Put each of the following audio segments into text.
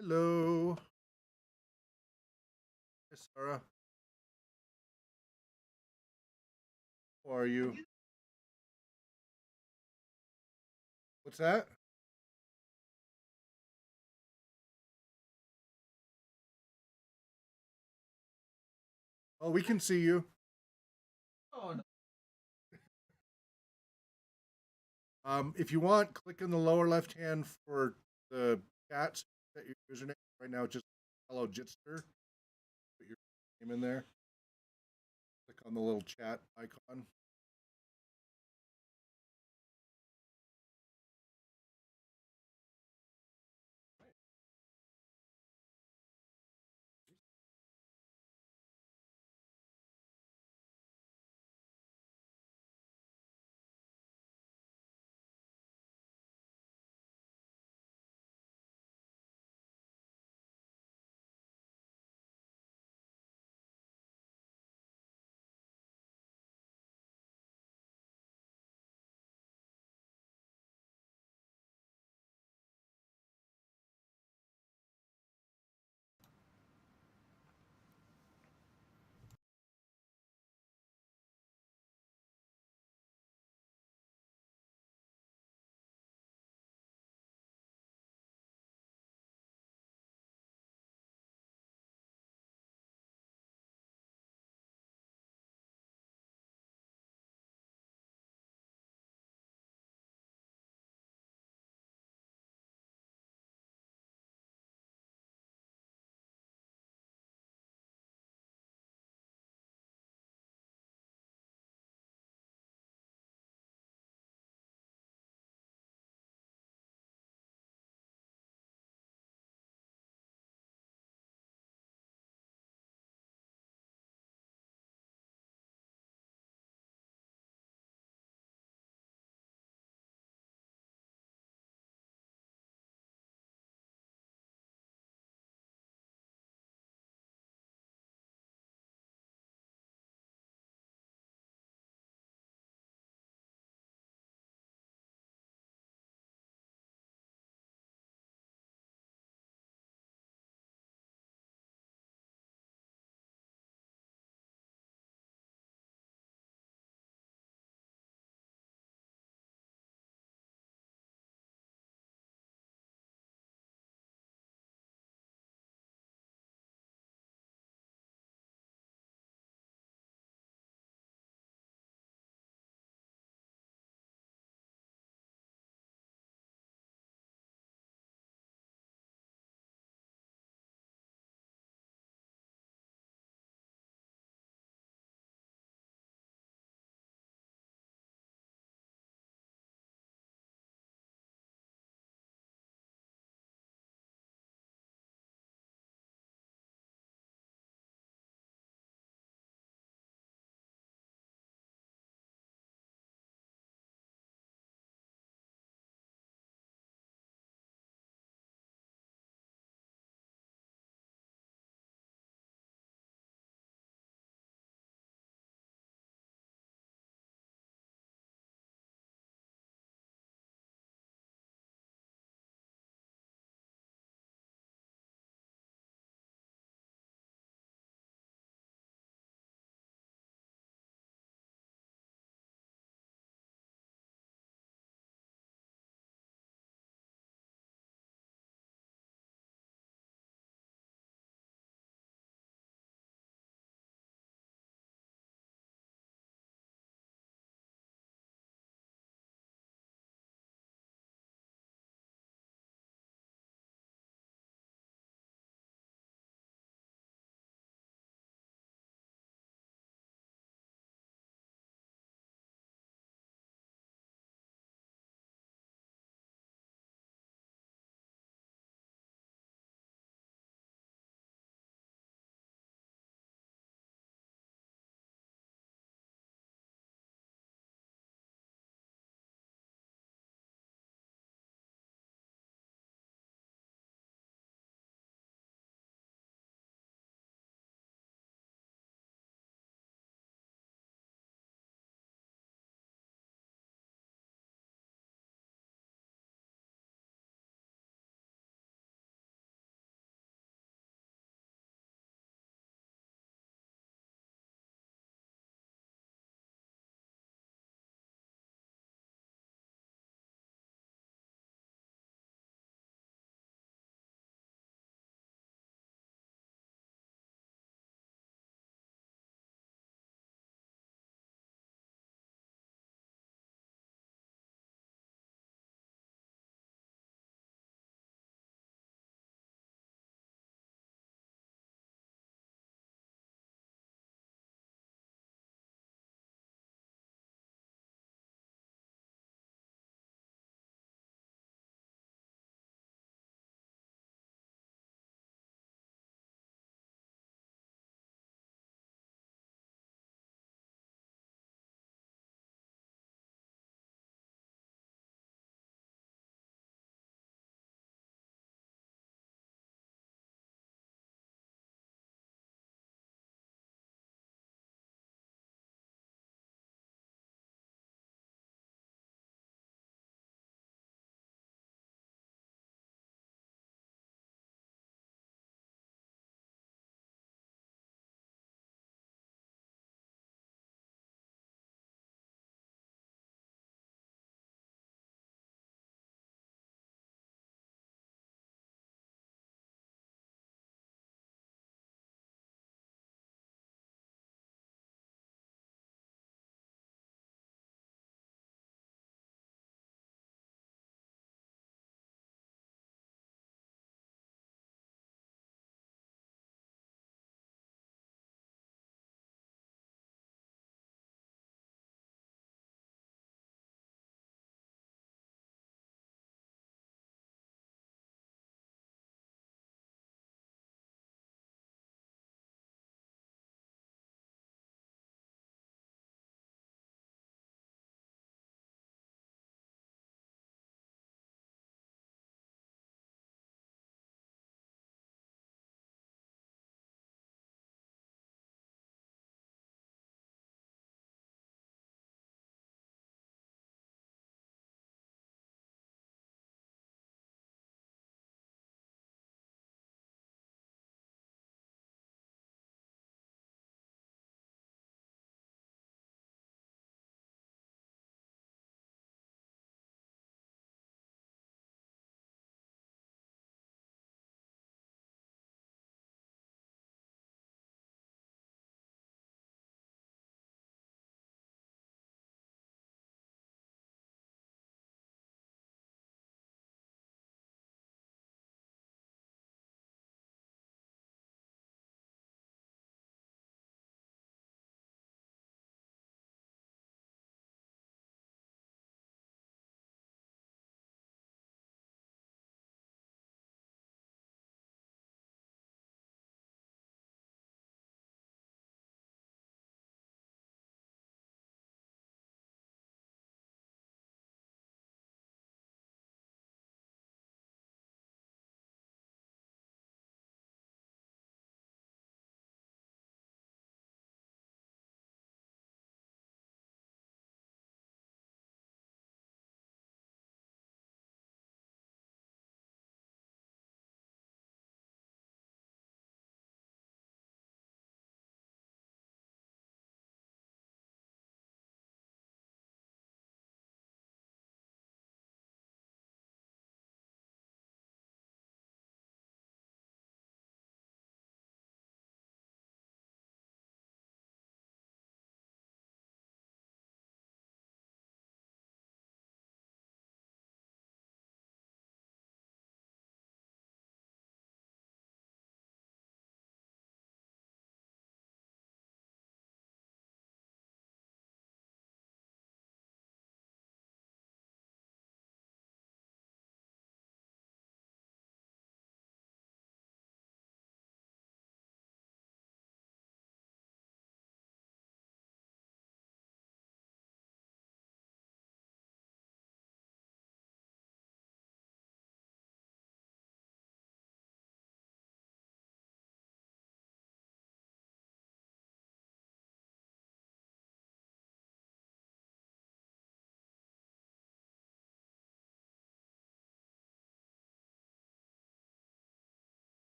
Hello. Hi, Sarah. How are you? What's that? Oh, we can see you. Oh, no. If you want, click in the lower left hand for the chat. Set your username right now. Just hello Jitster. Put your name in there. Click on the little chat icon.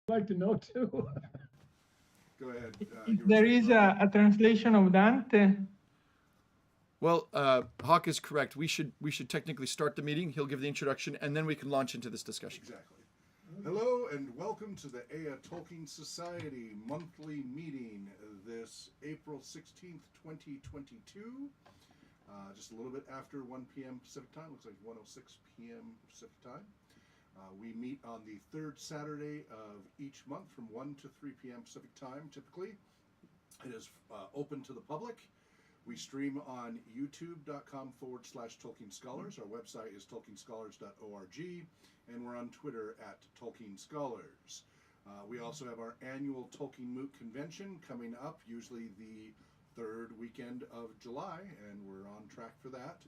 like to know too. Go ahead. If You were there saying, is Brian? a translation of Dante, Well, Hawk is correct. We should technically start the meeting. He'll give the introduction, and then we can launch into this discussion. Exactly. Hello and welcome to the Ea Tolkien Society monthly meeting this April 16th, 2022. Just a little bit after 1 p.m. Pacific time. Looks like 1:06 p.m. Pacific time. We meet on the third Saturday of each month from 1 to 3 p.m. Pacific time, typically. It is open to the public. We stream on youtube.com/Tolkien Scholars. Our website is tolkienscholars.org, and we're on Twitter at Tolkien Scholars. We also have our annual Tolkien Moot Convention coming up, usually the third weekend of July, and we're on track for that.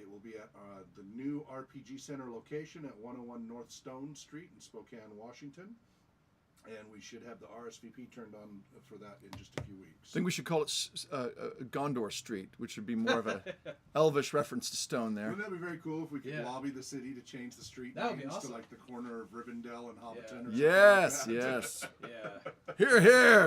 It will be at the new RPG Center location at 101 North Stone Street in Spokane, Washington. And we should have the RSVP turned on for that in just a few weeks. I think we should call it Gondor Street, which would be more of a elvish reference to stone there. Wouldn't that be very cool if we could Yeah. lobby the city to change the street That would be names awesome. to like the corner of Rivendell and Hobbiton or something Yes, like that? yes. Yeah. Here, here.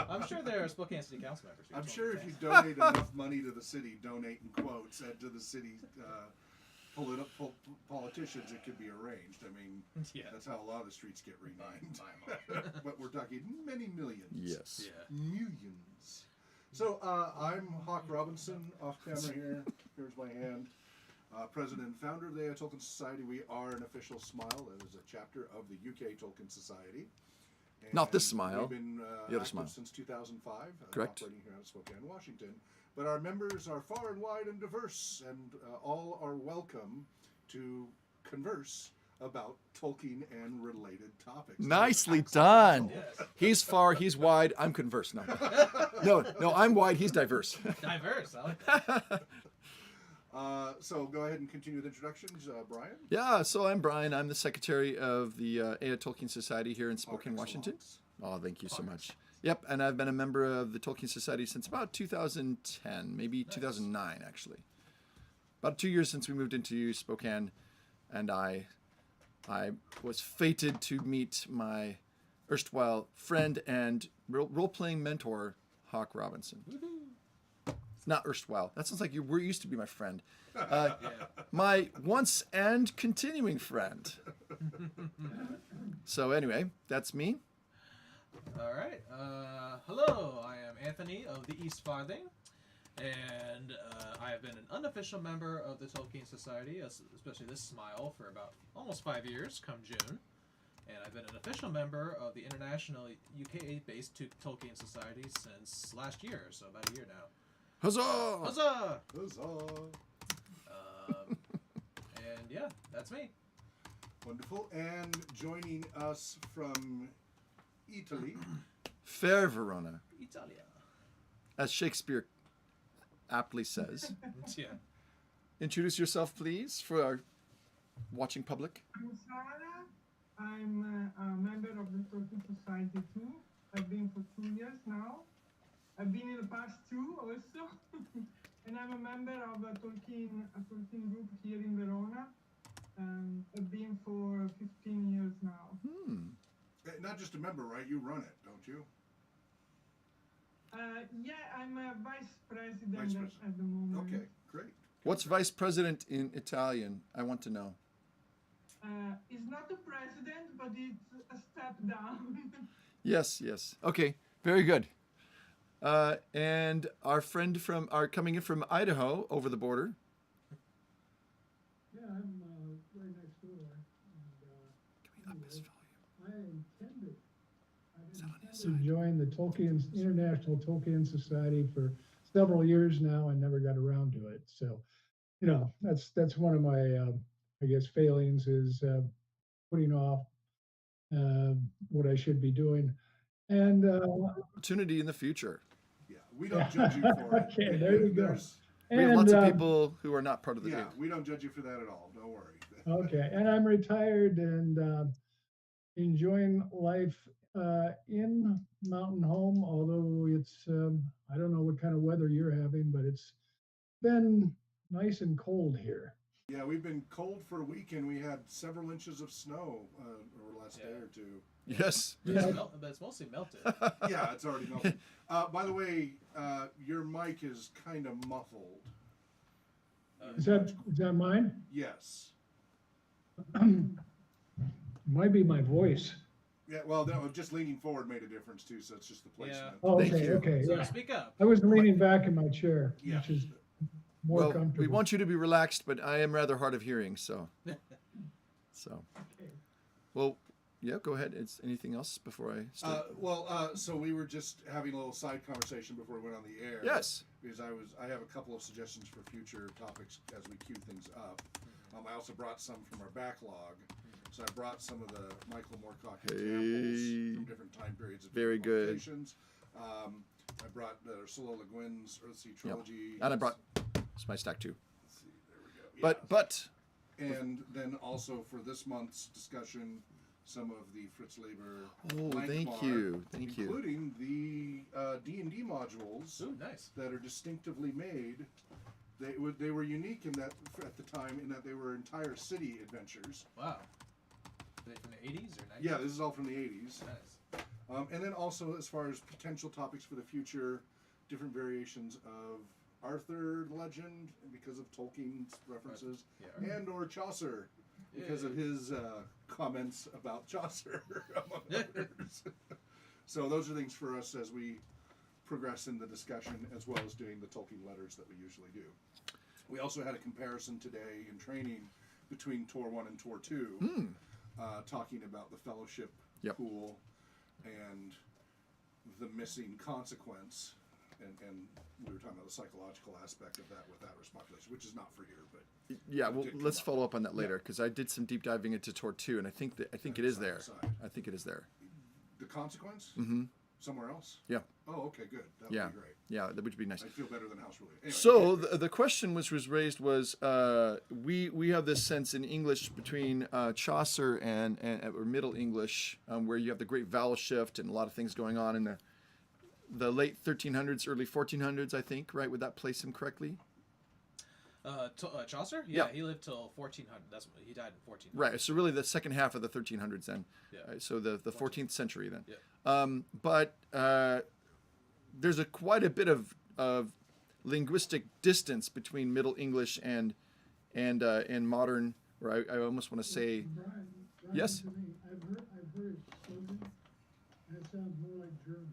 I'm sure there are Spokane City Council members. I'm sure if you donate enough money to the city, donate in quotes, and to the city politicians, it could be arranged. I mean, Yeah. that's how a lot of the streets get renamed. By But we're talking many millions. Yes. Yeah. Millions. So I'm Hawk Robinson, off camera here. Here's my hand. President and founder of the Ea Tolkien Society. We are an official SMILE. That is a chapter of the UK Tolkien Society. And Not this SMILE, We've been the other active SMILE. since 2005. Correct. Operating here out of Spokane, Washington. But our members are far and wide and diverse, and all are welcome to converse about Tolkien and related topics. Nicely Excellent done. result. Yes. He's far, he's wide, I'm converse. No, I'm wide, he's diverse. Diverse. I like that. So go ahead and continue with introductions, Brian. Yeah, so I'm Brian. I'm the secretary of the Ea Tolkien Society here in Spokane, Par Washington. excellence. Oh, thank you so Par much. Yep, and I've been a member of the Tolkien Society since about 2010, maybe 2009 actually. About 2 years since we moved into Spokane, and I was fated to meet my erstwhile friend and role-playing mentor, Hawk Robinson. It's not erstwhile. That sounds like you were used to be my friend. Yeah. My once and continuing friend. So anyway, that's me. All right. Hello, I am Anthony of the East Farthing, and I have been an unofficial member of the Tolkien Society, especially this SMILE, for about almost 5 years, come June. And I've been an official member of the international UK-based Tolkien Society since last year, so about a year now. Huzzah! Huzzah! Huzzah. And yeah, that's me. Wonderful. And joining us from Italy, Fair Verona, Italia. as Shakespeare aptly says. Yeah. Introduce yourself, please, for our watching public. I'm Sara. I'm a member of the Tolkien Society too. I've been for 2 years now. I've been in the past too also. And I'm a member of a Tolkien group here in Verona. I've been for 15 years now. not just a member, right? You run it, don't you? Yeah, I'm a vice president, Vice president. at the moment. Okay, great. What's vice president in Italian? I want to know. It's not a president, but it's a step down. Yes, yes. Okay, very good. And our friend coming in from Idaho over the border. Yeah, I'm right next door. And, Up his volume. I intended to join the International Tolkien Society for several years now and never got around to it. So, that's one of my, I guess, failings is putting off what I should be doing. And Opportunity in the future. Yeah, we don't judge you for it. Okay, there you go. There's- We have lots of people who are not part of the Yeah, group. we don't judge you for that at all. Don't worry. Okay, and I'm retired and enjoying life in Mountain Home, although it's, I don't know what kind of weather you're having, but it's been nice and cold here. Yeah, we've been cold for a week, and we had several inches of snow over the last day or two. Yes. But Yeah. but it's mostly melted. Yeah, it's already melted. By the way, your mic is kind of muffled. Is that mine? Yes. Might be my voice. Yeah, well, no, just leaning forward made a difference too, so it's just the placement. Oh, Thank okay, you. okay. So Yeah. speak up. I was leaning back in my chair, Yeah. which is more Well, comfortable. we want you to be relaxed, but I am rather hard of hearing, so. Okay. Well, yeah, go ahead. It's anything else before I start? So we were just having a little side conversation before we went on the air. Yes. Because I have a couple of suggestions for future topics as we queue things up. I also brought some from our backlog. So I brought some of the Michael Moorcock examples from different time periods. Of Very different good. locations. I brought Ursula Le Guin's Earthsea trilogy. And I brought it's my stack too. Let's see, there we go. But And then also for this month's discussion, some of the Fritz Leiber. thank Blankmar, you. including the D&D modules Ooh, nice. that are distinctively made. They were unique in that at the time in that they were entire city adventures. Wow. Are they from the 80s or 90s? Yeah, this is all from the 80s. Nice. And then also as far as potential topics for the future, different variations of Arthur legend because of Tolkien's references, Yeah. and or Chaucer because of his comments about Chaucer, among others. So those are things for us as we progress in the discussion, as well as doing the Tolkien letters that we usually do. We also had a comparison today in training between Tor 1 and Tor 2, talking about the Fellowship pool and the missing consequence. And we were talking about the psychological aspect of that with that population, which is not for here, but yeah, well, let's follow up on that later because I did some deep diving into Tor 2, and I think it is there. I think it is there. The consequence? Mm-hmm. Somewhere else? Yeah. Oh, okay, good. That would Yeah. be great. Yeah, that would be nice. I feel better than house ruling. Anyway, So the question which was raised was we have this sense in English between Chaucer and or Middle English where you have the great vowel shift and a lot of things going on in the late 1300s, early 1400s, I think, right? Would that place him correctly? Chaucer? Yeah. He lived till 1400. That's he died in 1400. Right. So really the second half of the 1300s then. Yeah. So the 14th century then. Yeah. But there's quite a bit of linguistic distance between Middle English and modern, or I almost want to say, Brian, yes? to me, I've heard it spoken, and it sounds more like German.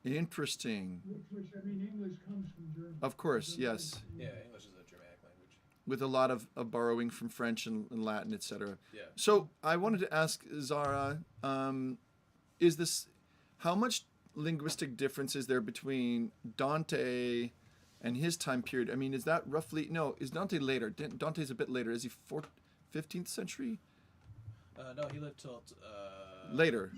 Interesting. Which I mean, English comes from German. Of course, yes. Yeah, English is a Germanic language. With a lot of borrowing from French and Latin, etc. Yeah. So I wanted to ask Zara, how much linguistic difference is there between Dante and his time period? I mean, is that roughly, no, is Dante later? Dante's a bit later. Is he 15th century? No, he lived till Later.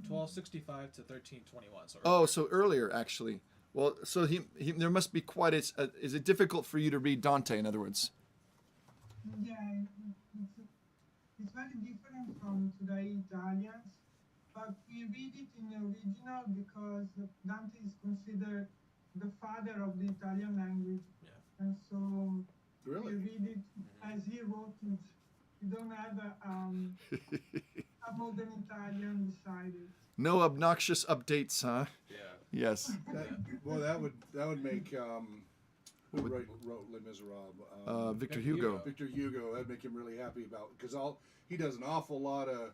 1265 to 1321. So Oh, so earlier, actually. Well, so he there must be quite is it difficult for you to read Dante, in other words? Yeah, it's very different from today Italians, but we read it in the original because Dante is considered the father of the Italian language. Yeah. And so we really? read it as he wrote it. We don't have a modern Italian beside it. No obnoxious updates, huh? Yeah. Yes. That would make who wrote Les Miserables? Victor Hugo. Victor Hugo. That'd make him really happy about because he does an awful lot of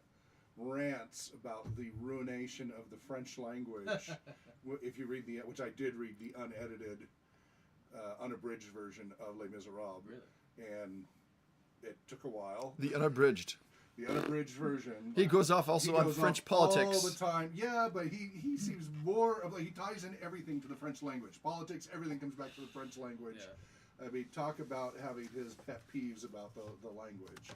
rants about the ruination of the French language. If you read which I did read the unedited, unabridged version of Les Miserables, Really? and it took a while. The unabridged. The unabridged version. He goes off also on French politics. all the time. Yeah, but he seems more of he ties in everything to the French language. Politics, everything comes back to the French language. Yeah. I mean, talk about having his pet peeves about the language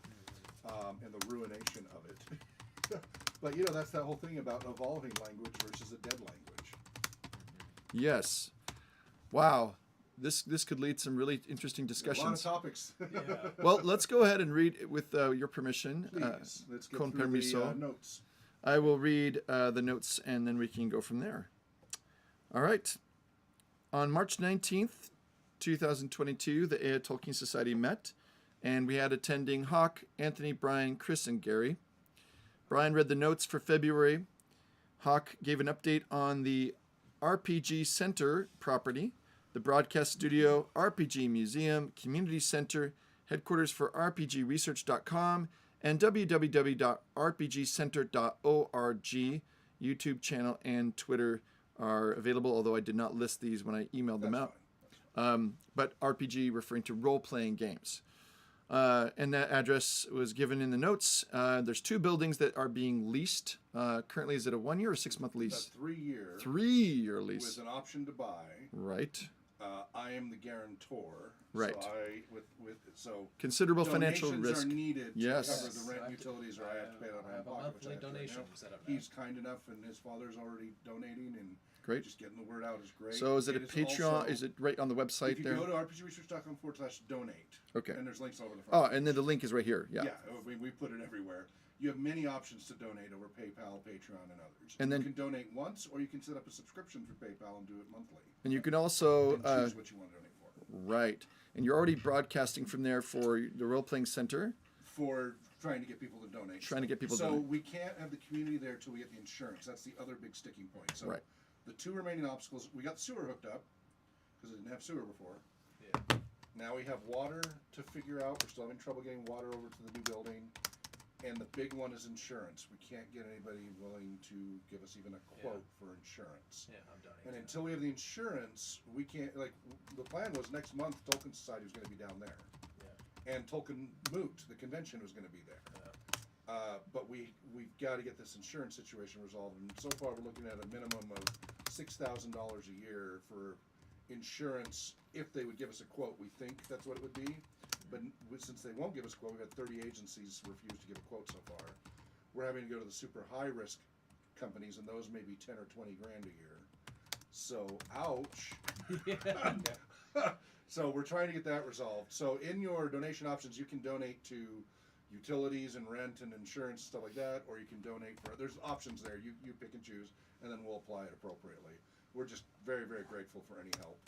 and the ruination of it. But that's that whole thing about evolving language versus a dead language. Yes. Wow. This could lead some really interesting discussions. A lot of topics. Yeah. Well, let's go ahead and read it with your permission. Please, let's get con through permiso. the notes. I will read the notes and then we can go from there. All right. On March 19th, 2022, the Ea Tolkien Society met And we had attending Hawk, Anthony, Brian, Chris, and Gary. Brian read the notes for February. Hawk gave an update on the RPG Center property, the broadcast studio, RPG Museum, Community Center, headquarters for RPGresearch.com, and www.rpgcenter.org. YouTube channel and Twitter are available, although I did not list these when I emailed them out. But RPG referring to role-playing games. And that address was given in the notes. There's 2 buildings that are being leased. Currently, is it a 1-year or 6-month lease? A 3-year. 3-year lease. With an option to buy. Right. I am the guarantor. Right. So considerable financial donations risk. are needed Yes. to cover the rent, utilities, or I have to pay it out of my have a pocket, which I monthly have to right donation now. set up now. He's kind enough, and his father's already donating, and Great. just getting the word out is great. So is it a Patreon? Also, Is it right on the website if you there? go to rpgresearch.com/donate, Okay. and there's links all over the front. Oh, and then the link is right here. Yeah. We put it everywhere. You have many options to donate over PayPal, Patreon, and others. And then you can donate once, or you can set up a subscription for PayPal and do it monthly. And you can also And choose what you want to donate for. right. And you're already broadcasting from there for the role playing center. For trying to get people to donate. Trying to get people to So donate. we can't have the community there till we get the insurance. That's the other big sticking point. So Right. the 2 remaining obstacles, we got sewer hooked up because we didn't have sewer before. Yeah. Now we have water to figure out. We're still having trouble getting water over to the new building. And the big one is insurance. We can't get anybody willing to give us even a quote for insurance. Yeah, I'm done. And until we have the insurance, we can't, like, the plan was next month Tolkien Society was going to be down there. Yeah. And Tolkien Moot, the convention, was going to be there. But we've got to get this insurance situation resolved. And so far we're looking at a minimum of $6,000 a year for insurance. If they would give us a quote, we think that's what it would be. But since they won't give us a quote, we've had 30 agencies refuse to give a quote so far. We're having to go to the super high risk companies, and those may be 10 or 20 grand a year. So, ouch. So we're trying to get that resolved. So in your donation options, you can donate to utilities and rent and insurance, stuff like that, or you can donate for, there's options there. You pick and choose, and then we'll apply it appropriately. We're just very, very grateful for any help.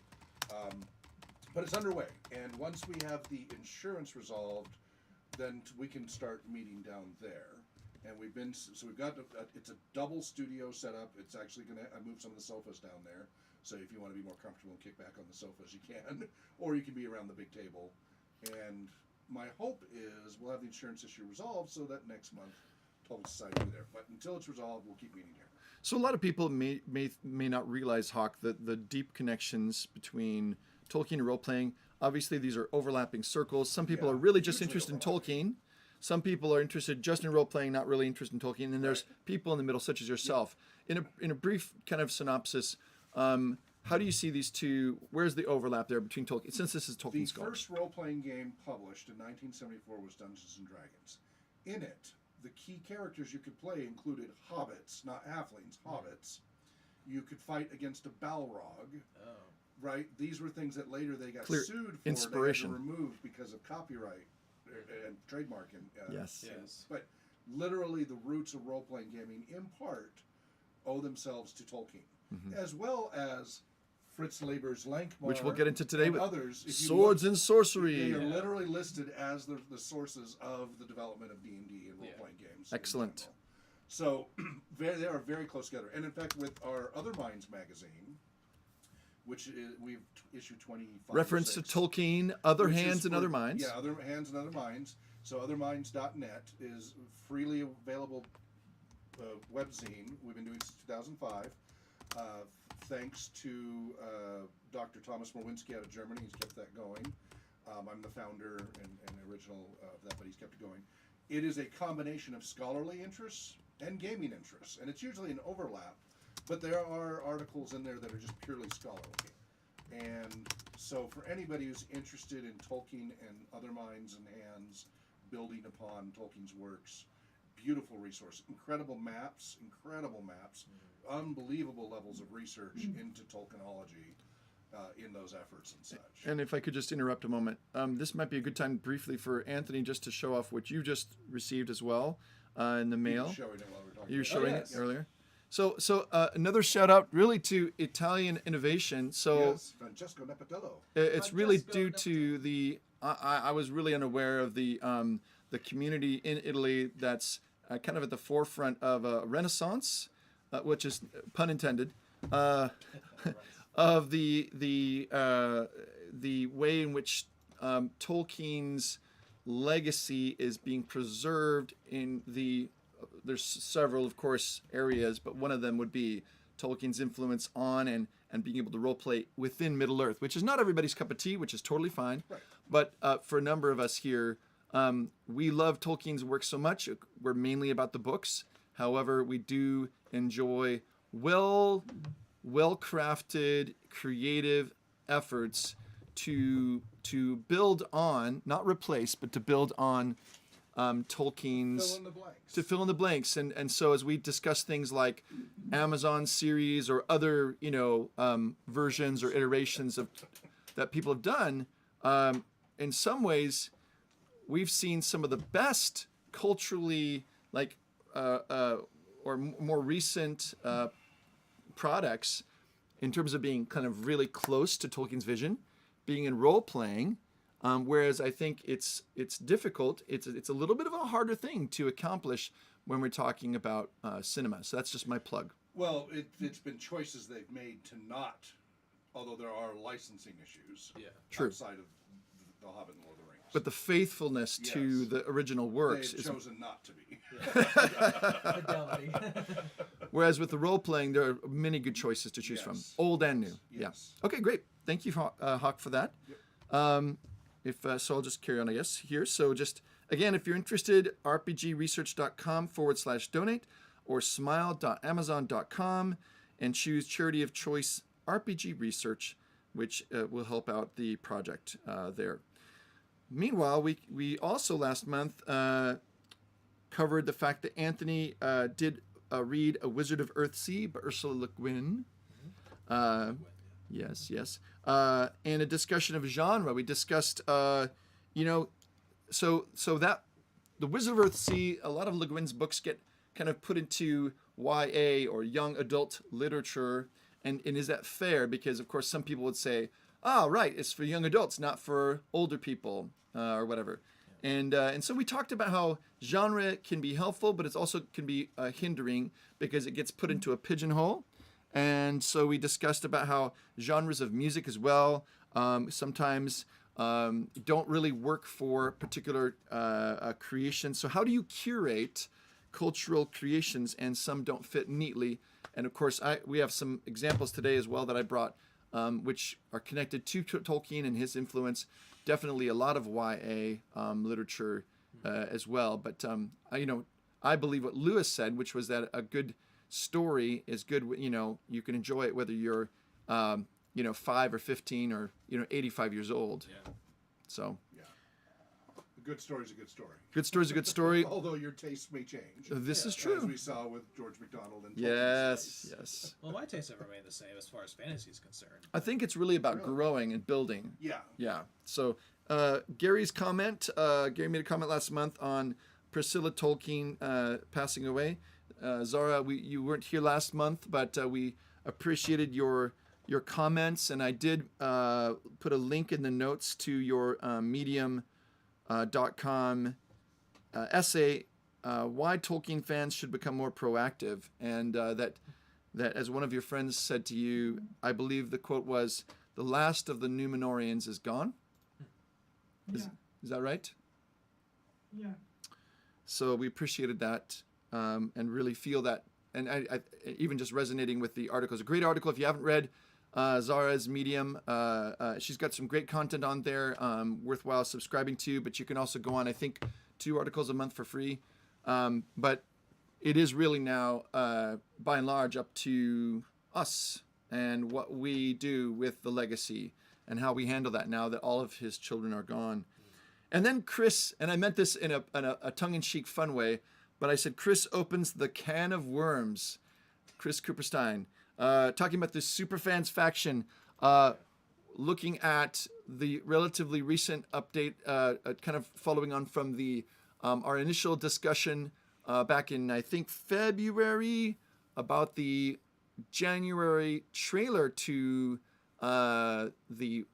But it's underway, and once we have the insurance resolved, then we can start meeting down there. And we've got, it's a double studio set up. It's actually I moved some of the sofas down there. So if you want to be more comfortable and kick back on the sofas, you can. Or you can be around the big table. And my hope is we'll have the insurance issue resolved so that next month Tolkien Society will be there. But until it's resolved, we'll keep meeting here. So a lot of people may not realize, Hawk, that the deep connections between Tolkien and role-playing, obviously these are overlapping circles. Some people are really just interested in Tolkien. Some people are interested just in role-playing, not really interested in Tolkien. And there's people in the middle, such as yourself. In a brief kind of synopsis, how do you see these two? Where's the overlap there between Tolkien? Since this is Tolkien The Scholars. first role-playing game published in 1974 was Dungeons & Dragons. In it, the key characters you could play included hobbits, not halflings, hobbits. You could fight against a Balrog. Oh. Right? These were things that later they got Clear sued for. inspiration. They had to remove because of copyright and trademark. Yes. But literally the roots of role-playing gaming, in part, owe themselves to Tolkien. As well as Fritz Leiber's Lankmar, Which we'll get into today and with others. If you Swords look, and Sorcery. they are literally listed as the sources of the development of D&D and role-playing games. in Excellent. general. So they are very close together. And in fact, with our Other Minds magazine, which we've issued 25 Reference to Tolkien, Other which is Hands and for- Other Minds. Yeah, Other Hands and Other Minds. So otherminds.net is freely available webzine. We've been doing it since 2005. Thanks to Dr. Thomas Morwinski out of Germany. He's kept that going. I'm the founder and original of that, but he's kept it going. It is a combination of scholarly interests and gaming interests, and it's usually an overlap, but there are articles in there that are just purely scholarly. And so for anybody who's interested in Tolkien and Other Minds and Hands, building upon Tolkien's works, beautiful resource, incredible maps, unbelievable levels of research into Tolkienology in those efforts and such. And if I could just interrupt a moment, this might be a good time briefly for Anthony just to show off what you just received as well in the mail. Showing it while we're talking. You were showing yes. it earlier. So another shout out really to Italian innovation. So Yes, Francesco Nepatello. it's really Francesco due to the I was really unaware of the community in Italy that's kind of at the forefront of a renaissance, which is pun intended, of the way in which Tolkien's legacy is being preserved in the. There's several, of course, areas, but one of them would be Tolkien's influence on and being able to role play within Middle Earth, which is not everybody's cup of tea, which is totally fine. Right. But for a number of us here, we love Tolkien's work so much. We're mainly about the books. However, we do enjoy well-crafted, creative efforts to build on, not replace, but to build on Tolkien's Fill in the blanks. to fill in the blanks. And so as we discuss things like Amazon series or other versions or iterations of that people have done, in some ways we've seen some of the best culturally or more recent products in terms of being kind of really close to Tolkien's vision, being in role playing. Whereas I think it's difficult. It's a little bit of a harder thing to accomplish when we're talking about cinema. So that's just my plug. Well, it's been choices they've made to not, although there are licensing issues True. outside of The Hobbit and Lord of the Rings. But the faithfulness to Yes. the original works They've is. chosen not to be. Fidelity. Whereas with the role playing, there are many good choices to choose from, Yes. old and new. Yes. Yeah. Okay, great. Thank you, Hawk, for that. Yep. So I'll just carry on, I guess, here. So just, again, if you're interested, rpgresearch.com/donate or smile.amazon.com and choose charity of choice RPG Research, which will help out the project there. Meanwhile, we also last month covered the fact that Anthony did read A Wizard of Earthsea by Ursula Le Guin. Yes. And a discussion of genre. We discussed, so that The Wizard of Earthsea, a lot of Le Guin's books get kind of put into YA or young adult literature. And is that fair? Because, of course, some people would say, right, it's for young adults, not for older people or whatever. And so we talked about how genre can be helpful, but it also can be hindering because it gets put into a pigeonhole. And so we discussed about how genres of music as well sometimes don't really work for particular creations. So how do you curate cultural creations, and some don't fit neatly? And of course, we have some examples today as well that I brought, which are connected to Tolkien and his influence. Definitely a lot of YA literature as well. But I believe what Lewis said, which was that a good story is good. You can enjoy it whether you're 5 or 15 or 85 years old. Yeah. So Yeah. A good story's a good story. good story's a good story. Although your tastes may change. This is As true. we saw with George MacDonald and Tolkien's Yes, studies. yes. Well, my tastes have remained the same as far as fantasy is concerned. I think it's really about growing and building. Yeah. Yeah. So Gary's comment, Gary made a comment last month on Priscilla Tolkien passing away. Zara, you weren't here last month, but we appreciated your comments, and I did put a link in the notes to your medium.com essay, why Tolkien fans should become more proactive, and that as one of your friends said to you, I believe the quote was, "The last of the Númenóreans is gone." Yeah. Is that right? Yeah. So we appreciated that and really feel that. And I even just resonating with the article. It's a great article. If you haven't read Zara's Medium, she's got some great content on there, worthwhile subscribing to. But you can also go on, I think, 2 articles a month for free. But it is really now, by and large, up to us and what we do with the legacy and how we handle that now that all of his children are gone. And then Chris, and I meant this in a tongue-in-cheek fun way, but I said Chris opens the can of worms. Chris Cooperstein, talking about the Superfans faction, looking at the relatively recent update, kind of following on from the our initial discussion back in, I think, February about the January trailer to the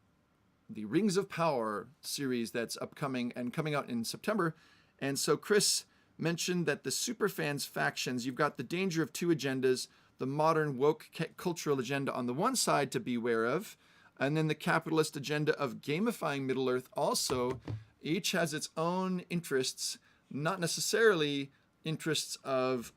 the Rings of Power series that's upcoming and coming out in September. And so Chris mentioned that the superfans factions, you've got the danger of two agendas, the modern woke cultural agenda on the one side to beware of, and then the capitalist agenda of gamifying Middle-earth also. Each has its own interests, not necessarily interests of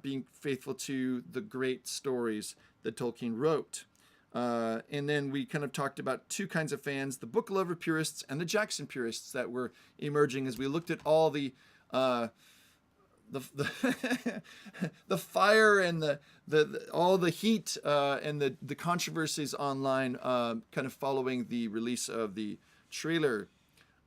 being faithful to the great stories that Tolkien wrote. And then we kind of talked about two kinds of fans, the book lover purists and the Jackson purists that were emerging as we looked at all the the fire and the all the heat and the controversies online kind of following the release of the trailer.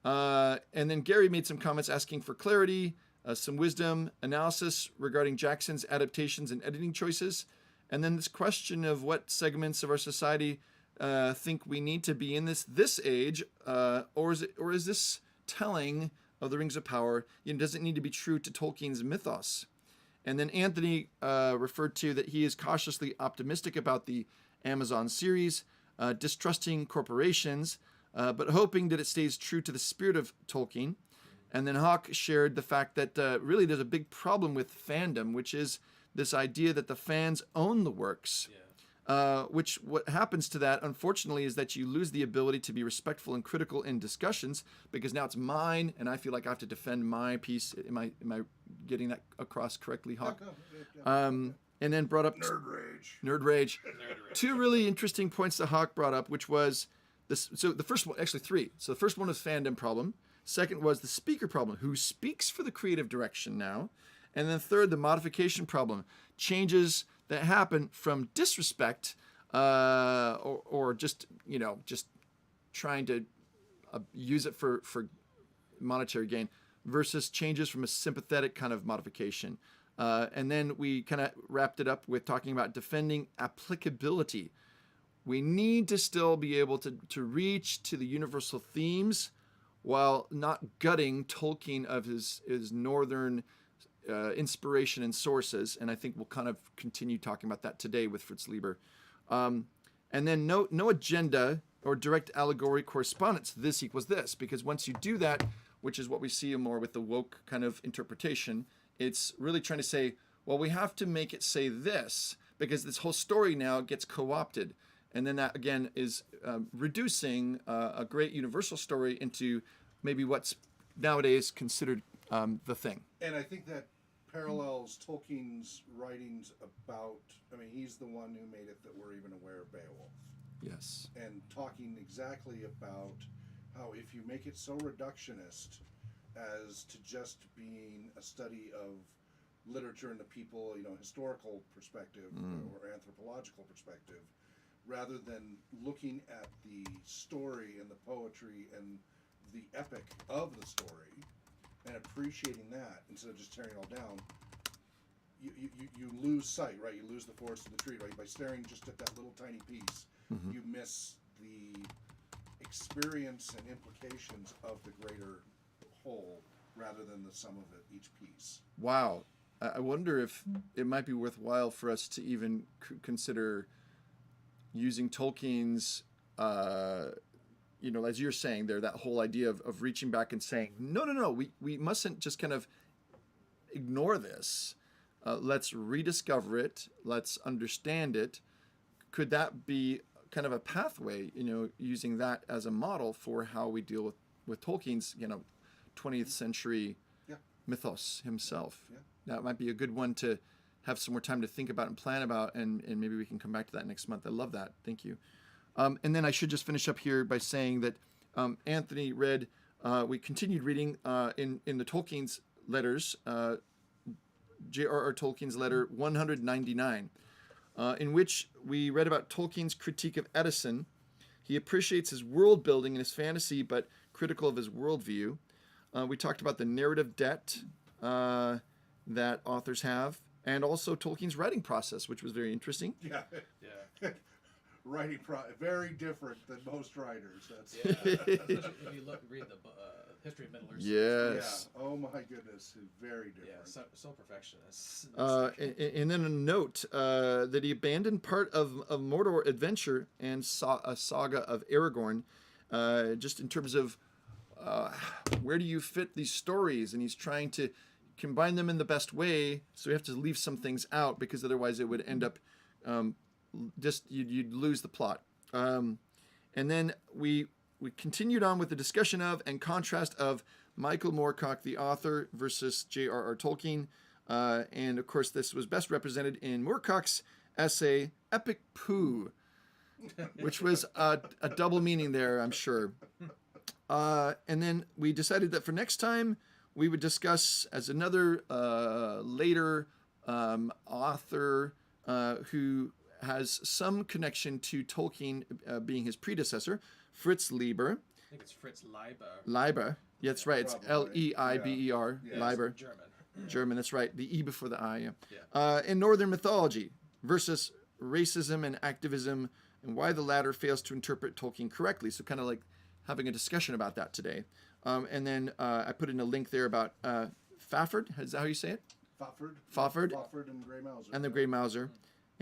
And then Gary made some comments asking for clarity, some wisdom, analysis regarding Jackson's adaptations and editing choices. And then this question of what segments of our society think we need to be in this age, or is this telling of the Rings of Power? Does it need to be true to Tolkien's mythos? And then Anthony referred to that he is cautiously optimistic about the Amazon series, distrusting corporations, but hoping that it stays true to the spirit of Tolkien. And then Hawk shared the fact that really there's a big problem with fandom, which is this idea that the fans own the works. Which what happens to that, unfortunately, is that you lose the ability to be respectful and critical in discussions, because now it's mine, and I feel like I have to defend my piece. Am I getting that across correctly, Hawk? And then brought up Nerd rage. Two really interesting points that Hawk brought up, which was this. So the first one, actually three. So the first one was fandom problem. Second was the speaker problem. Who speaks for the creative direction now? And then third, the modification problem. Changes that happen from disrespect or just trying to use it for monetary gain versus changes from a sympathetic kind of modification. And then we kind of wrapped it up with talking about defending applicability. We need to still be able to reach to the universal themes while not gutting Tolkien of his northern inspiration and sources, and I think we'll kind of continue talking about that today with Fritz Lieber. And then no agenda or direct allegory correspondence. This equals this, because once you do that, which is what we see more with the woke kind of interpretation, it's really trying to say, well, we have to make it say this, because this whole story now gets co-opted. And then that, again, is reducing a great universal story into maybe what's nowadays considered the thing. And I think that parallels Tolkien's writings about, he's the one who made it that we're even aware of Beowulf. Yes. And talking exactly about how if you make it so reductionist as to just being a study of literature and the people, historical perspective or anthropological perspective, rather than looking at the story and the poetry and the epic of the story and appreciating that instead of just tearing it all down, you lose sight, right? You lose the forest of the tree, right? By staring just at that little tiny piece, you miss the experience and implications of the greater whole rather than the sum of each piece. Wow. I wonder if it might be worthwhile for us to even consider using Tolkien's, as you're saying there, that whole idea of reaching back and saying, no, we mustn't just kind of ignore this. Let's rediscover it. Let's understand it. Could that be kind of a pathway, using that as a model for how we deal with Tolkien's, 20th century mythos himself? Yeah. That might be a good one to have some more time to think about and plan about, and maybe we can come back to that next month. I love that. Thank you. And then I should just finish up here by saying that Anthony read, we continued reading in the Tolkien's letters, j.r.r. Tolkien's letter 199, in which we read about Tolkien's critique of Edison. He appreciates his world building and his fantasy, but critical of his worldview. We talked about the narrative debt that authors have, and also Tolkien's writing process, which was very interesting. Yeah. Writing very different than most writers. That's especially if you read the history of Middle Earth. Yes. Yeah. Oh my goodness, very different. Yeah, so perfectionist. And then a note that he abandoned part of Mordor adventure and saw a saga of Aragorn, just in terms of where do you fit these stories, and he's trying to combine them in the best way. So we have to leave some things out because otherwise it would end up just you'd lose the plot. And then we continued on with the discussion of and contrast of Michael Moorcock, the author, versus j.r.r. Tolkien. And of course, this was best represented in Moorcock's essay, Epic Pooh, which was a double meaning there, I'm sure. And then we decided that for next time, we would discuss as another later author who has some connection to Tolkien being his predecessor, Fritz Leiber. I think it's Fritz Leiber. Leiber. Yeah, that's right. It's Probably. Leiber. Yeah. Leiber. German. German, that's right. The E before the I. Yeah. In Northern mythology versus racism and activism, and why the latter fails to interpret Tolkien correctly. So kind of like having a discussion about that today. And then I put in a link there about Fafford. Is that how you say it? Fafhrd. Fafhrd. And Grey Mouser. And the Grey Mouser.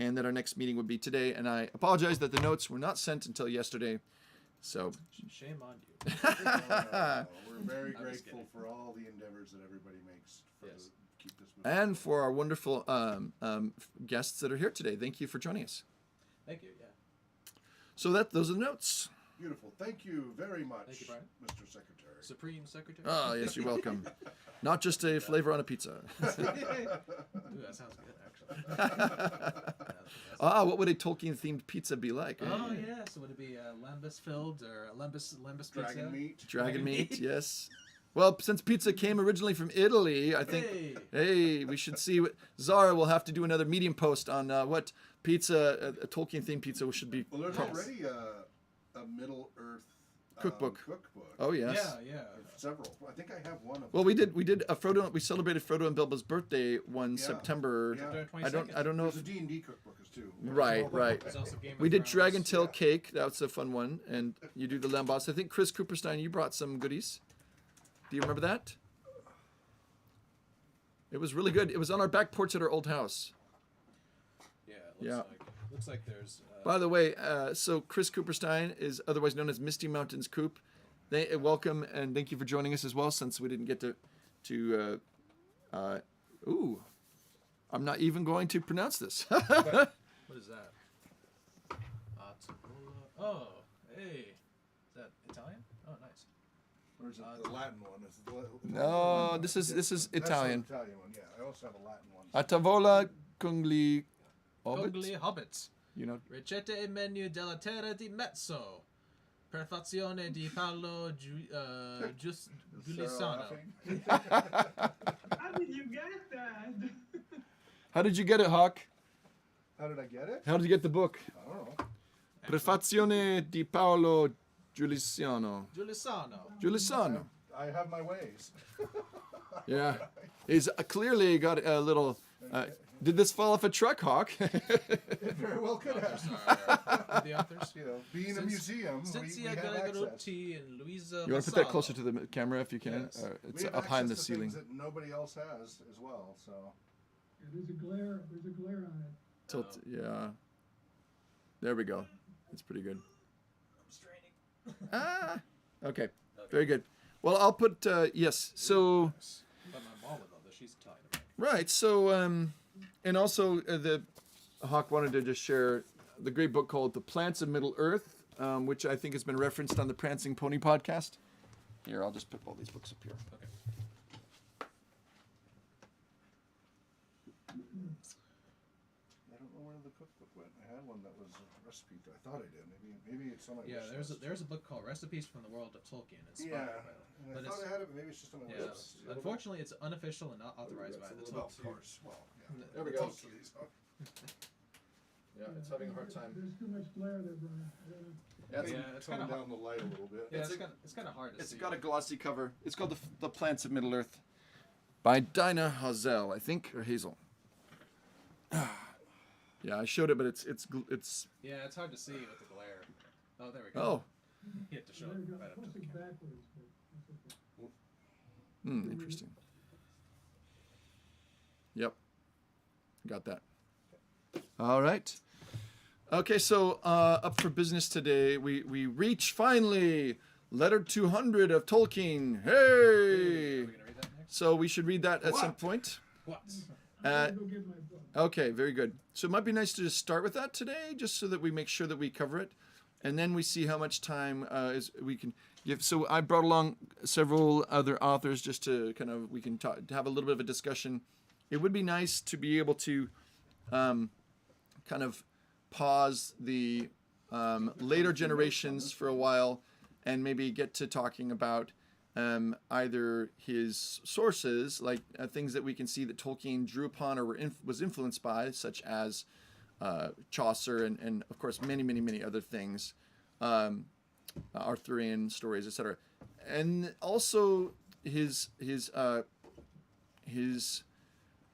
And that our next meeting would be today. And I apologize that the notes were not sent until yesterday. So Shame on you. We're very I'm just grateful kidding. for all the endeavors that everybody makes Yes. to keep this moving. and for our wonderful guests that are here today. Thank you for joining us. Thank you. Yeah. So those are the notes. Beautiful. Thank you very much, Thank you, Brian. Mr. Secretary. Supreme Secretary. Oh, yes, you're welcome. Not just a flavor on a pizza. Ooh, that sounds good, actually. What would a Tolkien-themed pizza be like? Oh yeah, so would it be lembas filled or lembas pizza? Dragon meat. Dragon meat, yes. Well, since pizza came originally from Italy, I think, hey, we should see what Zara will have to do another Medium post on what pizza, a Tolkien-themed pizza should be. Well, there's called. already a Middle Earth Cookbook. Cookbook. Oh yes. Yeah. Several. I think I have one of them. Well, we did a Frodo. We celebrated Frodo and Bilbo's birthday one Yeah. September. Yeah. I don't know There's if a D&D cookbook too. Right. There's also Game of We did Thrones. Dragon Tail Yeah. cake. That's a fun one. And you do the lambas. I think Chris Cooperstein, you brought some goodies. Do you remember that? It was really good. It was on our back porch at our old house. Yeah. Yeah. Looks like there's. By the way, so Chris Cooperstein is otherwise known as Misty Mountains Coop. Welcome and thank you for joining us as well. Since we didn't get I'm not even going to pronounce this. What is that? Oh, hey. Is that Italian? Oh, nice. Or is it the Latin one? Is it the No, this is Italian. That's the Italian one, yeah. I also have a Latin one. A tavola congli Congli Hobbits. You know. Ricette e menu della terra di mezzo. Prefazione di Paolo Giulisano. How did you get that? How did you get it, Hawk? How did I get it? How did you get the book? I don't know. Prefazione di Paolo Giulisano. Giulisano. I have my ways. Yeah. He's clearly got a little... did this fall off a truck, Hawk? It very well could have. The authors. You know, being a museum, we Cynthia have access. Galegarutti and Luisa You want to put that closer to the camera if you can? Yes. It's We have up high in the access to ceiling. things that nobody else has as well. So There's a glare on it. Tilt, yeah. There we go. That's pretty good. I'm straining. Okay. Very good. Well, I'll put, yes. So, But my mom would love this. She's Italian. right. So, and also the Hawk wanted to just share the great book called The Plants of Middle Earth, which I think has been referenced on the Prancing Pony podcast. Here, I'll just put all these books up here. Okay. I don't know where the cookbook went. I had one that was a recipe. I thought I did. Maybe it's on my Yeah, wish list. there's a book called Recipes from the World of Tolkien. Inspired Yeah, by it. and But I thought it's, I had it. Maybe it's just on my yeah, wish list. unfortunately, it's unofficial and not authorized by the Of Tolkien. course. Well, yeah. There we The go. Tolkien's, huh? Yeah, it's having a hard time. There's too much glare there, Brian. Yeah, Yeah, it's Tone kind of down the light a little bit. Yeah, It's it's kind of hard to It's see. got a glossy cover. It's called the Plants of Middle Earth by Dinah Hazel, I think, or Hazel. Yeah, I showed it, but it's Yeah, it's hard to see with the glare. Oh, there we go. oh, You have to show There it you go. right up to Plus the it's camera. backwards, but that's okay. interesting. Yep, got that. All right. Okay, so up for business today, we reach finally letter 200 of Tolkien. Hey! Are we gonna read that next? So we should read that at some point. What? I'm gonna go get my book. Okay, very good. So it might be nice to just start with that today, just so that we make sure that we cover it, and then we see how much time is we can give. So I brought along several other authors just to kind of we can talk, have a little bit of a discussion. It would be nice to be able to kind of pause the later generations for a while, and maybe get to talking about either his sources, like things that we can see that Tolkien drew upon or was influenced by, such as Chaucer and of course many other things, Arthurian stories, etc., and also his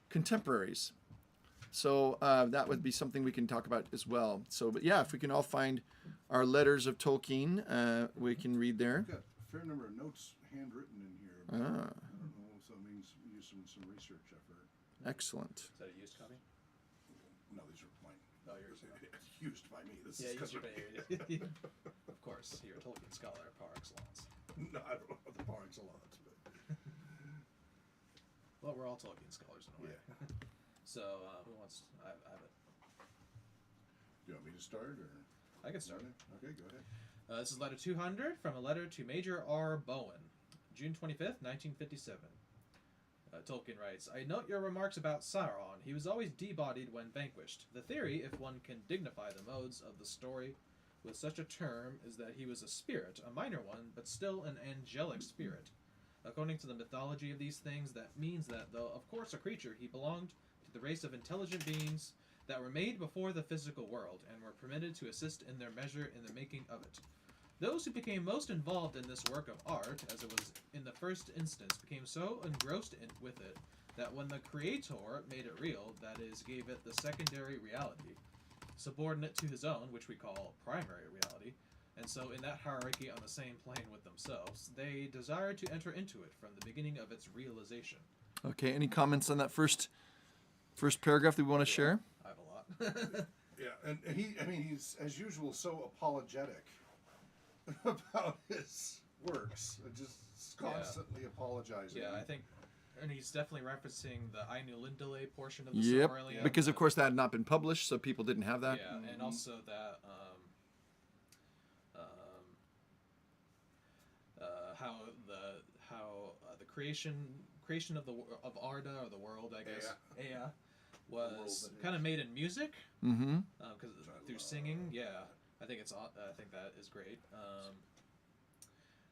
contemporaries. So that would be something we can talk about as well. So, but yeah, if we can all find our letters of Tolkien, we can read there. I've got a fair number of notes handwritten in here. Ah. I don't know, so it means use some research effort. Excellent. Is that a used copy? No, these are mine. Oh, yours. Used by me. This Yeah, is used by Of course, you're a Tolkien scholar par excellence. No, I don't know the par excellence, but Well, we're all Tolkien scholars in a way. yeah. So, who wants? I have it. Do you want me to start or? I can start. Okay, go ahead. This is letter 200 from a letter to Major R. Bowen, June 25th, 1957. Tolkien writes, I note your remarks about Sauron. He was always debodied when vanquished. The theory, if one can dignify the modes of the story with such a term, is that he was a spirit, a minor one, but still an angelic spirit. According to the mythology of these things, that means that, though of course a creature, he belonged to the race of intelligent beings that were made before the physical world, and were permitted to assist in their measure in the making of it. Those who became most involved in this work of art, as it was in the first instance, became so engrossed with it, that when the Creator made it real, that is, gave it the secondary reality, subordinate to his own, which we call primary reality, and so in that hierarchy on the same plane with themselves, they desired to enter into it from the beginning of its realization. Okay, any comments on that first paragraph that we want to share? I have a lot. Yeah, and he's as usual so apologetic about his works, just constantly apologizing. Yeah, I think, and he's definitely referencing the Ainu Lindale portion of the Yep, Silmarillion. because of course that had not been published, so people didn't have that. Yeah, and also that how the creation of Arda, or the world, I guess, Ea, was kind of made in music, Mm-hmm. because through singing. Yeah, I think that is great.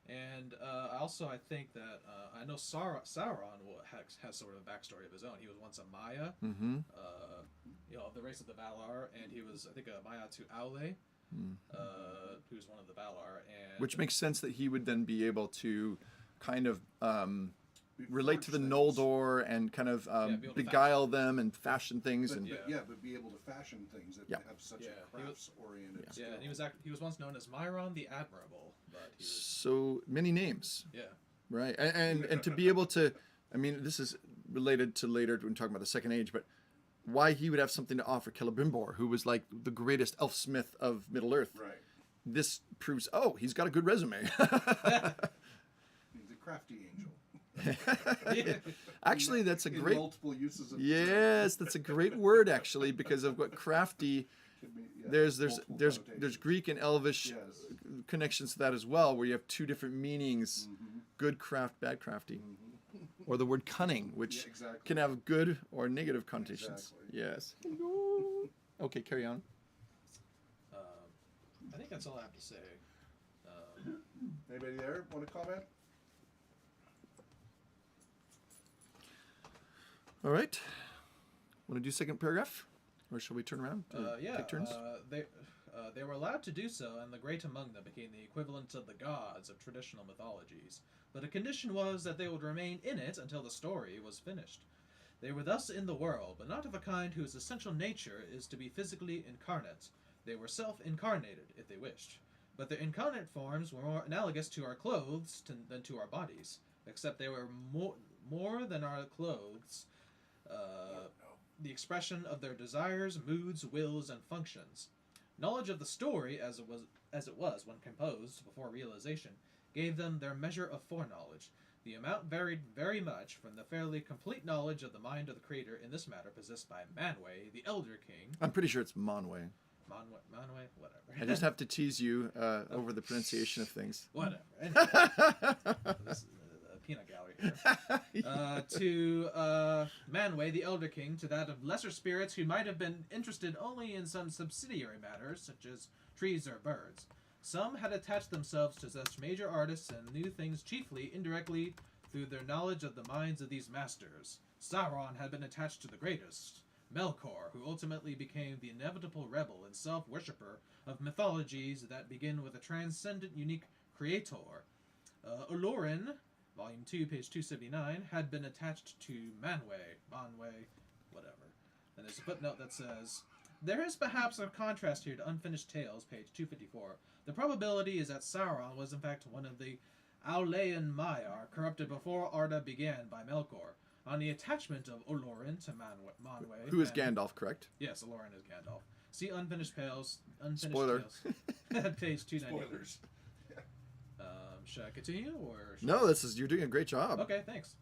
And I think that I know Sauron has sort of a backstory of his own. He was once a Maya, Mm-hmm. Of the race of the Valar, and he was, I think, a Maya to Aule, who's one of the Valar, and Which makes sense that he would then be able to kind of relate to the Forge things. Noldor and kind of be able to beguile them and fashion things. But, And but be able to fashion things that Yeah. have such Yeah, a he was- crafts-oriented yeah, skill. and he was once known as Myron the Admirable, but he was, so many names, yeah. right? And to be able to, I mean, this is related to later when talking about the Second Age, but why he would have something to offer Celebrimbor, who was like the greatest elfsmith of Middle Earth. Right. This proves, he's got a good resume. He's a crafty angel. Actually, that's a In great. multiple uses of Yes, that's a great word actually, because of what crafty. could be, yeah, There's multiple there's connotations. Greek and Elvish Yes. connections to that as well, where you have two different meanings: good craft, bad crafty, or the word cunning, which Yeah, exactly. can have good or negative connotations. Exactly. Yes. Okay, carry on. I think that's all I have to say. Anybody there want to comment? All right. Want to do second paragraph, or shall we turn around? To take turns. They were allowed to do so, and the great among them became the equivalent of the gods of traditional mythologies. But a condition was that they would remain in it until the story was finished. They were thus in the world, but not of a kind whose essential nature is to be physically incarnate. They were self-incarnated, if they wished. But their incarnate forms were more analogous to our clothes than to our bodies, except they were more than our clothes, the expression of their desires, moods, wills, and functions. Knowledge of the story, as it was when composed before realization, gave them their measure of foreknowledge. The amount varied very much from the fairly complete knowledge of the mind of the creator in this matter possessed by Manwë, the Elder King. I'm pretty sure it's Manwë. Manwë, whatever. I just have to tease you over the pronunciation of things. Whatever. Anyway, this is a peanut gallery here. To Manwë, the Elder King, to that of lesser spirits who might have been interested only in some subsidiary matters, such as trees or birds. Some had attached themselves to such major artists and knew things chiefly indirectly through their knowledge of the minds of these masters. Sauron had been attached to the greatest, Melkor, who ultimately became the inevitable rebel and self-worshipper of mythologies that begin with a transcendent, unique creator. Olorin, Volume 2, page 279, had been attached to Manwë, whatever. And there's a footnote that says, there is perhaps a contrast here to Unfinished Tales, page 254. The probability is that Sauron was in fact one of the Aulayan Maiar, corrupted before Arda began by Melkor. On the attachment of Olorin to Manwë... Who is Gandalf, correct? Yes, Olorin is Gandalf. See Unfinished Tales, Spoiler. page 298. Spoilers. Should I continue, or... No, you're doing a great job. Okay, thanks.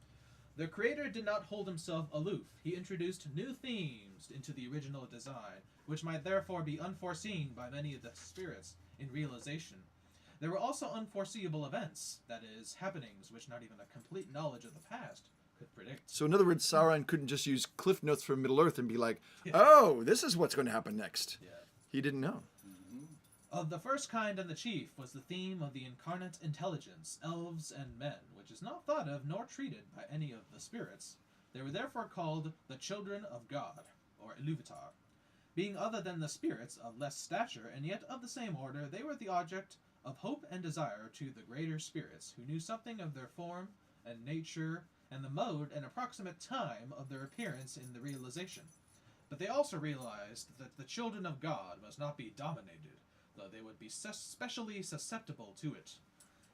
The creator did not hold himself aloof. He introduced new themes into the original design, which might therefore be unforeseen by many of the spirits in realization. There were also unforeseeable events, that is, happenings which not even a complete knowledge of the past could predict. So in other words, Sauron couldn't just use cliff notes from Middle-earth and be like, oh, this is what's going to happen next. Yeah. He didn't know. Of the first kind and the chief was the theme of the incarnate intelligence, elves and men, which is not thought of nor treated by any of the spirits. They were therefore called the children of God, or Iluvatar. Being other than the spirits of less stature and yet of the same order, they were the object of hope and desire to the greater spirits, who knew something of their form and nature and the mode and approximate time of their appearance in the realization. But they also realized that the children of God must not be dominated, though they would be specially susceptible to it.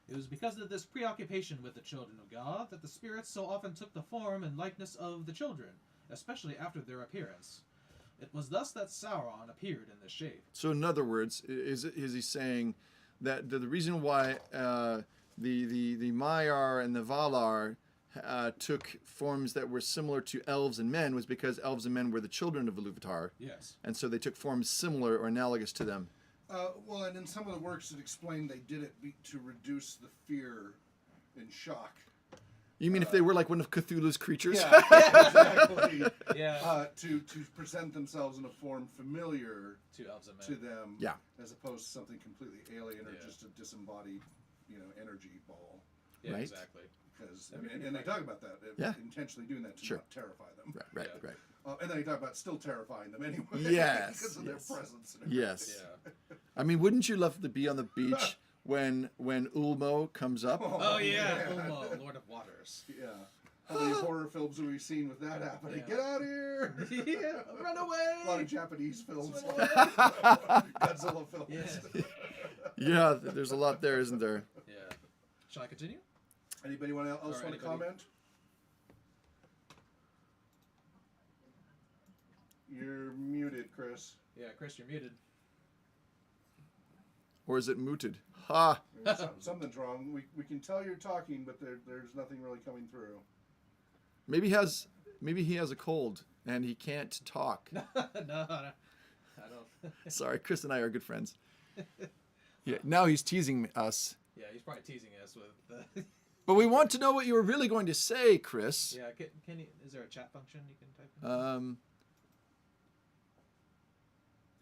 It was because of this preoccupation with the children of God that the spirits so often took the form and likeness of the children, especially after their appearance. It was thus that Sauron appeared in this shape. So in other words, is he saying that the reason why the Maiar and the Valar took forms that were similar to elves and men was because elves and men were the children of Iluvatar. Yes. And so they took forms similar or analogous to them. Well, and in some of the works it explained they did it to reduce the fear and shock. You mean if they were like one of Cthulhu's creatures? Yeah, exactly. Yeah. To present themselves in a form familiar To elves and men. to them, Yeah. as opposed to something completely alien or Yeah. just a disembodied, energy ball. Yeah, Right. exactly. Because I mean, and they talk about that, Yeah. intentionally doing that to Sure. not terrify them. Right. Yeah. And then they talk about still terrifying them anyway. Yes, because of yes. their presence. And everything. Yes. Yeah. I mean, wouldn't you love to be on the beach when Ulmo comes up? Oh, yeah. Ulmo, Lord of Waters. Yeah. How many horror films have we seen with that happening? Yeah. Get out of here! Yeah, run away! A lot of Japanese films. Swim away. Godzilla films. Yeah. Yeah, there's a lot there, isn't there? Yeah. Shall I continue? Anybody else Or want to anybody? comment? You're muted, Chris. Yeah, Chris, you're muted. Or is it mooted? Ha! Something's wrong. We can tell you're talking, but there's nothing really coming through. Maybe he has a cold and he can't talk. No, I don't. Sorry, Chris and I are good friends. Yeah, now he's teasing us. Yeah, he's probably teasing us with the... But we want to know what you were really going to say, Chris. Yeah, can you... Is there a chat function you can type in?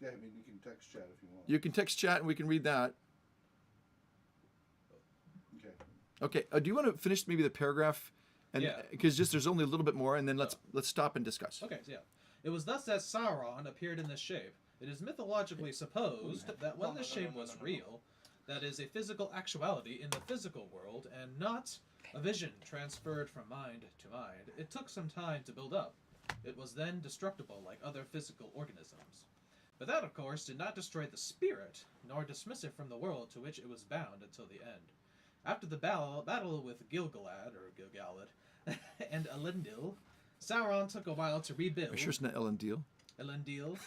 Yeah, I mean, you can text chat if you want. You can text chat and we can read that. Okay. Okay. Do you want to finish maybe the paragraph? And Yeah. because just there's only a little bit more, and then let's stop and discuss. Okay, so yeah. It was thus that Sauron appeared in this shape. It is mythologically supposed that when this shape was real, that is a physical actuality in the physical world, and not a vision transferred from mind to mind, it took some time to build up. It was then destructible like other physical organisms. But that, of course, did not destroy the spirit, nor dismiss it from the world to which it was bound until the end. After the battle with Gilgalad, or Gilgalad, and Elendil, Sauron took a while to rebuild. Are you sure it's not Elendil? Elendil,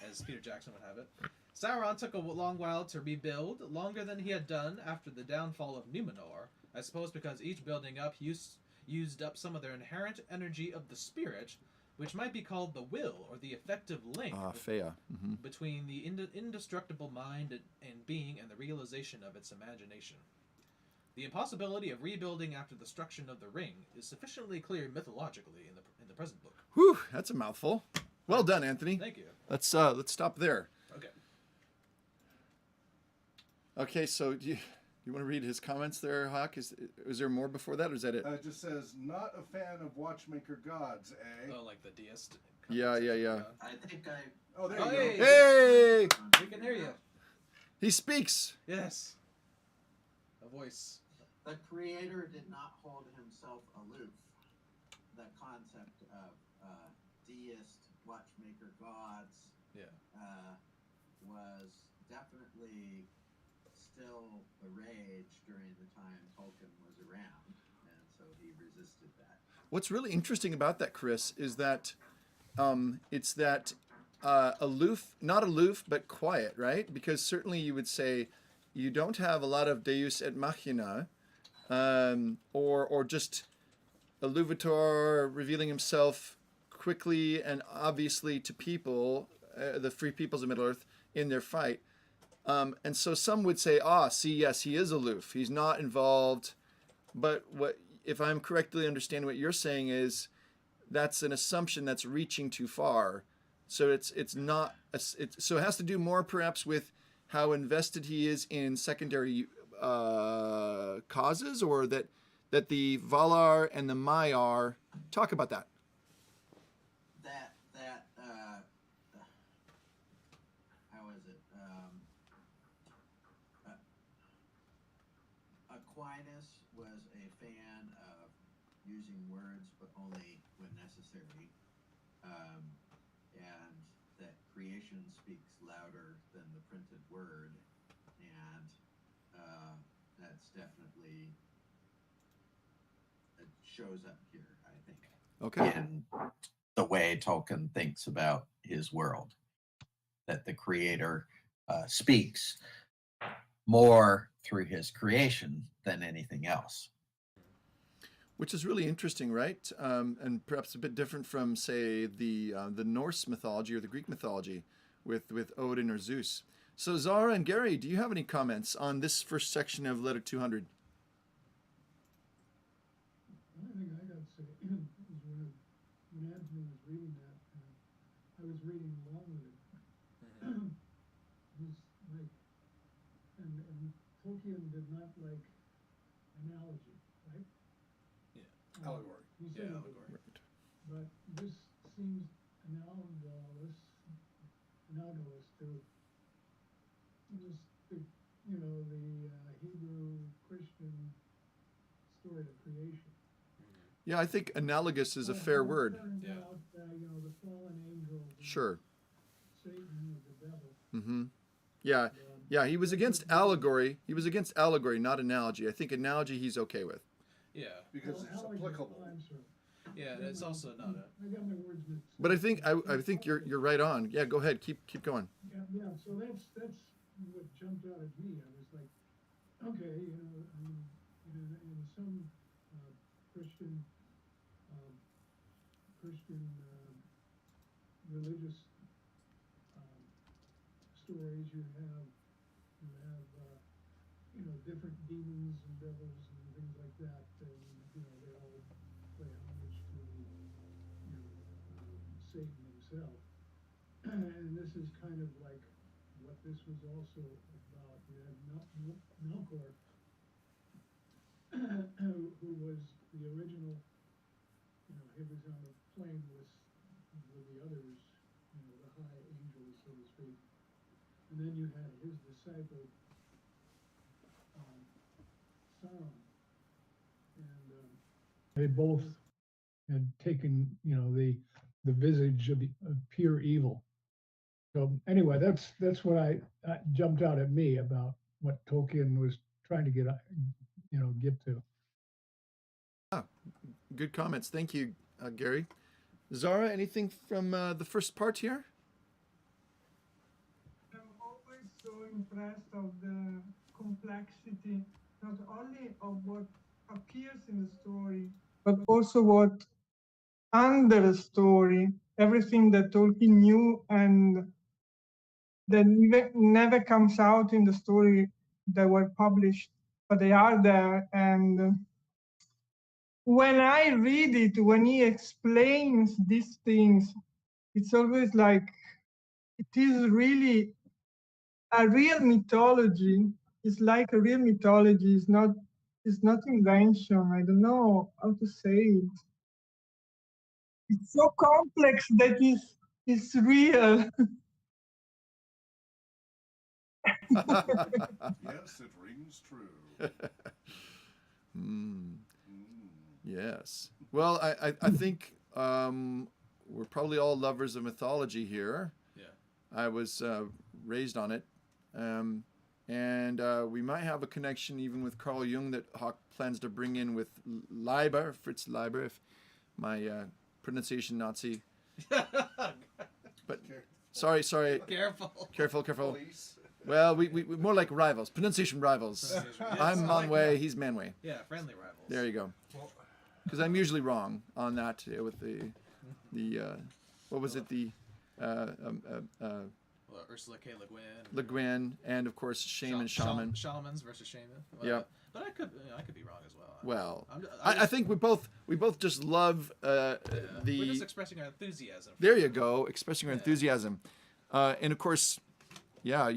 as Peter Jackson would have it. Sauron took a long while to rebuild, longer than he had done after the downfall of Numenor. I suppose because each building up used up some of their inherent energy of the spirit, which might be called the will or the effective link Fea. between the indestructible mind and being and the realization of its imagination. The impossibility of rebuilding after the destruction of the ring is sufficiently clear mythologically in the present book. Whew, that's a mouthful. Well done, Anthony. Thank you. Let's stop there. Okay. Okay, so do you want to read his comments there, Hawk? Is there more before that, or is that it? It just says, not a fan of Watchmaker gods, eh? Oh, like the deist. Yeah. I think I. Oh, there Oh, you hey. go. Hey, We can hear you. he speaks. Yes. A voice. The creator did not hold himself aloof. The concept of deist, watchmaker gods Yeah. was definitely still the rage during the time Tolkien was around, and so he resisted that. What's really interesting about that, Chris, is that it's that aloof, not aloof, but quiet, right? Because certainly you would say you don't have a lot of Deus et Machina, or just Iluvatar revealing himself quickly and obviously to people, the free peoples of Middle-earth, in their fight. And so some would say, see, yes, he is aloof. He's not involved. But what, if I'm correctly understanding what you're saying, is that's an assumption that's reaching too far. So it's not. So it has to do more perhaps with how invested he is in secondary causes, or that the Valar and the Maiar talk about that. How is it? Aquinas was a fan of using words, but only when necessary, and that creation speaks louder than the printed word, and that's definitely, it shows up here, I think. Okay. In the way Tolkien thinks about his world, that the creator speaks more through his creation than anything else. Which is really interesting, right? And perhaps a bit different from, say, the Norse mythology or the Greek mythology with Odin or Zeus. So Zara and Gary, do you have any comments on this first section of Letter 200? The only thing I got to say is when Anthony was reading that, I was reading along with it. It was like, and Tolkien did not like analogy, right? Allegory. He Yeah, said it allegory. did. But this seems analogous to just the Hebrew Christian story of creation. Yeah, I think analogous is a fair word. Turns Yeah. out, the fallen angels. Sure. Satan and the devil. Mm-hmm. Yeah, he was against allegory. He was against allegory, not analogy. I think analogy he's okay with. Yeah. Because it's allegory, applicable. I'm sorry. Yeah, and it's also not a. I got my words mixed. But I think you're right on. Yeah, go ahead. Keep going. Yeah. So that's what jumped out at me. I was like, okay, I mean, in some Christian religious stories, you have different demons and devils and things like that, and they all play homage to Satan himself. And this is kind of like what this was also about. You had Melkor, who was the original. He was on a plane with the others, the high angels, so to speak. And then you had his disciple, Sauron, and they both had taken, the visage of pure evil. So anyway, that's what I jumped out at me about what Tolkien was trying to get to. Good comments. Thank you, Gary. Zara, anything from the first part here? I'm always so impressed of the complexity, not only of what appears in the story, but also what under the story, everything that Tolkien knew and that never comes out in the story that were published, but they are there. And when I read it, when he explains these things, it's always like it is really a real mythology. It's like a real mythology. It's not invention. I don't know how to say it. It's so complex that it's real. Yes, it rings true. Mm, Mm. yes. Well, I think we're probably all lovers of mythology here. Yeah. I was raised on it. And we might have a connection even with Carl Jung that Hawk plans to bring in with Leiber, Fritz Leiber, if my pronunciation Nazi. But sorry, Careful. careful. Police. Well, we more like rivals, pronunciation rivals. Yes, I'm I like Manway, that. he's Manway. Yeah, friendly rivals. There you go. Well, Because I'm usually wrong on that with the what was it, the Well, Ursula K. Le Guin. Le Guin, and of course shaman. Shamans versus shaman. Yeah. But I could be wrong as well. Well, I'm I think we both just love we're the. just expressing our enthusiasm. There you go, expressing our Yeah. enthusiasm, and of course, yeah,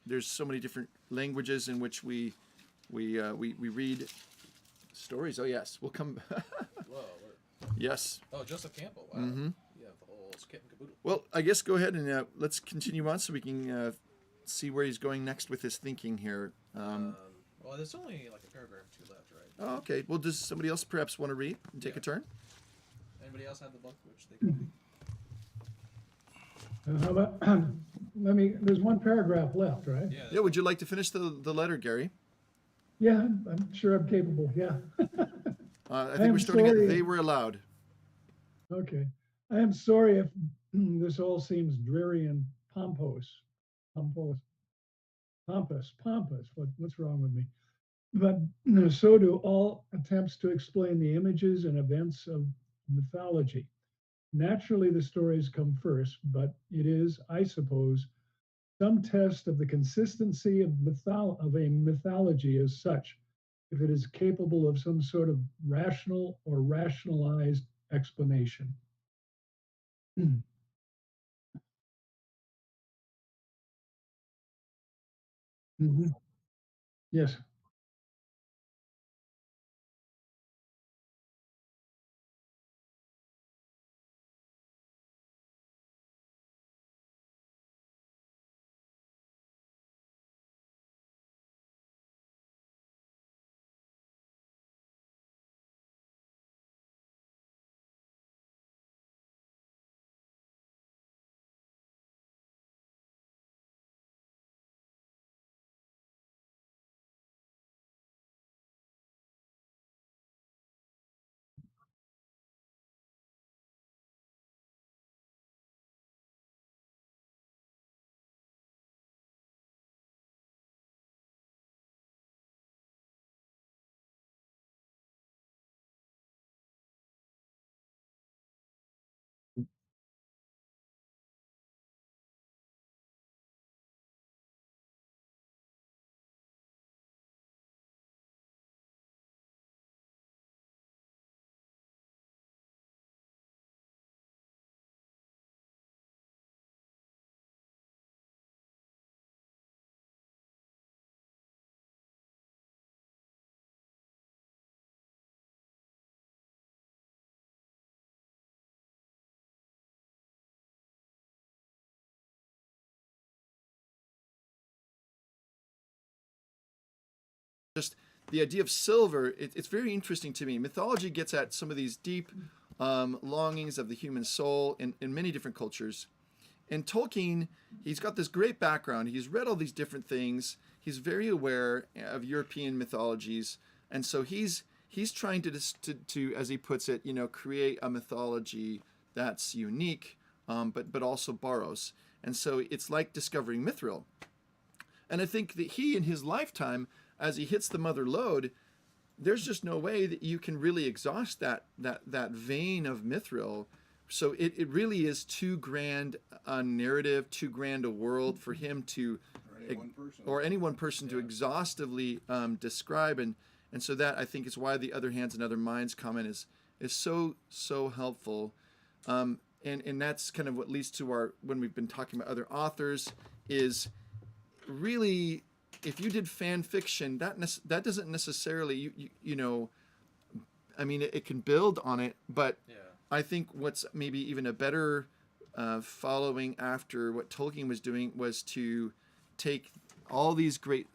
there's so many different languages in which we read stories. Oh yes, we'll come. Whoa. Yes. Oh, Joseph Campbell. Wow. Mm-hmm. Yeah, the whole kit and caboodle. Well, I guess go ahead and let's continue on so we can see where he's going next with his thinking here. Well, there's only like a paragraph or two left, right? Oh, okay. Well, does somebody else perhaps want to read and take a turn? Anybody else have the book which they could read? How about, there's one paragraph left, right? Yeah. Yeah. Would you like to finish the letter, Gary? Yeah, I'm sure I'm capable, yeah. I think we're starting at sorry. they were allowed. Okay. I am sorry if this all seems dreary and pompous. What's wrong with me? But so do all attempts to explain the images and events of mythology. Naturally, the stories come first, but it is, I suppose, some test of the consistency of a mythology as such, if it is capable of some sort of rational or rationalized explanation. Mhm. Yes. Just the idea of silver, it's very interesting to me. Mythology gets at some of these deep longings of the human soul in many different cultures. And Tolkien, he's got this great background. He's read all these different things. He's very aware of European mythologies, and so he's trying to, as he puts it, create a mythology that's unique, but also borrows. And so it's like discovering mithril. And I think that he, in his lifetime, as he hits the mother lode, there's just no way that you can really exhaust that vein of mithril. So it really is too grand a narrative, too grand a world for him to, or any one person to exhaustively describe. And so that, I think, is why the Other Hands and Other Minds comment is so helpful. And that's kind of what leads to our, when we've been talking about other authors, is really, if you did fan fiction, that doesn't necessarily, you know, I mean, it can build on it, but Yeah. I think what's maybe even a better following after what Tolkien was doing was to take all these great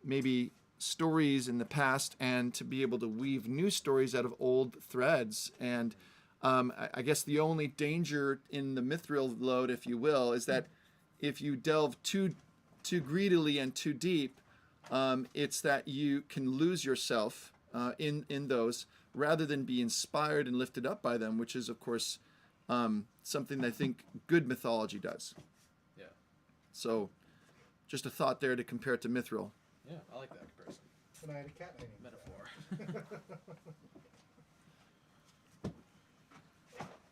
maybe stories in the past and to be able to weave new stories out of old threads. And I guess the only danger in the mithril lode, if you will, is that if you delve too greedily and too deep, it's that you can lose yourself in those, rather than be inspired and lifted up by them, which is, of course, something that I think good mythology does. Yeah. So, just a thought there to compare it to mithril. Yeah, I like that comparison. And I had a cat hanging. Metaphor.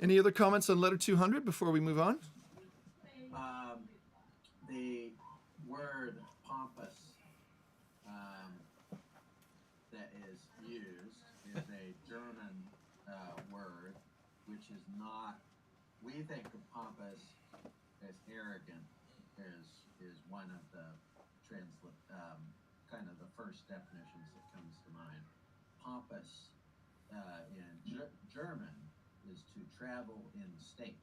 Any other comments on letter 200 before we move on? The word pompous that is used is a German word, which is not. We think of pompous as arrogant. Is one of the kind of the first definitions that comes to mind. Pompous in German is to travel in state.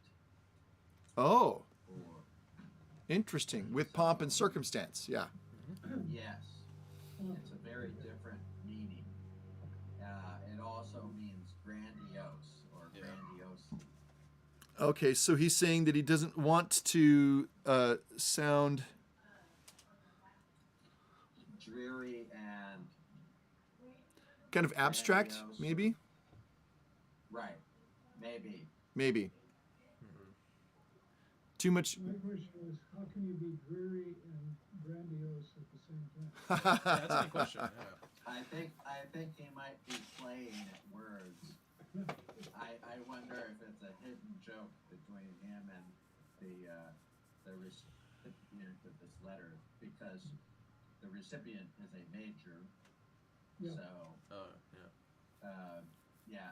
Oh, Or interesting. With pomp and circumstance, yeah. yes, it's a very different meaning. It also means grandiose or grandiose. Okay, so he's saying that he doesn't want to sound Dreary and kind of abstract, grandiose, maybe? right, maybe. Maybe. Too much. My question is, how can you be dreary and grandiose at the same time? Yeah, that's a good question. Yeah. I think he might be playing at words. I wonder if it's a hidden joke between him and the recipient of this letter, because the recipient is a major. Yeah. So Yeah. yeah.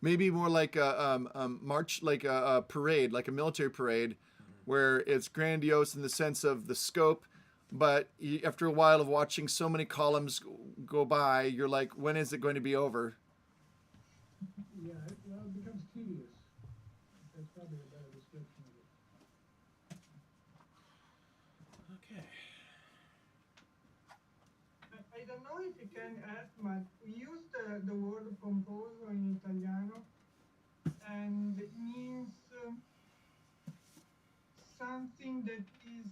Maybe more like a march, like a parade, like a military parade, where it's grandiose in the sense of the scope, but after a while of watching so many columns go by, you're like, when is it going to be over? Yeah, well, it becomes tedious. That's probably a better description of it. Okay. I don't know if you can add, but we use the word pomposo in Italiano, and it means something that is,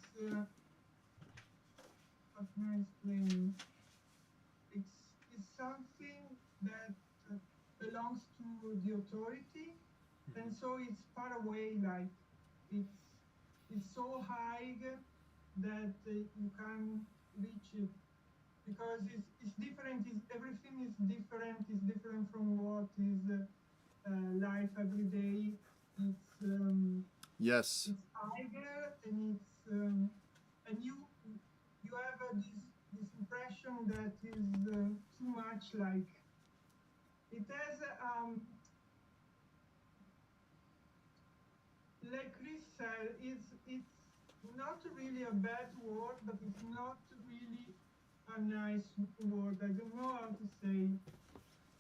how can I explain? It's something that belongs to the authority, and so it's far away, like it's so high that you can't reach it, because it's different. Everything is different. It's different from what is life every day. Yes. It's higher, and and you have this impression that is too much. Like it has like Chris said, it's not really a bad word, but it's not really a nice word. I don't know how to say.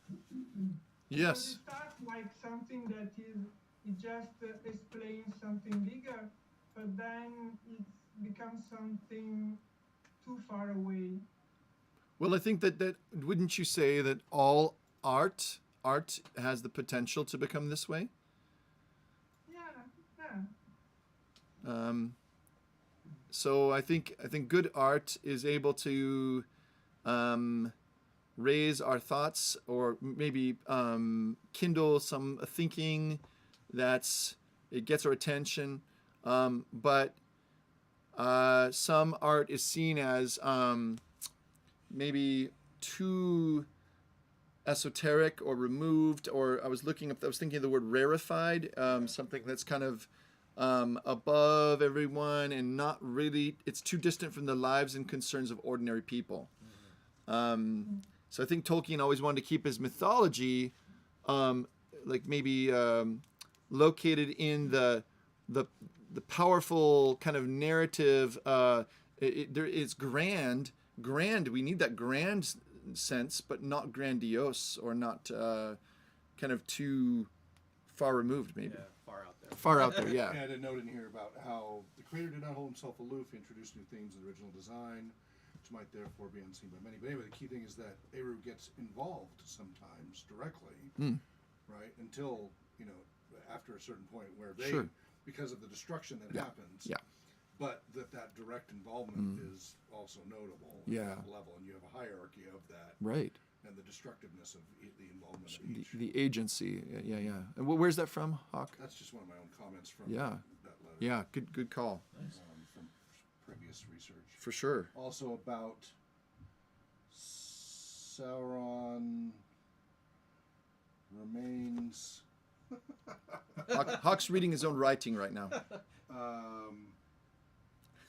Because Yes. it starts like something that it just explains something bigger, but then it becomes something too far away. Well, I think that wouldn't you say that all art has the potential to become this way? Yeah. So I think good art is able to raise our thoughts, or maybe kindle some thinking it gets our attention. But some art is seen as maybe too esoteric or removed, or I was thinking of the word rarefied, something that's kind of above everyone and not really, it's too distant from the lives and concerns of ordinary people. So I think Tolkien always wanted to keep his mythology like maybe located in the powerful kind of narrative. It's grand. We need that grand sense, but not grandiose or not kind of too far removed, maybe. Yeah, far out there. Far out there, yeah. I had a note in here about how the creator did not hold himself aloof. He introduced new themes in the original design, which might therefore be unseen by many. But anyway, the key thing is that Eru gets involved sometimes directly, right? Until, after a certain point where they, Sure. because of the destruction that happens, Yeah. but that direct involvement is also notable at Yeah. that level, and you have a hierarchy of that Right. and the destructiveness of the involvement of each. The agency, yeah. And where's that from, Hawk? That's just one of my own comments from Yeah. that letter. Yeah, good call. From previous research. For sure. Also about Sauron remains. Hawk's reading his own writing right now.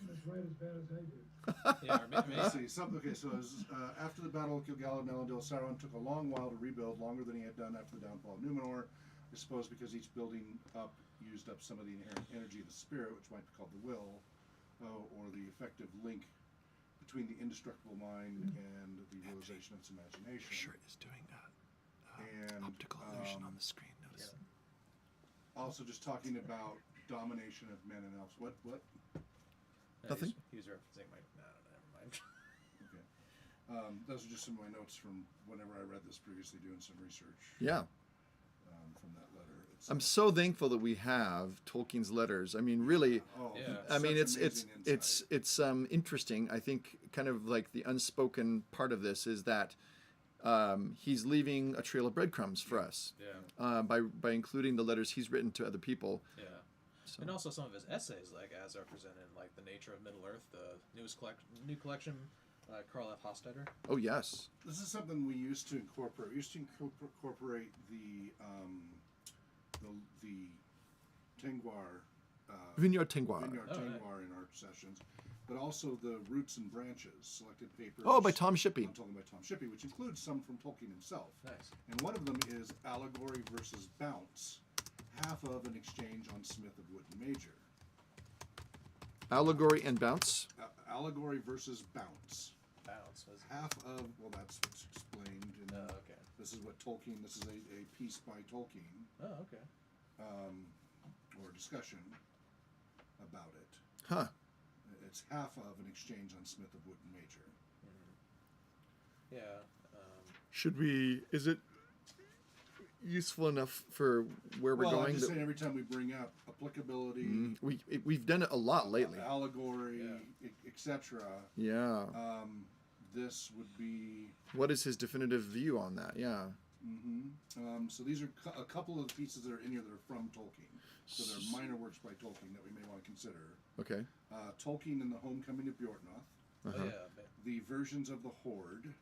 That's right as bad as I did. Yeah, or maybe, Let's see. Okay, so it was, after the Battle of Gil-galad and Elendil, Sauron took a long while to rebuild, longer than he had done after the downfall of Numenor. I suppose because each building up used up some of the inherent energy of the spirit, which might be called the will, or the effective link between the indestructible mind and the realization of its imagination. Sure is doing And optical illusion on the screen. Notice. also just talking about domination of men and elves. What? Nothing? He was referencing my. No, never mind. Okay. Those are just some of my notes from whenever I read this previously, doing some research. Yeah. From that letter. I'm so thankful that we have Tolkien's letters. I mean, really. Oh, Yeah. I mean, such it's amazing insight. interesting. I think kind of like the unspoken part of this is that he's leaving a trail of breadcrumbs for us Yeah. by including the letters he's written to other people. Yeah. So. And also some of his essays, like as represented, like The Nature of Middle Earth, the new collection, Carl F. Hostetter. Oh yes. This is something we used to incorporate. We used to incorporate the Tengwar. Vineyard Tengwar. Vineyard Oh, Tengwar in our sessions, but also the Roots and Branches selected papers. Oh, by Tom Shippey. On Tolkien by Tom Shippey, which includes some from Tolkien himself. Nice. And one of them is Allegory versus Bounce, half of an exchange on Smith of Wooden Major. Allegory and Bounce. Allegory versus Bounce. Bounce. Was Half of, well, that's what's explained. In, Oh, okay. This is what Tolkien, this is a piece by Tolkien, Oh, okay. or a discussion about it. Huh. It's half of an exchange on Smith of Wooden Major. Yeah. Should we? Is it useful enough for where we're Well, going? I'm just that- saying every time we bring up applicability, we've done it a lot lately. allegory, etc., Yeah. this would be. What is his definitive view on that? Yeah. So these are a couple of the pieces that are in here that are from Tolkien. So they're minor works by Tolkien that we may want to consider. Okay. Tolkien and the Homecoming of Bjornoth, Oh, yeah. But, the versions of the Horde,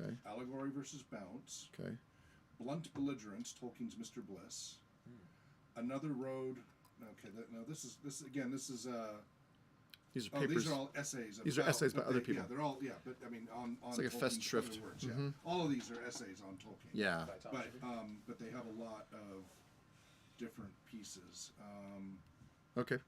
Okay. Allegory versus Bounce, Okay. Blunt Belligerence, Tolkien's Mr. Bliss, Another Road. Okay, this is These are Oh, papers. these are all essays. These are about- essays by but other they- people. Yeah, they're all. Yeah, but I mean, on It's like a Tolkien's Festschrift. other works, yeah. All of these are essays on Tolkien. Yeah. by Tom But Shippey. but they have a lot of different pieces. Okay.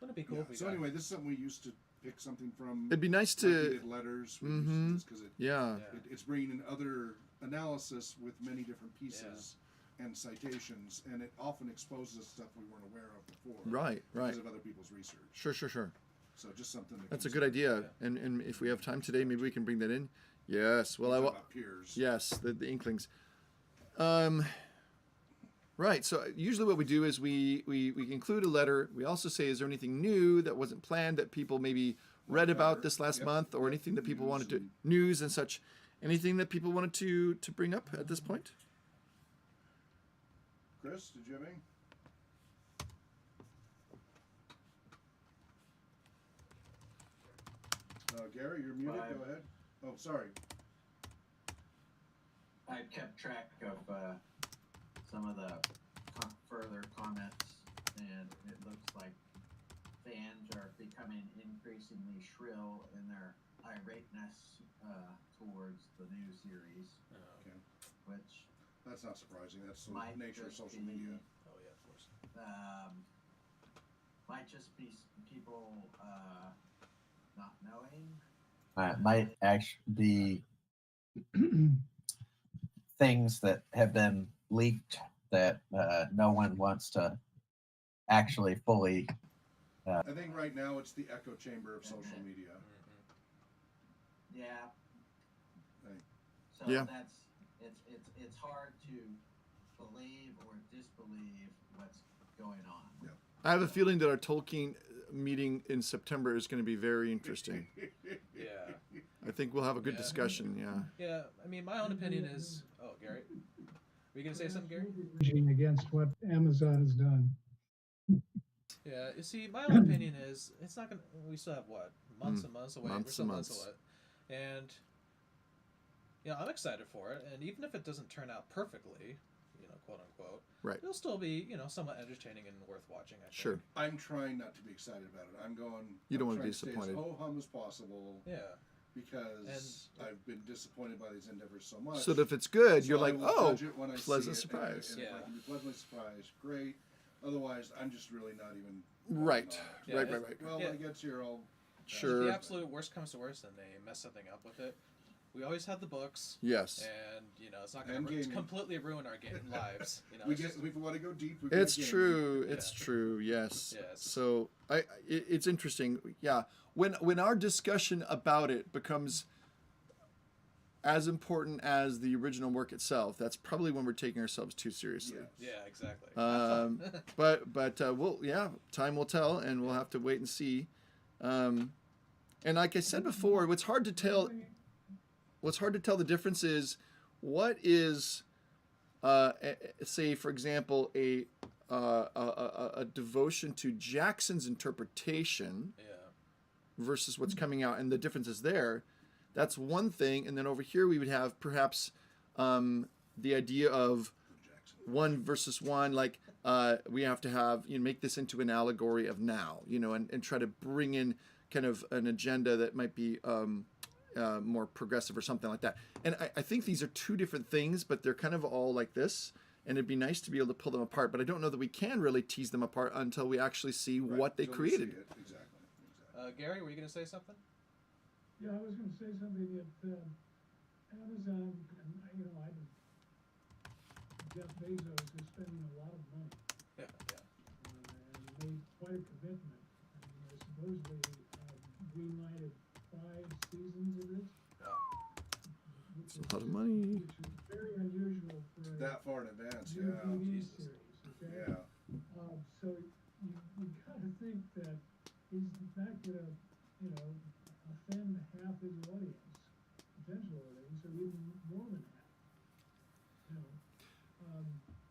Wouldn't it be cool Yeah. if we So got, anyway, this is something we used to pick something from. It'd be nice like we to. did letters because Yeah. it's bringing in other analysis with many different pieces and citations, and it often exposes stuff we weren't aware of before. Right. Right. Because of other people's research. Sure. So just something. To That's a consider. good idea. And if we have time today, maybe we can bring that in. Yes. Well, I Talk will. about peers. Yes, the inklings. Right. So usually what we do is we include a letter. We also say, is there anything new that wasn't planned that people maybe read about this last month, or anything that people wanted to news and such, anything that people wanted to bring up at this point? Chris, did you have any? Gary, you're muted. Five. Go ahead. Oh, sorry. I kept track of some of the further comments, and it looks like fans are becoming increasingly shrill in their irateness towards the new series, Okay. which That's not surprising. That's the might nature of just social be, media. Oh yeah, of course. might just be people not knowing. Might actually be things that have been leaked that no one wants to actually fully. I think right now it's the echo chamber of social media. Mm-hmm. Yeah. Right. So Yeah. that's it's hard to believe or disbelieve what's going on. Yeah. I have a feeling that our Tolkien meeting in September is going to be very interesting. Yeah. I think we'll have a good Yeah. discussion. Yeah. Yeah. I mean, my own opinion is. Oh, Gary, were you gonna say something, Gary? Pushing against what Amazon has done. Yeah. You see, my own opinion is it's not gonna. We still have what months and months away. Months We're still and months months. away, and I'm excited for it. And even if it doesn't turn out perfectly, quote unquote, Right. it'll still be somewhat entertaining and worth watching. I think. Sure. I'm trying not to be excited about it. I'm going. You don't I'm want to be trying stay disappointed. as ho-hum as possible. Yeah. Because I've been disappointed by these endeavors so much. So that if it's good, So you're I like, will oh, judge it when I see pleasant it, surprise. And if I can be pleasantly surprised, great. Otherwise, I'm just really not even. Right. Yeah, Right. it's- Right. Right. Well, Yeah. when it gets here, I'll. If Sure. the absolute worst comes to worst and they mess something up with it, we always have the books. Yes. And it's not going And to gaming. completely ruin our game lives. If we want to go deep. We It's gaming. true. It's Yeah. true. Yes. Yes. So it's interesting. Yeah. When our discussion about it becomes as important as the original work itself, that's probably when we're taking ourselves too seriously. Yes. Yeah, exactly. But time will tell, and we'll have to wait and see. And like I said before, what's hard to tell the difference is what is, say for example, a devotion to Jackson's interpretation Yeah. versus what's coming out, and the differences there. That's one thing, and then over here we would have perhaps the idea of one versus one, like we have to have make this into an allegory of now, and try to bring in kind of an agenda that might be more progressive or something like that. And I think these are two different things, but they're kind of all like this, and it'd be nice to be able to pull them apart. But I don't know that we can really tease them apart until we actually see what they Until we see created. it. Exactly. Gary, were you going to say something? Yeah, I was going to say something that Amazon, and Jeff Bezos is spending a lot of money Yeah. and made quite a commitment. I supposedly greenlighted 5 seasons of this. It's a lot of money. Which is very unusual for a That far in advance, new yeah. TV Jesus. series. Okay? Yeah. So you got to think that he's not going to, offend half his audience, potential audience, or even more than half.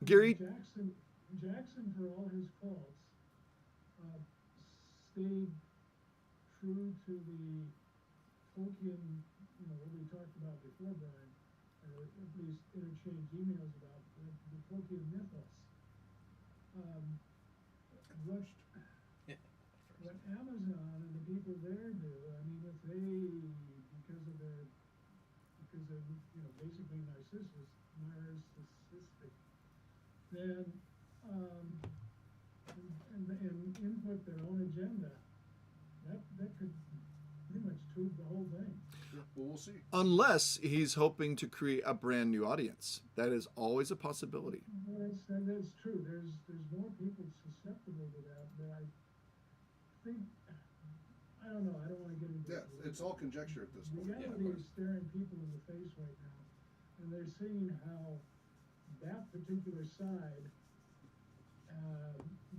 Gary? Jackson, for all his faults, stayed true to the Tolkien, what we talked about before, Brian, or at least interchanged emails about the Tolkien mythos. What Amazon and the people there do, if they, because they're basically narcissistic, then and input their own agenda, that could pretty much tube the whole thing. Well, we'll see. Unless he's hoping to create a brand new audience. That is always a possibility. Well, that's true. There's more people susceptible to that, but I think, I don't know. I don't want to get into Yeah, it's all conjecture at this point. Reality is staring people in the face right now, and they're seeing how that particular side,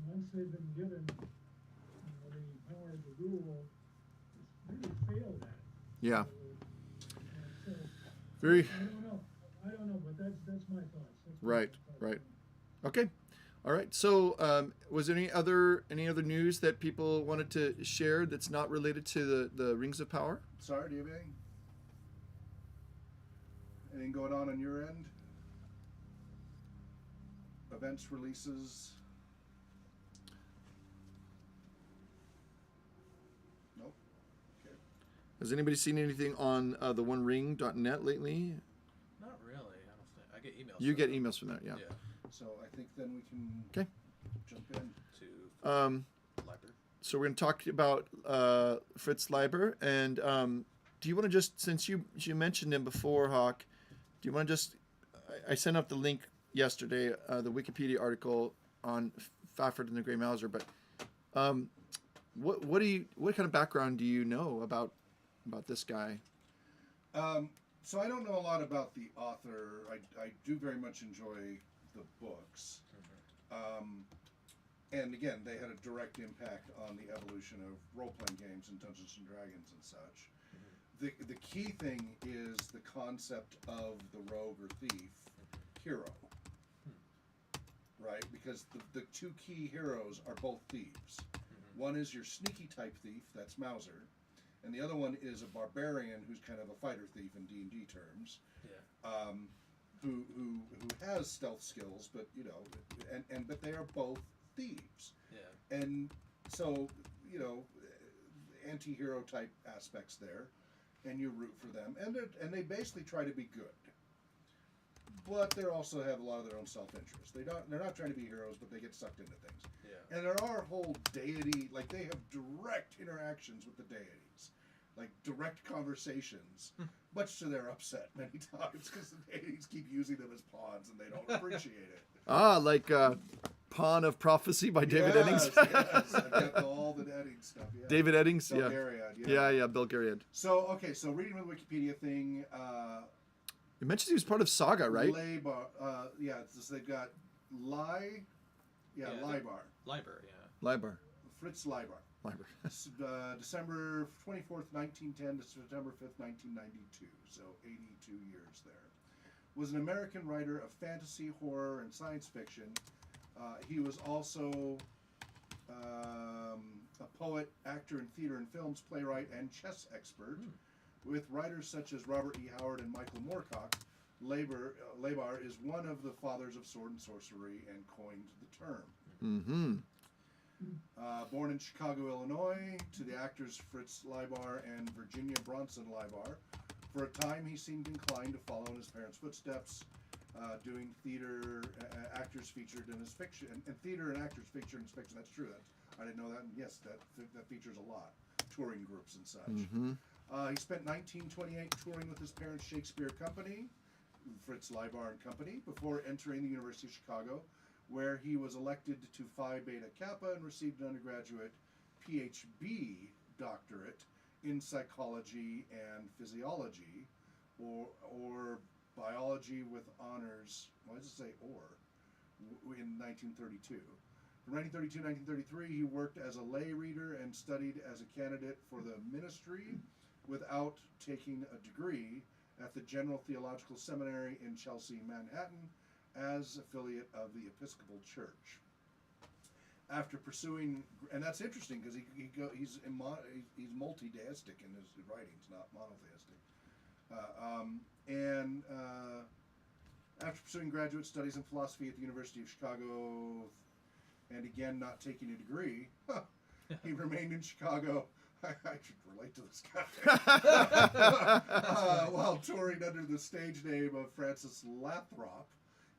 once they've been given the power to rule, has really failed at it. Yeah. So, Very I don't know, but that's my thoughts. That's my right, thoughts. right. Okay. All right. So, was there any other news that people wanted to share that's not related to the Rings of Power? Sorry, do you have anything? Anything going on your end? Events, releases? Nope. Okay. Has anybody seen anything on the OneRing.net lately? Not really. I don't think I get emails. You from get them. emails from there, yeah. Yeah. So I think then we can Okay. jump in. To Liber. So we're going to talk about Fritz Leiber, and do you want to just, since you mentioned him before, Hawk, do you want to just? I sent out the link yesterday, the Wikipedia article on Fafhrd and the Grey Mouser, but what kind of background do you know about this guy? So I don't know a lot about the author. I do very much enjoy the books. And again, they had a direct impact on the evolution of role-playing games and Dungeons and Dragons and such. The key thing is the concept of the rogue or thief hero, right? Because the two key heroes are both thieves. One is your sneaky type thief, that's Mauser, and the other one is a barbarian who's kind of a fighter thief in D&D terms. Yeah. Who has stealth skills, but but they are both thieves. Yeah. And so, anti-hero type aspects there, and you root for them, and they basically try to be good, but they also have a lot of their own self-interest. They're not trying to be heroes, but they get sucked into things. Yeah. And there are whole deity, like they have direct interactions with the deities, like direct conversations, much to their upset many times because the deities keep using them as pawns and they don't appreciate it. Like Pawn of Prophecy by David Yes, Eddings. yes, I've got all the Eddings stuff. Yeah. David Eddings, yeah. Belgariad, Yeah, Belgariad. So reading the Wikipedia thing. It mentions he was part of Saga, right? Leibar, they've got Libar. Liber. Yeah. Leiber. Fritz Leibar. Leiber. December 24th, 1910 to September 5th, 1992. So 82 years there. Was an American writer of fantasy, horror, and science fiction. He was also a poet, actor in theater and films, playwright, and chess expert. With writers such as Robert E. Howard and Michael Moorcock, Leibar is one of the fathers of sword and sorcery and coined the term. Mm-hmm. Born in Chicago, Illinois, to the actors Fritz Leibar and Virginia Bronson Leibar. For a time, he seemed inclined to follow in his parents' footsteps, doing theater, actors featured in his fiction, and theater and actors featured in his fiction. That's true. I didn't know that. And yes, that features a lot. Touring groups and such. Mm-hmm. He spent 1928 touring with his parents' Shakespeare Company, Fritz Leibar and Company, before entering the University of Chicago, where he was elected to Phi Beta Kappa and received an undergraduate PhD doctorate in psychology and physiology, or biology with honors. Why does it say or? In 1932. From 1932 to 1933, he worked as a lay reader and studied as a candidate for the ministry without taking a degree at the General Theological Seminary in Chelsea, Manhattan, as affiliate of the Episcopal Church. After pursuing, and that's interesting because he's multi-deistic in his writings, not monotheistic. After pursuing graduate studies in philosophy at the University of Chicago, and again not taking a degree, he remained in Chicago. I should relate to this guy. While touring under the stage name of Francis Lathrop,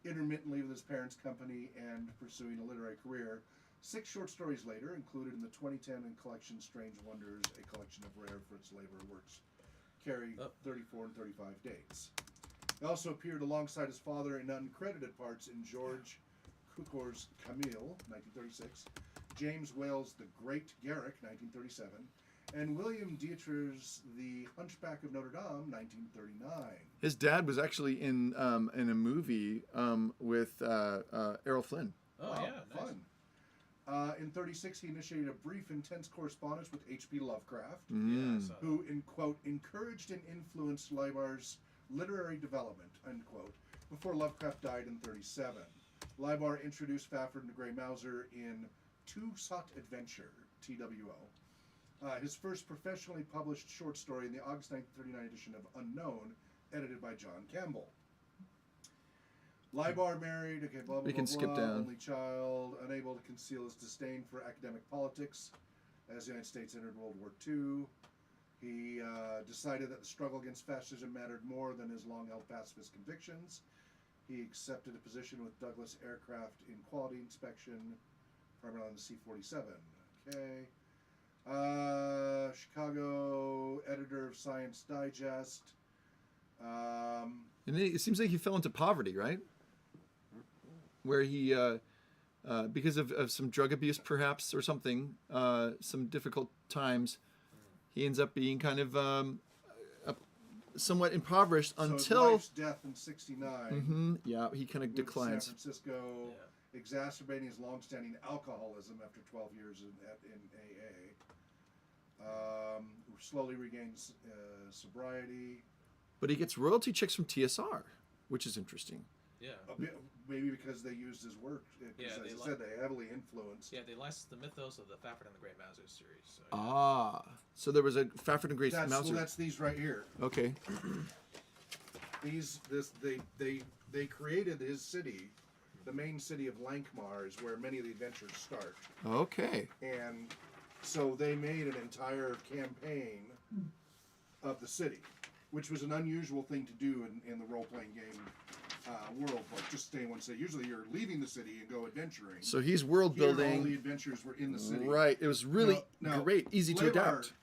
intermittently with his parents' company and pursuing a literary career. 6 short stories later, included in the 2010 collection Strange Wonders, a collection of rare Fritz Leiber works, carry 34 and 35 dates. He also appeared alongside his father in uncredited parts in George Cukor's Camille, 1936, James Whale's The Great Garrick, 1937, and William Dietrich's The Hunchback of Notre Dame, 1939. His dad was actually in a movie with Errol Flynn. Oh, Wow, yeah, nice. fun. In 1936, he initiated a brief, intense correspondence with H.P. Lovecraft, Yeah, I saw that. who, in quote, encouraged and influenced Leibar's literary development, unquote, before Lovecraft died in 1937. Leibar introduced Fafhrd and the Grey Mouser in Two Sought Adventure, TWO. His first professionally published short story in the August 1939 edition of Unknown, edited by John Campbell. Leibar married, okay, blah, blah, We can blah, skip blah, down. only child, unable to conceal his disdain for academic politics as the United States entered World War II. He decided that the struggle against fascism mattered more than his long-held pacifist convictions. He accepted a position with Douglas Aircraft in quality inspection, primarily on the C-47. Okay. Chicago editor of Science Digest. And it seems like he fell into poverty, right? Where he, because of some drug abuse, perhaps, or something, some difficult times, he ends up being kind of somewhat impoverished So his until wife's death in '69. yeah, he kind of moved to declines. San Francisco, exacerbating his long-standing alcoholism after 12 years in AA. Slowly regains sobriety. But he gets royalty checks from TSR, which is interesting. Yeah. A bit, maybe because they used his work. Yeah, As they I said, they heavily influenced. Yeah, they licensed the mythos of the Fafhrd and the Grey Mouser series. So, yeah. Ah, so there was a Fafhrd and Grey That's, Mouser. well, that's these right here. Okay. They created his city. The main city of Lankmar is where many of the adventures start. Okay. And so they made an entire campaign of the city, which was an unusual thing to do in the role-playing game world. Like just stay in one city. Usually you're leaving the city and go adventuring. So he's world Here, building. all the adventures were in the city. Right. It was really Now, great, easy to Leibar, adapt.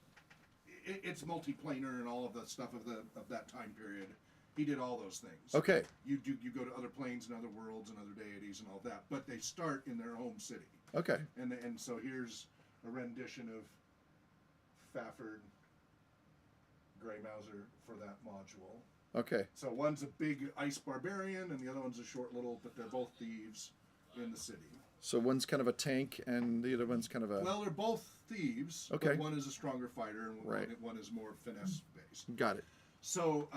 It's multiplanar and all of the stuff of that time period. He did all those things. Okay. You go to other planes and other worlds and other deities and all that, but they start in their home city. Okay. And so here's a rendition of Fafhrd, Grey Mouser for that module. Okay. So one's a big ice barbarian and the other one's a short little, but they're both thieves in the city. So one's kind of a tank and the other one's kind of a... Well, they're both thieves, Okay. but one is a stronger fighter and Right. one is more finesse based. Got it. So,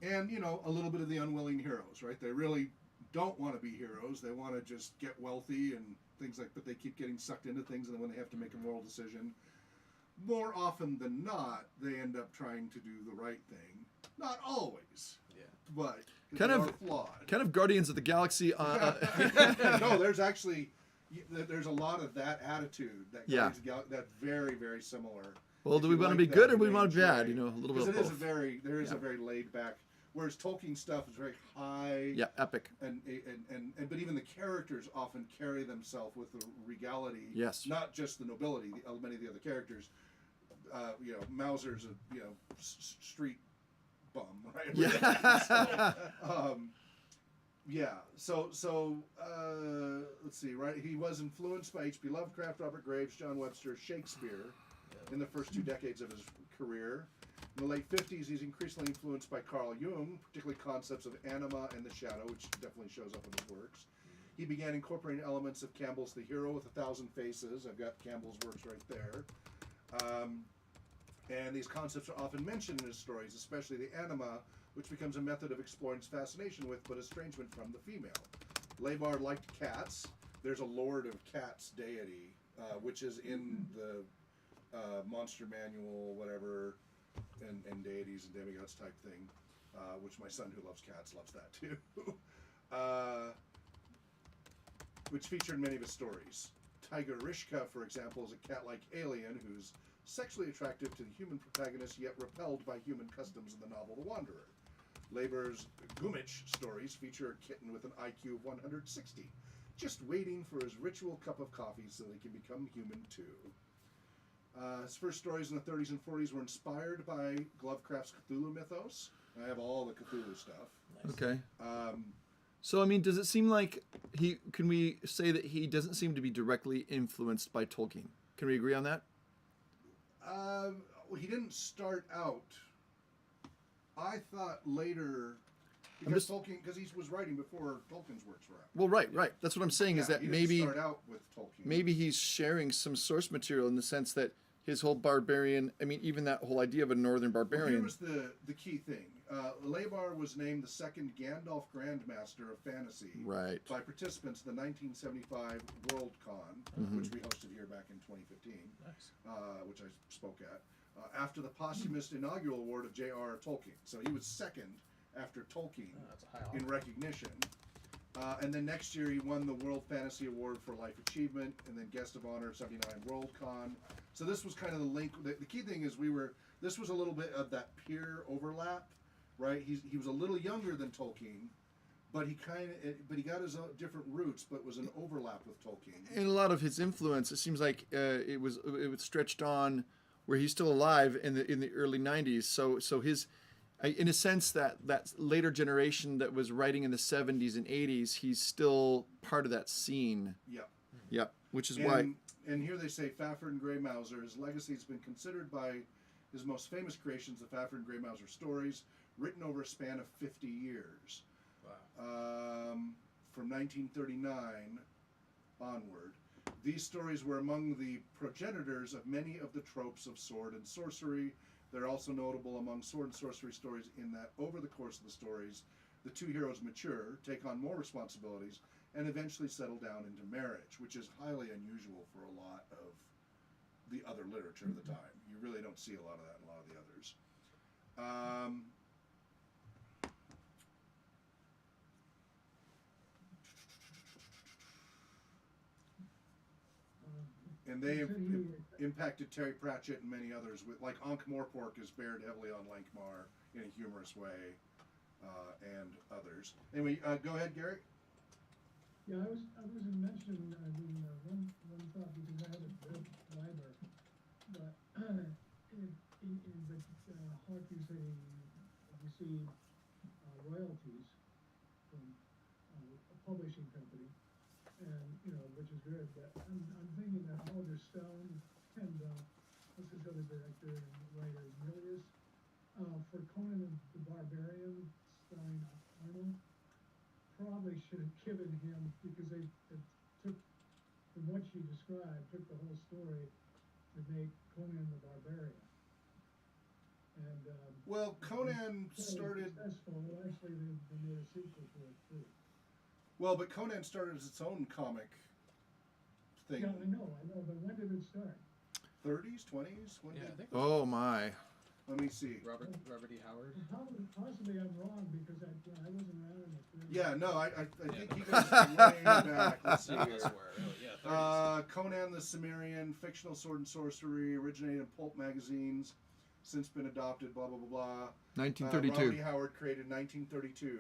and a little bit of the unwilling heroes, right? They really don't want to be heroes. They want to just get wealthy and things but they keep getting sucked into things, and then when they have to make a moral decision, more often than not, they end up trying to do the right thing. Not always, but Kind they of- are flawed. Kind of Guardians of the Galaxy. No, there's a lot of that attitude that very, very similar. Well, If do we you want to like be good that, or we you may want to be bad? enjoy- A little bit Because of it is both. there is a very laid back. Whereas Tolkien stuff is very high. Yeah, epic. And but even the characters often carry themselves with the regality. Yes. Not just the nobility. Many of the other characters. Mauser's a street bum, right? Yeah. So let's see. Right, he was influenced by H.P. Lovecraft, Robert Graves, John Webster, Shakespeare, in the first 2 decades of his career. In the late 50s, he's increasingly influenced by Carl Jung, particularly concepts of anima and the shadow, which definitely shows up in his works. He began incorporating elements of Campbell's The Hero with 1,000 Faces. I've got Campbell's works right there. And these concepts are often mentioned in his stories, especially the anima, which becomes a method of exploring his fascination with, but estrangement from the female. Leibar liked cats. There's a Lord of Cats deity, which is in the Monster Manual, whatever, and deities and demigods type thing, which my son who loves cats loves that too. Which featured in many of his stories. Tiger Rishka, for example, is a cat-like alien who's sexually attractive to the human protagonist, yet repelled by human customs in the novel The Wanderer. Leibar's Gumich stories feature a kitten with an IQ of 160, just waiting for his ritual cup of coffee so they can become human too. His first stories in the 30s and 40s were inspired by Lovecraft's Cthulhu mythos. I have all the Cthulhu stuff. Okay. So, I mean, does it seem like can we say that he doesn't seem to be directly influenced by Tolkien? Can we agree on that? He didn't start out. I thought later, because he was writing before Tolkien's works were out. Well, right. That's what I'm saying is that he didn't maybe start out with Tolkien. maybe he's sharing some source material in the sense that his whole barbarian. I mean, even that whole idea of a northern Well, barbarian. here was the key thing. Labar was named the second Gandalf Grandmaster of Fantasy Right. by participants in the 1975 WorldCon, which we hosted here back in 2015, Nice. which I spoke at, after the posthumous inaugural award of j.r.r. Tolkien. So he was second after Tolkien Oh, that's a high in honor. recognition. And then next year he won the World Fantasy Award for Life Achievement, and then Guest of Honor 79 WorldCon. So this was kind of the link. The key thing is this was a little bit of that peer overlap, right? He was a little younger than Tolkien, but he got his own different roots, but was an overlap with Tolkien. And a lot of his influence, it seems like it was stretched on where he's still alive in the early 90s. So his, in a sense, that later generation that was writing in the 70s and 80s, he's still part of that scene. Yeah. Yeah, which is why. And here they say Fafhrd and Grey Mouser, his legacy has been considered by his most famous creations, the Fafhrd and Grey Mouser stories, written over a span of 50 years. Wow. From 1939 onward. These stories were among the progenitors of many of the tropes of sword and sorcery. They're also notable among sword and sorcery stories in that over the course of the stories, the two heroes mature, take on more responsibilities, and eventually settle down into marriage, which is highly unusual for a lot of the other literature of the time. You really don't see a lot of that in a lot of the others. And they impacted Terry Pratchett and many others. Like Ankh-Morpork is bared heavily on Lankmar in a humorous way, and others. Anyway, go ahead, Gary. Yeah, I was mentioning, one thought, because I haven't read Liber, but Hawk, you say receive royalties from a publishing company, and which is good. But I'm thinking that Oliver Stone and what's his other director and writer, Milius, for Conan the Barbarian, starring Arnold, probably should have given him, because they took, from what you described, took the whole story to make Conan the Barbarian. And Well, Conan started. Successful. Well, actually, they made a sequel to it too. Well, but Conan started as its own comic thing. Yeah, I know, but when did it start? 30s, 20s. When Yeah, I did? think Oh my. Let me see. Robert E. Howard. Possibly I'm wrong, because I wasn't around in the 30s. Yeah, no, I think he goes way back. Let's see I here. swear, really, yeah, 30s. Conan the Cimmerian, fictional sword and sorcery, originated in pulp magazines, since been adopted, blah, blah, blah, blah. 1932. Robert E. Howard created 1932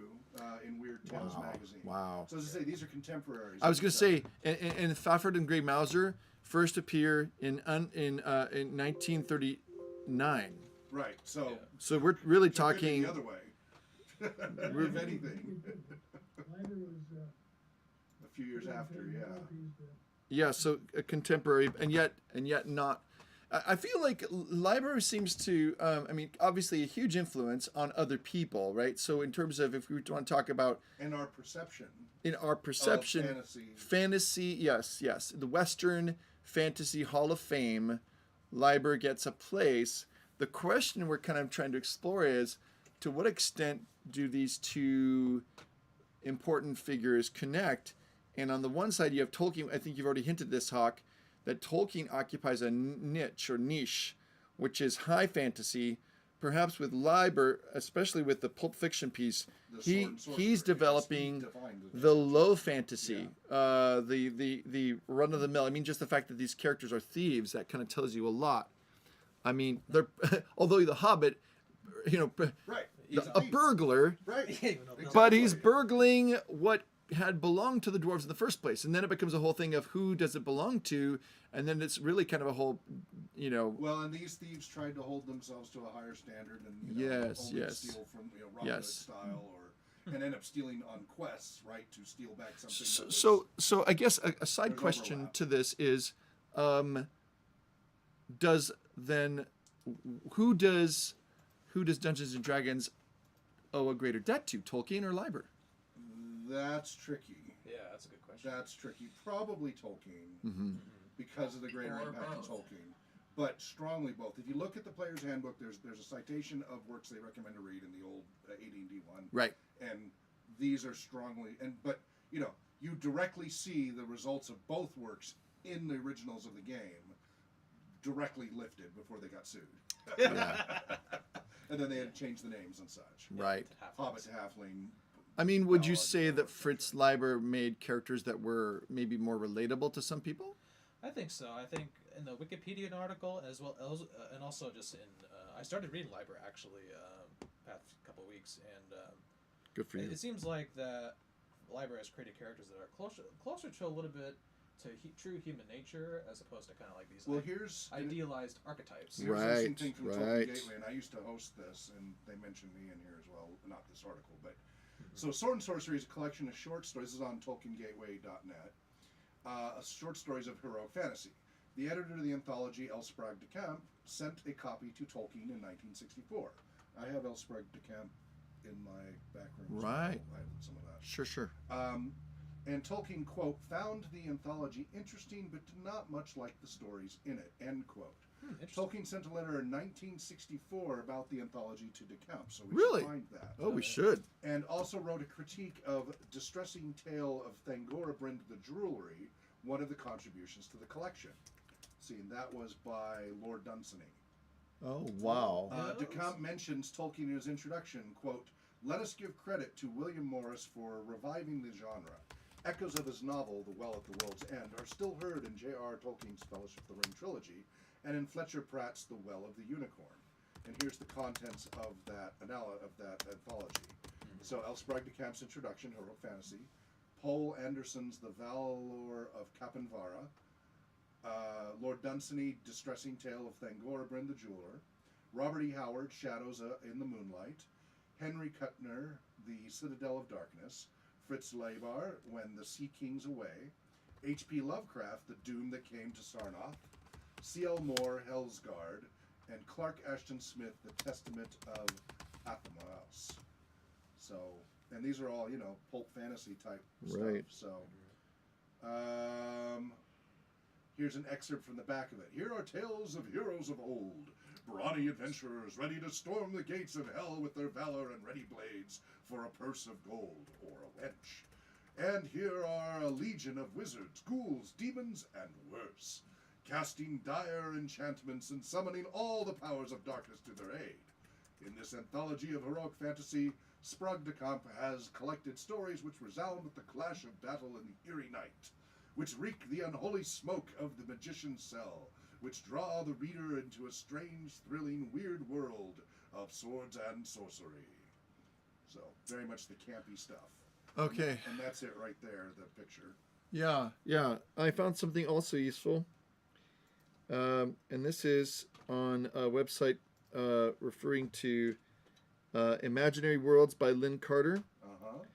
in Weird Tales magazine. Wow. So as I say, these are contemporaries. I was going to say, and Fafhrd and Grey Mouser first appear in 1939. Right, so Yeah. So we're really it could be talking. the other way. If anything. Liber was A few years after, yeah. Yeah, so a contemporary, and yet not. I feel like Liber seems to, I mean, obviously a huge influence on other people, right? So in terms of, if we want to talk about And our perception. in our perception, Of fantasy. fantasy, yes, the Western Fantasy Hall of Fame, Liber gets a place. The question we're kind of trying to explore is, to what extent do these two important figures connect? And on the one side, you have Tolkien. I think you've already hinted this, Hawk, that Tolkien occupies a niche, which is high fantasy. Perhaps with Liber, especially with the Pulp Fiction piece, The sword and sorcery, he's because developing he defined it. the low fantasy, the run of the mill. I mean, just the fact that these characters are thieves, that kind of tells you a lot. I mean, they're although the Hobbit, Right. He's a thief. burglar, Right. but he's Exactly. burgling what had belonged to the dwarves in the first place, and then it becomes a whole thing of who does it belong to, and then it's really kind of a whole, Well, and these thieves tried to hold themselves to a higher standard and Yes, only yes. steal from Robin Hood Yes. style, and end up stealing on quests, right, to steal back something. that was- So I guess a side There's question overlap. to this is, does then who does Dungeons and Dragons owe a greater debt to, Tolkien or Liber? That's tricky. Yeah, that's a good question. That's tricky. Probably Tolkien, Mm-hmm. because of the greater Or impact of both. Tolkien. but strongly both. If you look at the player's handbook, there's a citation of works they recommend to read in the old AD&D one, Right. and these are strongly but you directly see the results of both works in the originals of the game, directly lifted before they got sued. Yeah. And then they had to change the names and such. Right. Hobbit to Halfling. I mean, would you Dialogue, say that dialogue, Fritz Leiber made characters that were maybe more relatable to some people? I think so. I think in the Wikipedia article, as well as, and also just in, I started reading Liber actually past couple of weeks, and Good for you. it seems like that Liber has created characters that are closer to a little bit to true human nature, as opposed to kind of like these Here's idealized archetypes. Here's an interesting thing from Tolkien right. Gateway, and I used to host this, and they mentioned me in here as well. Not this article, but so Sword and Sorcery is a collection of short stories. This is on TolkienGateway.net. Short stories of heroic fantasy. The editor of the anthology, L. Sprague de Camp, sent a copy to Tolkien in 1964. I have L. Sprague de Camp in my back room. Right. I have some of that. Sure. And Tolkien, quote, found the anthology interesting but did not much like the stories in it, end quote. Tolkien sent a letter in 1964 about the anthology to de Camp, so we Really? should find that. Oh, we should. And also wrote a critique of Distressing Tale of Thangora-Brind the Jewelry, one of the contributions to the collection. See, and that was by Lord Dunsany. Oh, wow. De Camp mentions Tolkien in his introduction, quote, let us give credit to William Morris for reviving the genre. Echoes of his novel, The Well at the World's End, are still heard in J.r.r. Tolkien's Fellowship of the Ring trilogy and in Fletcher Pratt's The Well of the Unicorn. And here's the contents of that anthology. So, L. Sprague de Camp's introduction, heroic fantasy. Poul Anderson's The Valor of Kapanvara. Lord Dunsany, Distressing Tale of Thangora-Brind the Jeweler. Robert E. Howard, Shadows in the Moonlight. Henry Kuttner, The Citadel of Darkness. Fritz Leiber, When the Sea King's Away. H.P. Lovecraft, The Doom That Came to Sarnath. C.L. Moore, Hellsguard. And Clark Ashton Smith, The Testament of Athamos. So, and these are all, pulp fantasy type Right. stuff. So, here's an excerpt from the back of it. Here are tales of heroes of old, brawny adventurers ready to storm the gates of hell with their valor and ready blades for a purse of gold or a wench. And here are a legion of wizards, ghouls, demons, and worse, casting dire enchantments and summoning all the powers of darkness to their aid. In this anthology of heroic fantasy, Sprague de Camp has collected stories which resound with the clash of battle in the eerie night, which reek the unholy smoke of the magician's cell, which draw the reader into a strange, thrilling, weird world of swords and sorcery. So, very much the campy stuff. Okay. And that's it right there, the picture. Yeah. I found something also useful. And this is on a website referring to Imaginary Worlds by Lynn Carter.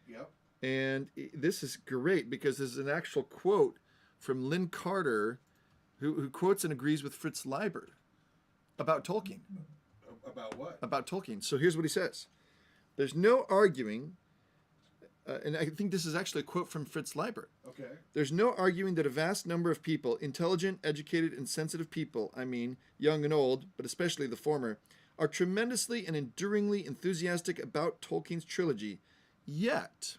Yep. And this is great because this is an actual quote from Lynn Carter, who quotes and agrees with Fritz Leiber about Tolkien. About what? About Tolkien. So here's what he says. There's no arguing, and I think this is actually a quote from Fritz Leiber. Okay. There's no arguing that a vast number of people, intelligent, educated, and sensitive people, I mean, young and old, but especially the former, are tremendously and enduringly enthusiastic about Tolkien's trilogy. Yet,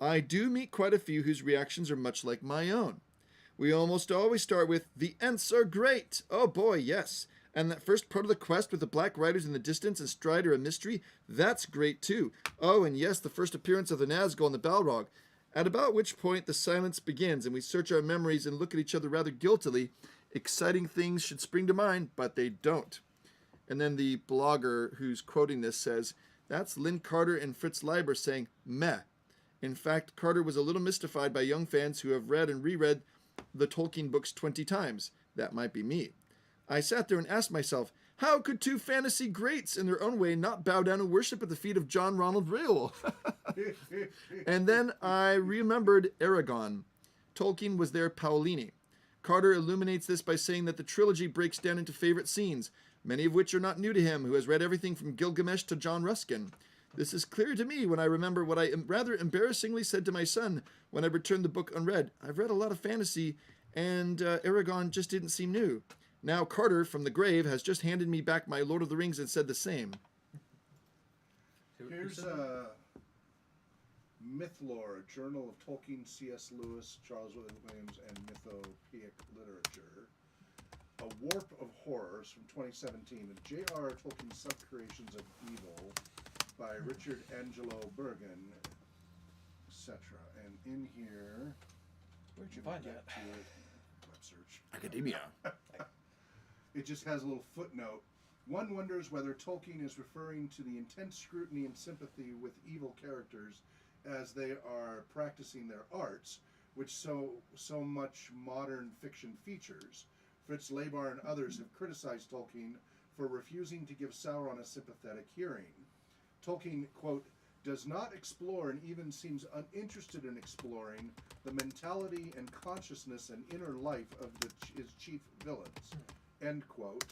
I do meet quite a few whose reactions are much like my own. We almost always start with, the Ents are great! Oh boy, yes. And that first part of the quest with the Black Riders in the distance and Strider a mystery, that's great too. Oh, and yes, the first appearance of the Nazgul and the Balrog. At about which point the silence begins and we search our memories and look at each other rather guiltily. Exciting things should spring to mind, but they don't. And then the blogger who's quoting this says, that's Lynn Carter and Fritz Leiber saying, meh. In fact, Carter was a little mystified by young fans who have read and reread the Tolkien books 20 times. That might be me. I sat there and asked myself, how could two fantasy greats in their own way not bow down and worship at the feet of John Ronald Reuel? And then I remembered Aragon. Tolkien was their Paolini. Carter illuminates this by saying that the trilogy breaks down into favorite scenes, many of which are not new to him, who has read everything from Gilgamesh to John Ruskin. This is clear to me when I remember what I rather embarrassingly said to my son when I returned the book unread. I've read a lot of fantasy, and Aragon just didn't seem new. Now Carter from the grave has just handed me back my Lord of the Rings and said the same. Here's Mythlore, a journal of Tolkien, C.S. Lewis, Charles Williams, and mythopoeic literature. A Warp of Horrors from 2017, the j.r.r. Tolkien Subcreations of Evil by Richard Angelo Bergen, etc. And in here, Where'd you find get that? to it, web search. Academia. It just has a little footnote. One wonders whether Tolkien is referring to the intense scrutiny and sympathy with evil characters as they are practicing their arts, which so much modern fiction features. Fritz Leibar and others have criticized Tolkien for refusing to give Sauron a sympathetic hearing. Tolkien, quote, does not explore and even seems uninterested in exploring the mentality and consciousness and inner life of his chief villains, end quote.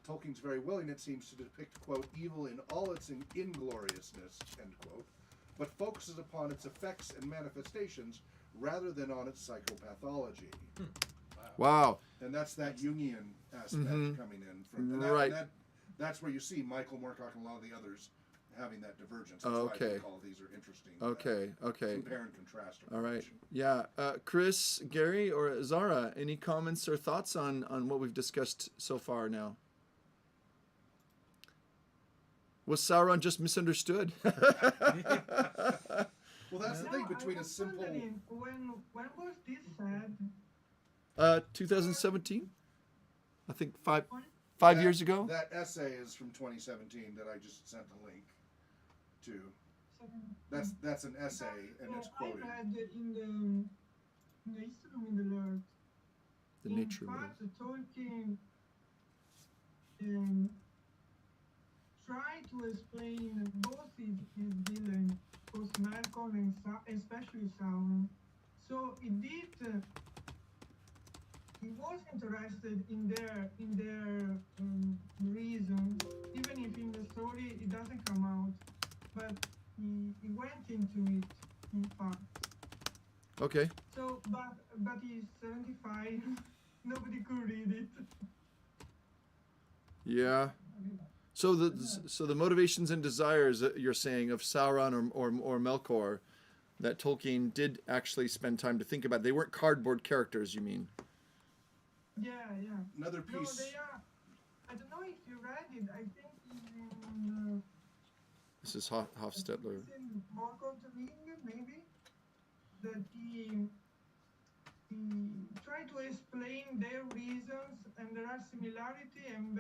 Tolkien's very willing, it seems, to depict, quote, evil in all its ingloriousness, end quote, but focuses upon its effects and manifestations rather than on its psychopathology. Wow. And that's that Jungian aspect coming in from, and Right. That's where you see Michael Moorcock and a lot of the others having that divergence. That's why I Okay. think all of these are interesting. Okay. Compare and contrast. All right. approach. Yeah. Chris, Gary, or Zara, any comments or thoughts on what we've discussed so far now? Was Sauron just misunderstood? Well, that's the No, thing I between a was simple. wondering, when was this said? 2017. I think five that- years ago. That essay is from 2017 that I just sent the link to. That's an essay and it's quoted. I read in the history of Middle Earth. The nature In of fact, it. Tolkien tried to explain both his villain, both Malcolm and especially Sauron. So he did. He was interested in their reasons, even if in the story it doesn't come out. But he went into it, in fact. Okay. So, but he's 75. Nobody could read it. Yeah. So the motivations and desires that you're saying of Sauron or Melkor, that Tolkien did actually spend time to think about. They weren't cardboard characters, you mean? Yeah. Another No, piece. they are. I don't know if you read it. I think in This is Hofstetler. it's in Mark of the Ring, maybe, that he tried to explain their reasons, and there are similarity and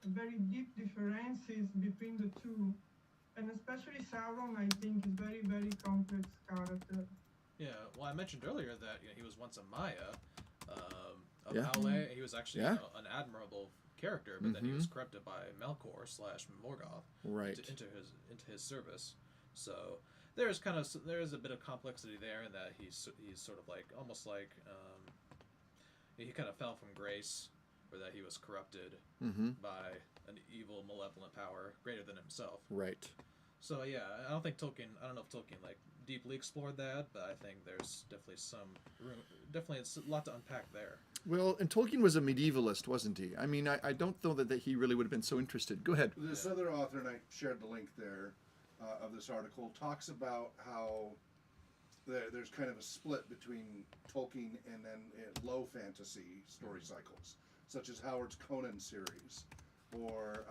very deep differences between the two, and especially Sauron, I think, is very complex character. Yeah, well, I mentioned earlier that he was once a Maya of Yeah. Aule. He was actually Yeah. an admirable character, but then he was corrupted by Melkor / Morgoth Right. into his service. So there's a bit of complexity there in that he's sort of like almost like he kind of fell from grace, or that he was corrupted by an evil, malevolent power greater than himself. Right. So yeah, I don't know if Tolkien like deeply explored that, but I think there's definitely some room. Definitely, it's a lot to unpack there. Well, and Tolkien was a medievalist, wasn't he? I mean, I don't know that he really would have been so interested. Go ahead. This other author, and I shared the link there of this article, talks about how there's kind of a split between Tolkien and then low fantasy story cycles, such as Howard's Conan series, or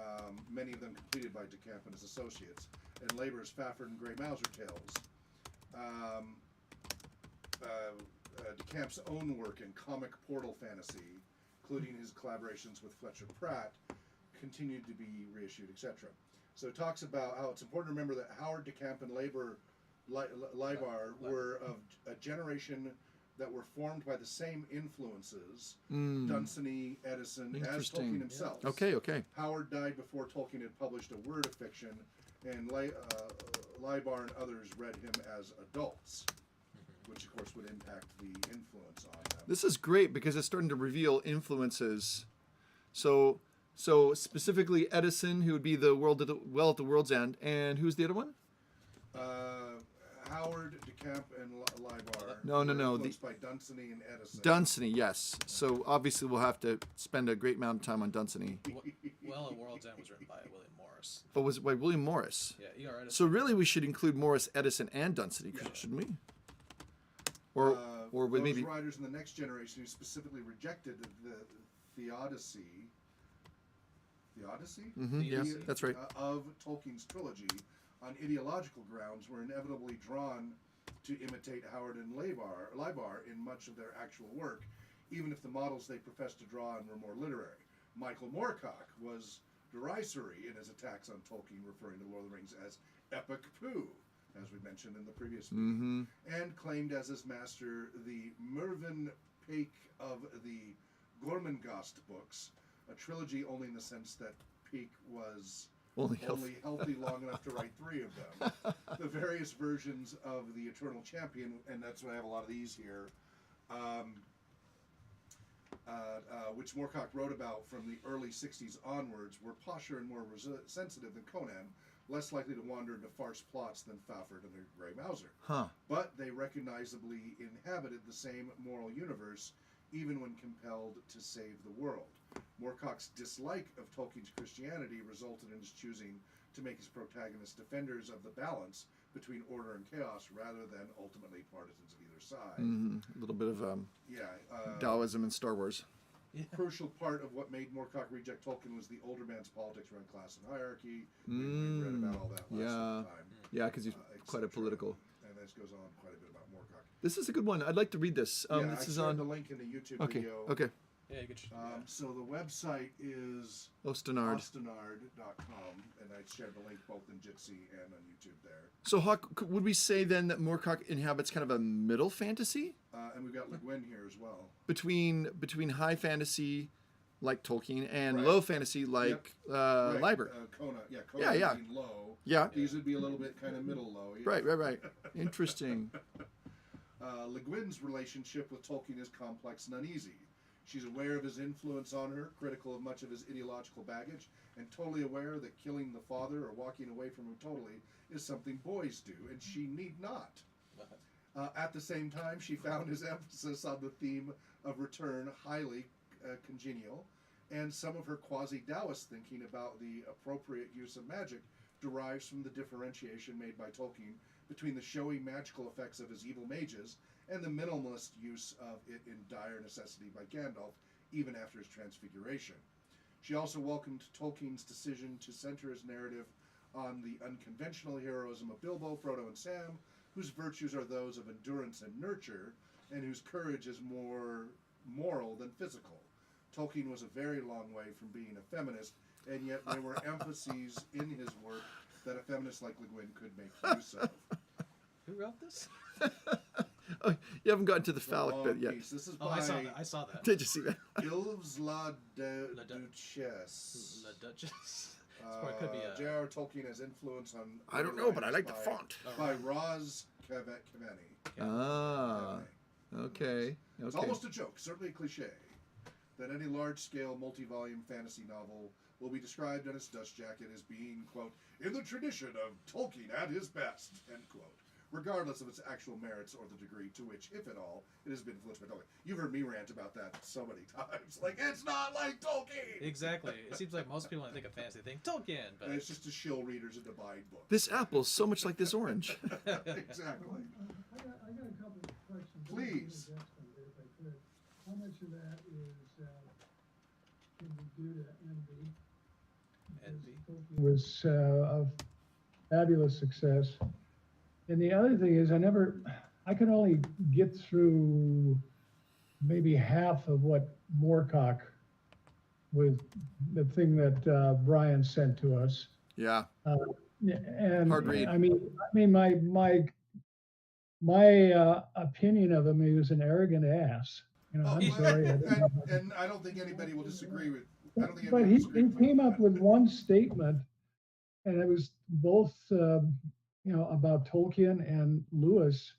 many of them completed by DeCamp and his associates, and Labor's Fafhrd and Grey Mouser tales. DeCamp's own work in comic portal fantasy, including his collaborations with Fletcher Pratt, continued to be reissued, etc. So it talks about how it's important to remember that Howard, DeCamp, and Leibar were of a generation that were formed by the same influences, Dunsany, Edison, as Interesting. Tolkien himself. Okay. Howard died before Tolkien had published a word of fiction, and Leibar and others read him as adults, which of course would impact the influence on them. This is great because it's starting to reveal influences. So specifically Edison, who would be the Well at the World's End, and who's the other one? Howard, DeCamp, and Libar. No. were The influenced by Dunsany and Edison. Dunsany, yes. So obviously we'll have to spend a great amount of time on Dunsany. Well, World's End was written by William Morris. But was it by William Morris? Yeah, E.R.R. So really, we should include Morris, Edison, and Dunsany, shouldn't we? Or those maybe writers in the next generation who specifically rejected the theodicy. Yeah, that's right. Of Tolkien's trilogy on ideological grounds were inevitably drawn to imitate Howard and Libar in much of their actual work, even if the models they professed to draw on were more literary. Michael Moorcock was derisory in his attacks on Tolkien, referring to Lord of the Rings as epic poo, as we mentioned in the previous meeting, and claimed as his master the Mervyn Peake of the Gormenghast books, a trilogy only in the sense that Peake was only healthy long enough to write 3 of them. The various versions of the Eternal Champion, and that's why I have a lot of these here, which Moorcock wrote about from the early 60s onwards, were posher and more sensitive than Conan, less likely to wander into farce plots than Fafhrd and the Grey Mouser. But they recognizably inhabited the same moral universe, even when compelled to save the world. Moorcock's dislike of Tolkien's Christianity resulted in his choosing to make his protagonists defenders of the balance between order and chaos rather than ultimately partisans of either side. A little bit of Taoism in Star Wars. Crucial part of what made Moorcock reject Tolkien was the older man's politics around class and hierarchy. We read about all that last time. Yeah, because he's quite a political. And this goes on quite a bit about Moorcock. This is a good one. I'd like to read this. This is on the link in the YouTube video. Okay. Yeah, you could. So the website is Ostenard.com, and I shared the link both in Jitsi and on YouTube there. So, Hawk, would we say then that Moorcock inhabits kind of a middle fantasy? And we've got Le Guin here as well. Between high fantasy, like Tolkien, and low fantasy, like Liber. Kona being low. Yeah. These would be a little bit kind of middle low. Yeah. Right. Interesting. Le Guin's relationship with Tolkien is complex and uneasy. She's aware of his influence on her, critical of much of his ideological baggage, and totally aware that killing the father or walking away from him totally is something boys do, and she need not. At the same time, she found his emphasis on the theme of return highly congenial, and some of her quasi-Taoist thinking about the appropriate use of magic derives from the differentiation made by Tolkien between the showy magical effects of his evil mages and the minimalist use of it in dire necessity by Gandalf, even after his transfiguration. She also welcomed Tolkien's decision to center his narrative on the unconventional heroism of Bilbo, Frodo, and Sam, whose virtues are those of endurance and nurture, and whose courage is more moral than physical. Tolkien was a very long way from being a feminist, and yet there were emphases in his work that a feminist like Le Guin could make use of. Who wrote this? Oh, you haven't gotten to the phallic bit yet. This is by I saw that. Did you see that? Ilves la Duchesse. La Duchess. It could be j.r.r. Tolkien has influence on. I don't know, but I like the font. By Roz Cavani. Okay. It's almost a joke, certainly a cliche, that any large-scale, multi-volume fantasy novel will be described in its dust jacket as being, quote, in the tradition of Tolkien at his best, end quote, regardless of its actual merits or the degree to which, if at all, it has been influenced by Tolkien. You've heard me rant about that so many times. Like, it's not like Tolkien! Exactly. It seems like most people, when they think of fantasy, think Tolkien, but... And it's just to shill readers into buying books. This apple's so much like this orange. Exactly. I got a couple of questions. Please. If I could. How much of that is can be due to envy? Envy? Tolkien was a fabulous success. And the other thing is I could only get through maybe half of what Moorcock was, the thing that Brian sent to us. Yeah. And hard read. I mean, my opinion of him, he was an arrogant ass. I'm sorry. And I don't think anybody will disagree with. But he came up with one statement, and it was both, about Tolkien and Lewis,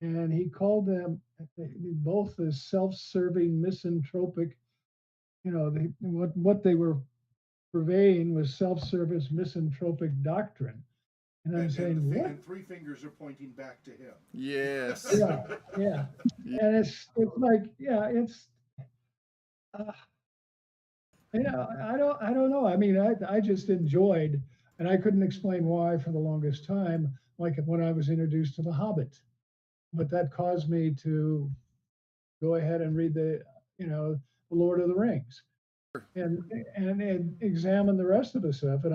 and he called them both as self-serving, misanthropic. What they were purveying was self-service, misanthropic doctrine. And I'm saying, what? And three fingers are pointing back to him. Yes. Yeah, yeah. And it's like, yeah, it's, uh, I don't know. I mean, I just enjoyed, and I couldn't explain why for the longest time, like when I was introduced to The Hobbit. But that caused me to go ahead and read the Lord of the Rings and and examine the rest of the stuff. And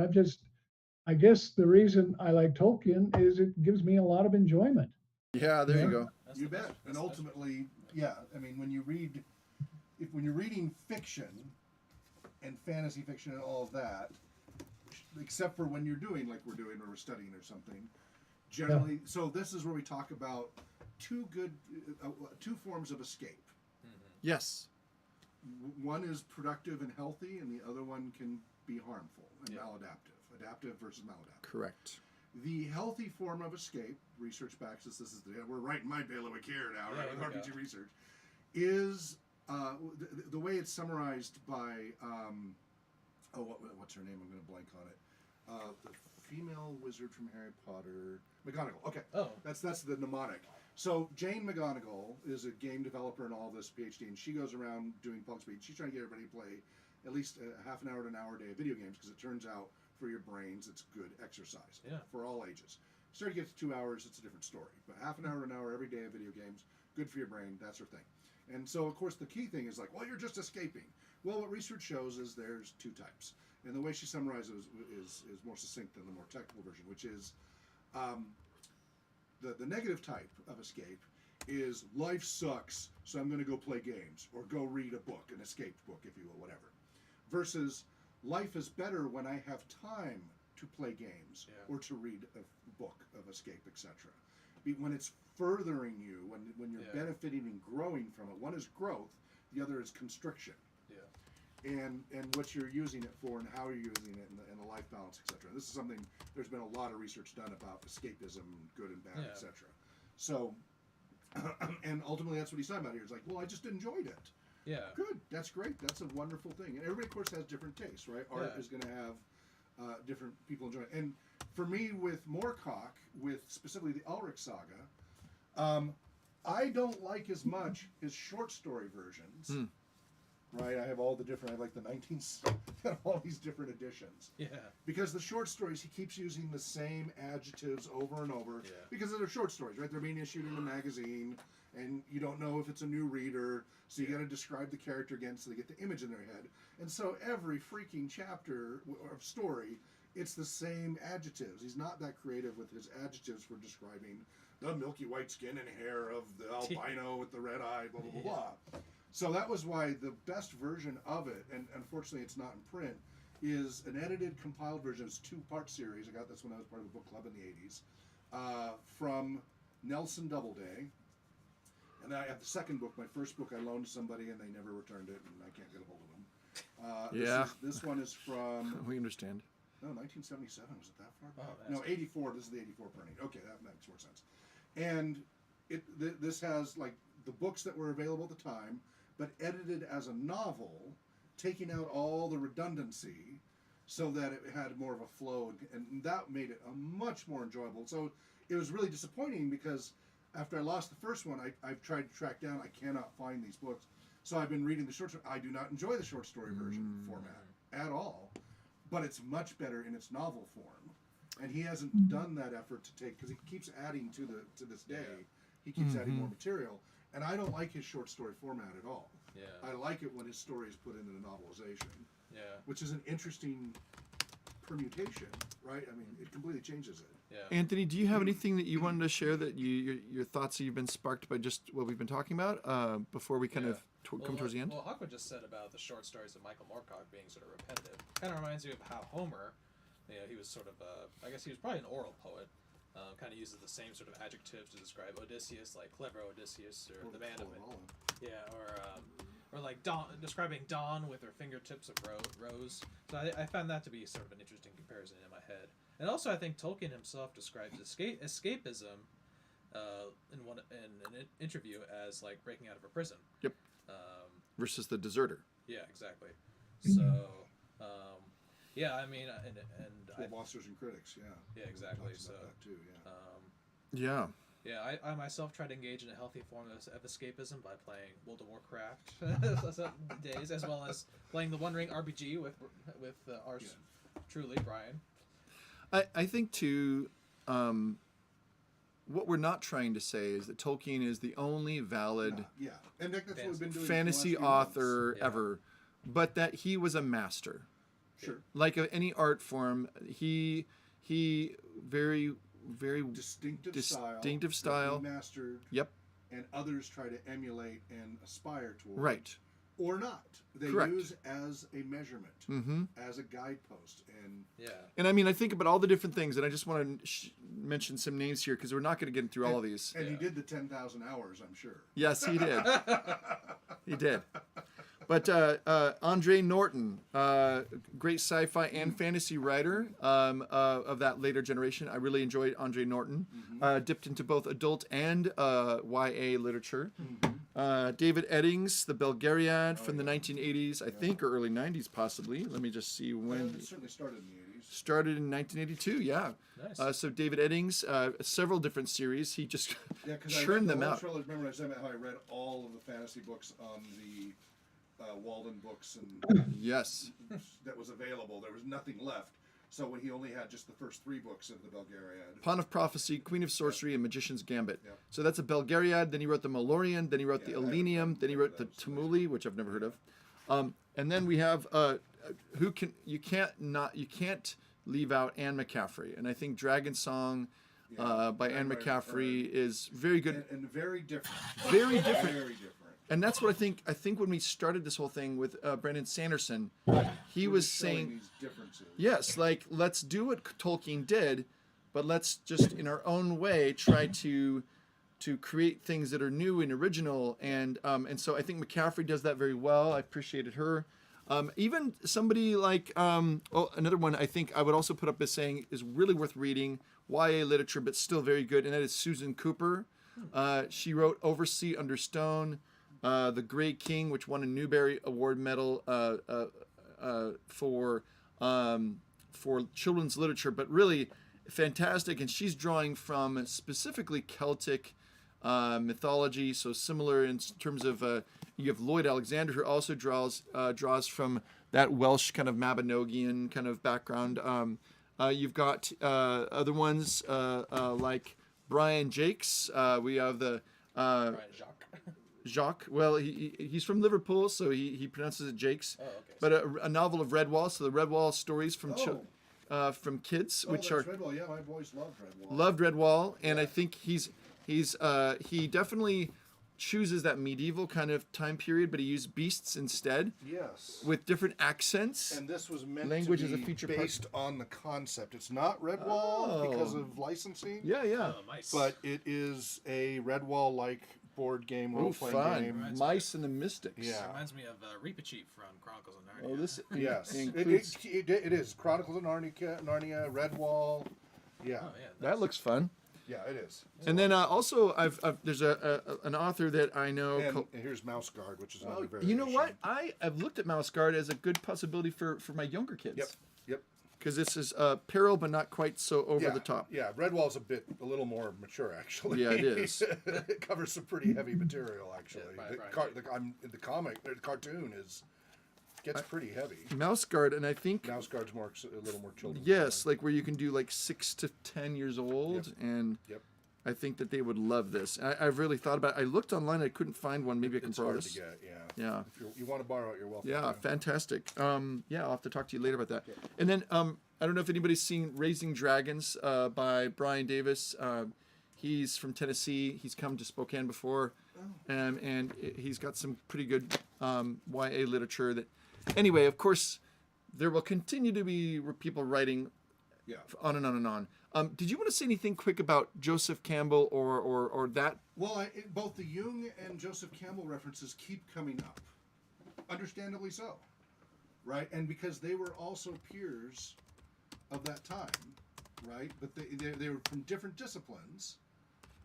I guess the reason I like Tolkien is it gives me a lot of enjoyment. Yeah, there you Yeah. go. You bet. And ultimately, yeah, I mean, when you're reading fiction and fantasy fiction and all of that, except for when you're doing like we're doing or we're studying or something, generally, so this is where we talk about two forms of escape. Yes. One is productive and healthy, and the other one can be harmful and maladaptive. Adaptive versus maladaptive. Correct. The healthy form of escape, research backs us. We're writing my bailiwick here now, right? With RPG research, is the way it's summarized by what's her name? I'm going to blank on it. The female wizard from Harry Potter, McGonagall. Okay. Oh. That's the mnemonic. So Jane McGonagall is a game developer and all this PhD, and she goes around doing public speech. She's trying to get everybody to play at least a half an hour to an hour a day of video games because it turns out for your brains it's good exercise for all ages. Start to get to 2 hours, it's a different story. But half an hour to an hour every day of video games, good for your brain. That's her thing. And so of course the key thing is like, well, you're just escaping. Well, what research shows is there's two types. And the way she summarizes is more succinct than the more technical version, which is the negative type of escape is life sucks, so I'm going to go play games or go read a book, an escaped book, if you will, whatever. Versus life is better when I have time to play games or to read a book of escape, etc. When it's furthering you, when you're benefiting and growing from it. One is growth, the other is constriction. And what you're using it for and how you're using it and the life balance, etc. This is something, there's been a lot of research done about escapism, good and bad, etc. So, and ultimately that's what he's talking about here. It's like, well, I just enjoyed it. Yeah. Good. That's great. That's a wonderful thing. And everybody, of course, has different tastes, right? Art is going to have different people enjoy it. And for me, with Moorcock, with specifically the Elric saga, I don't like as much his short story versions. Right, I have all the different. I like the 19s, all these different editions. Yeah. Because the short stories, he keeps using the same adjectives over and over. Yeah. Because they're short stories, right? They're being issued in a magazine, and you don't know if it's a new reader, so you got to describe the character again, so they get the image in their head. And so every freaking chapter of story, it's the same adjectives. He's not that creative with his adjectives for describing the milky white skin and hair of the albino with the red eye, blah blah blah blah. So that was why the best version of it, and unfortunately it's not in print, is an edited, compiled version. It's a 2-part series. I got this when I was part of the book club in the 80s, from Nelson Doubleday. And then I have the second book. My first book I loaned somebody and they never returned it, and I can't get a hold of them. This one is from... We understand. No, 1977. Was it that far back? Oh, no, 84. This is the 84 printing. Okay, that makes more sense. And this has like the books that were available at the time, but edited as a novel, taking out all the redundancy so that it had more of a flow, and that made it a much more enjoyable. So it was really disappointing because after I lost the first one, I've tried to track down, I cannot find these books. So I've been reading the short story. I do not enjoy the short story version format at all, but it's much better in its novel form. And he hasn't done that effort to take, because he keeps adding to this day, he keeps adding more material. And I don't like his short story format at all. Yeah. I like it when his story is put into the novelization. Yeah. Which is an interesting permutation, right? I mean, it completely changes it. Yeah. Anthony, do you have anything that you wanted to share that your thoughts that you've been sparked by just what we've been talking about before we kind of come towards the end? Well, Hawkwood just said about the short stories of Michael Moorcock being sort of repetitive. Kind of reminds me of how Homer, he was sort of, I guess he was probably an oral poet. Kind of uses the same sort of adjectives to describe Odysseus, like clever Odysseus, or the man of it. Yeah, or like Dawn, describing Dawn with her fingertips of rose. So I found that to be sort of an interesting comparison in my head. And also, I think Tolkien himself describes escapism in an interview as like breaking out of a prison. Yep. Versus the deserter. Yeah, exactly. So, Yeah, I mean, Well, Monsters and Critics, yeah. Yeah, exactly. Talks So, about that too, yeah. Yeah. Yeah, I myself try to engage in a healthy form of escapism by playing World of Warcraft days, as well as playing the One Ring RPG with ours truly, Brian. I think too. What we're not trying to say is that Tolkien is the only valid Yeah, and that's what we've been doing fantasy for the last few author months. Yeah. ever, but that he was a master. Sure. Like any art form, he very Distinctive style. style. That he mastered. Yep. And others try to emulate and aspire toward. Right. Or not. They Correct. use as a measurement, Mm-hmm. as a guidepost, and Yeah. And I mean, I think about all the different things, and I just want to mention some names here because we're not going to get through all of these. And he Yeah. did the 10,000 hours, I'm sure. Yes, he did. He did. But Andre Norton, great sci-fi and fantasy writer of that later generation. I really enjoyed Andre Norton. Dipped into both adult and YA literature. David Eddings, The Belgariad from the 1980s, I think, or early 90s possibly. Let me just see when. It certainly started in the 80s. Started in 1982, yeah. Nice. So David Eddings, several different series. He just Yeah, because churned them out. Remember I said how I read all of the fantasy books on the Walden Books and Yes. that was available. There was nothing left. So when he only had just the first 3 books of the Belgariad. Pawn of Prophecy, Queen of Sorcery, and Magician's Gambit. Yep. So that's a Belgariad. Then he wrote the Malorian. Then he wrote the Yeah, I haven't Elenium. read Then he wrote the those. Tumuli, which I've never heard of. And then we have you can't leave out Anne McCaffrey. And I think Dragon Song by Anne McCaffrey is very good. And very different. Very different. Very different. And that's what I think. I think when we started this whole thing with Brandon Sanderson, he We're was just showing saying, these differences. yes, like let's do what Tolkien did, but let's just in our own way try to create things that are new and original. And so I think McCaffrey does that very well. I appreciated her. Even somebody like another one I think I would also put up as saying is really worth reading, YA literature, but still very good, and that is Susan Cooper. She wrote Oversea Under Stone, The Grey King, which won a Newbery Award medal for children's literature, but really fantastic. And she's drawing from specifically Celtic mythology, so similar in terms of you have Lloyd Alexander, who also draws from that Welsh kind of Mabinogian kind of background. You've got other ones like Brian Jakes. We have the Brian Jacques. Well, he's from Liverpool, so he pronounces it Jakes. Oh, okay. But a novel of Redwall, so the Redwall stories from kids, which are Redwall. Yeah, my boys loved Redwall. loved Redwall, and I think he definitely chooses that medieval kind of time period, but he used beasts instead Yes. with different accents. And this was meant Language to is a be feature part. based on the concept. It's not Redwall because of licensing, Yeah. Oh, nice. but it is a Redwall-like board game, Oh, role-playing fun! game. Mice and the Mystics. Yeah. Reminds me of Reepicheep from Chronicles of Narnia. Oh, this Yes, includes. it is Chronicles of Narnia, Redwall. Yeah, Oh, yeah. That looks fun. yeah, it is. And then also, there's an author that I know. And here's Mouse Guard, which is another variation. You know what? I've looked at Mouse Guard as a good possibility for my younger kids. Yep. Because this is peril, but not quite so over the top. Yeah, Redwall's a little more mature, actually. Yeah, it is. It covers some pretty heavy material, actually. Yeah, the cartoon gets pretty heavy. Mouse Guard, and I think Mouse Guard's a little more children's. yes, like where you can do like 6 to 10 years old, and Yep. I think that they would love this. I've really thought about it. I looked online, I couldn't find one. Maybe I can It's borrow hard this. to get, yeah. Yeah. If you want to borrow it, you're welcome. Yeah, to. fantastic. Yeah, I'll have to talk to you later about that. And then I don't know if anybody's seen Raising Dragons by Brian Davis. He's from Tennessee. He's come to Spokane before, and he's got some pretty good YA literature. That, anyway, of course, there will continue to be people writing Yeah. on and on and on. Did you want to say anything quick about Joseph Campbell or that? Well, both the Jung and Joseph Campbell references keep coming up, understandably so, right? And because they were also peers of that time, right? But they were from different disciplines,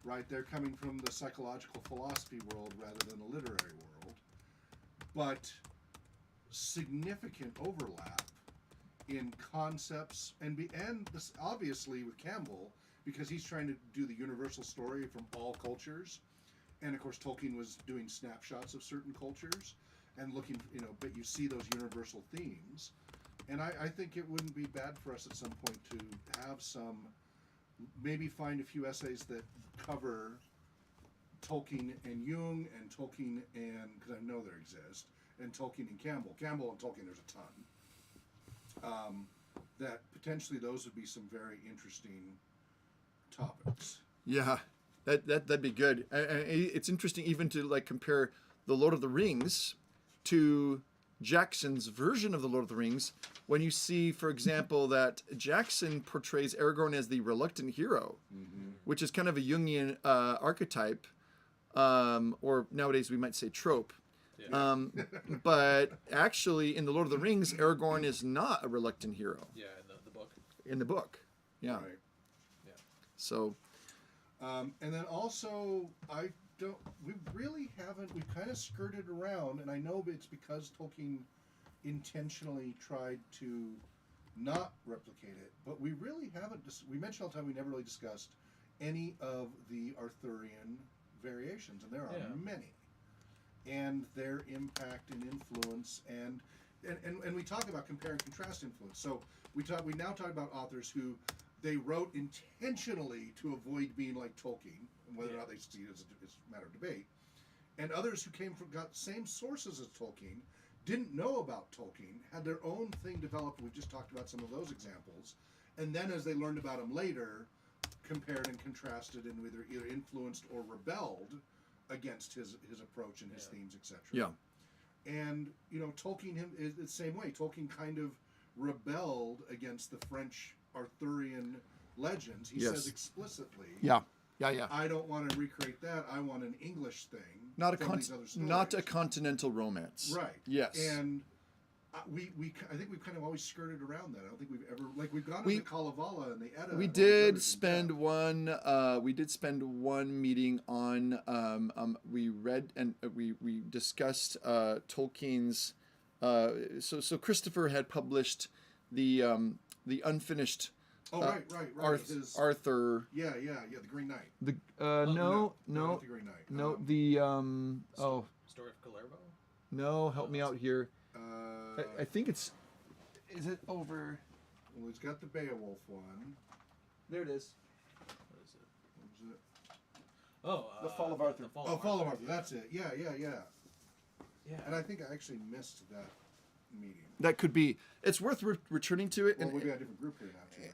right? They're coming from the psychological philosophy world rather than the literary world, but significant overlap in concepts and this obviously with Campbell, because he's trying to do the universal story from all cultures, and of course Tolkien was doing snapshots of certain cultures and looking, but you see those universal themes, and I think it wouldn't be bad for us at some point to have some, maybe find a few essays that cover Tolkien and Jung and Tolkien and, because I know there exist, and Tolkien and Campbell and Tolkien, there's a ton. That potentially those would be some very interesting topics. Yeah, that'd be good. It's interesting even to like compare the Lord of the Rings to Jackson's version of the Lord of the Rings. When you see, for example, that Jackson portrays Aragorn as the reluctant hero, which is kind of a Jungian archetype, or nowadays we might say trope. Yeah. But actually, in the Lord of the Rings, Aragorn is not a reluctant hero. Yeah, in the book. In the book, yeah. Right. Yeah. So, and then also, we really haven't, we kind of skirted around, and I know it's because Tolkien intentionally tried to not replicate it, but we really haven't, we mentioned all the time we never really discussed any of the Arthurian variations, and there are many, and their impact and influence, and we talk about compare and contrast influence. So we now talk about authors who they wrote intentionally to avoid being like Tolkien, and whether or not they see it is a matter of debate. And others who got the same sources as Tolkien, didn't know about Tolkien, had their own thing developed. We've just talked about some of those examples. And then as they learned about him later, compared and contrasted and either influenced or rebelled against his approach and his themes, etc. yeah. And, Tolkien is the same way. Tolkien kind of rebelled against the French Arthurian legends. He says explicitly, Yeah. I don't want to recreate that. I want an English thing. Not Not a continental romance. Right. Yes. And I think we've kind of always skirted around that. I don't think we've ever, we've gone into Kalevala and the Edda. We did spend one meeting on we read and we discussed Tolkien's so Christopher had published the unfinished right. Arthur. Yeah, the Green Knight. The Not the Green Knight. Story of Kalervo? No, help me out here. I think is it over? Well, he's got the Beowulf one. There it is. What is it? What was it? Oh, The Fall of Arthur. Fall of Arthur. That's it. Yeah. Yeah. And I think I actually missed that meeting. That could be. It's worth returning to it. Well, we've got a different group here now too.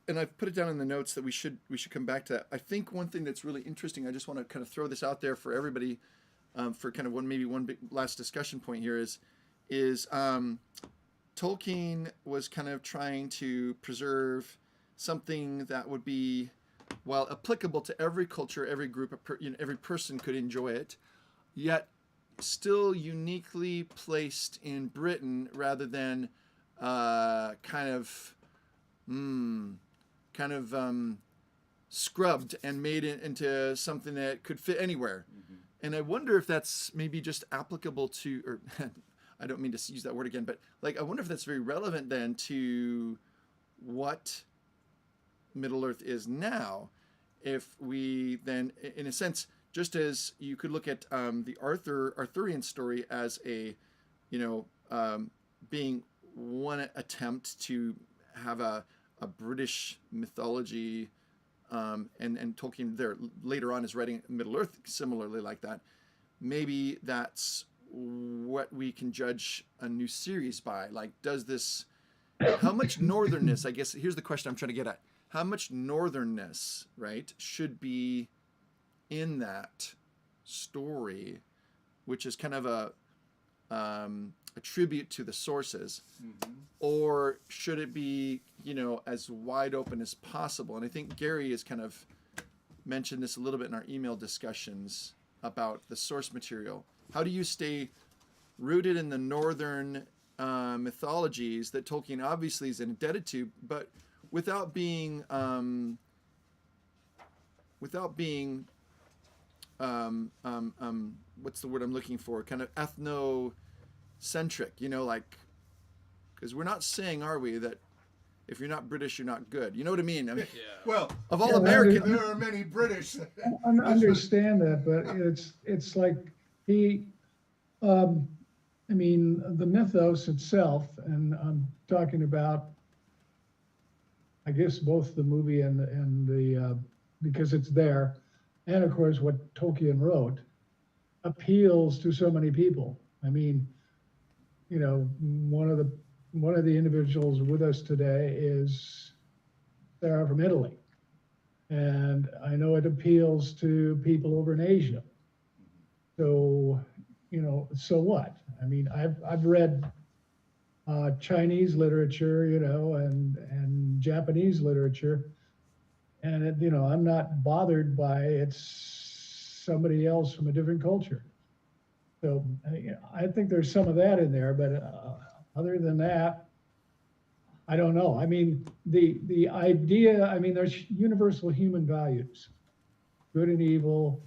And I've put it down in the notes that we should come back to that. I think one thing that's really interesting. I just want to kind of throw this out there for everybody, for kind of one big last discussion point here is Tolkien was kind of trying to preserve something that would be, while applicable to every culture, every group, every person could enjoy it, yet still uniquely placed in Britain rather than scrubbed and made it into something that could fit anywhere. And I wonder if that's maybe just applicable to, or I don't mean to use that word again, but I wonder if that's very relevant then to what Middle Earth is now. If we then, in a sense, just as you could look at the Arthurian story as a, being one attempt to have a British mythology, and Tolkien there later on is writing Middle Earth similarly like that. Maybe that's what we can judge a new series by. How much northernness, I guess, here's the question I'm trying to get at. How much northernness, right, should be in that story, which is kind of a tribute to the sources, or should it be, as wide open as possible? And I think Gary has kind of mentioned this a little bit in our email discussions about the source material. How do you stay rooted in the northern mythologies that Tolkien obviously is indebted to, but without being what's the word I'm looking for? Kind of ethnocentric, Because we're not saying, are we, that if you're not British, you're not good. You know what I mean? I mean, Yeah. Well, of all Yeah, American, there are many British. I understand that, but it's like he, um, I mean, the mythos itself, and I'm talking about, I guess, both the movie and the because it's there, and of course what Tolkien wrote appeals to so many people. I mean, you know, one of the individuals with us today is Sarah from Italy, and I know it appeals to people over in Asia. So, you know, so what? I mean, I've read Chinese literature, you know, and Japanese literature, and it, you know, I'm not bothered by it's somebody else from a different culture. So I think there's some of that in there, but other than that, I don't know. I mean, the idea. I mean, there's universal human values, good and evil,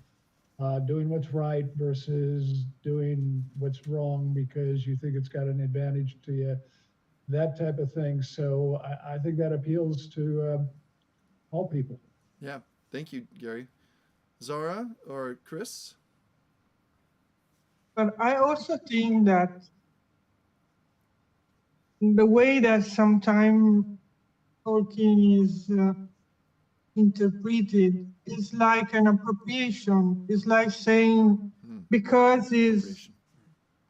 doing what's right versus doing what's wrong because you think it's got an advantage to you, that type of thing. So I think that appeals to all people. yeah. Thank you, Gary. Zara or Chris? But I also think that the way that sometimes Tolkien is interpreted is like an appropriation. It's like saying Hmm. because it's Appropriation.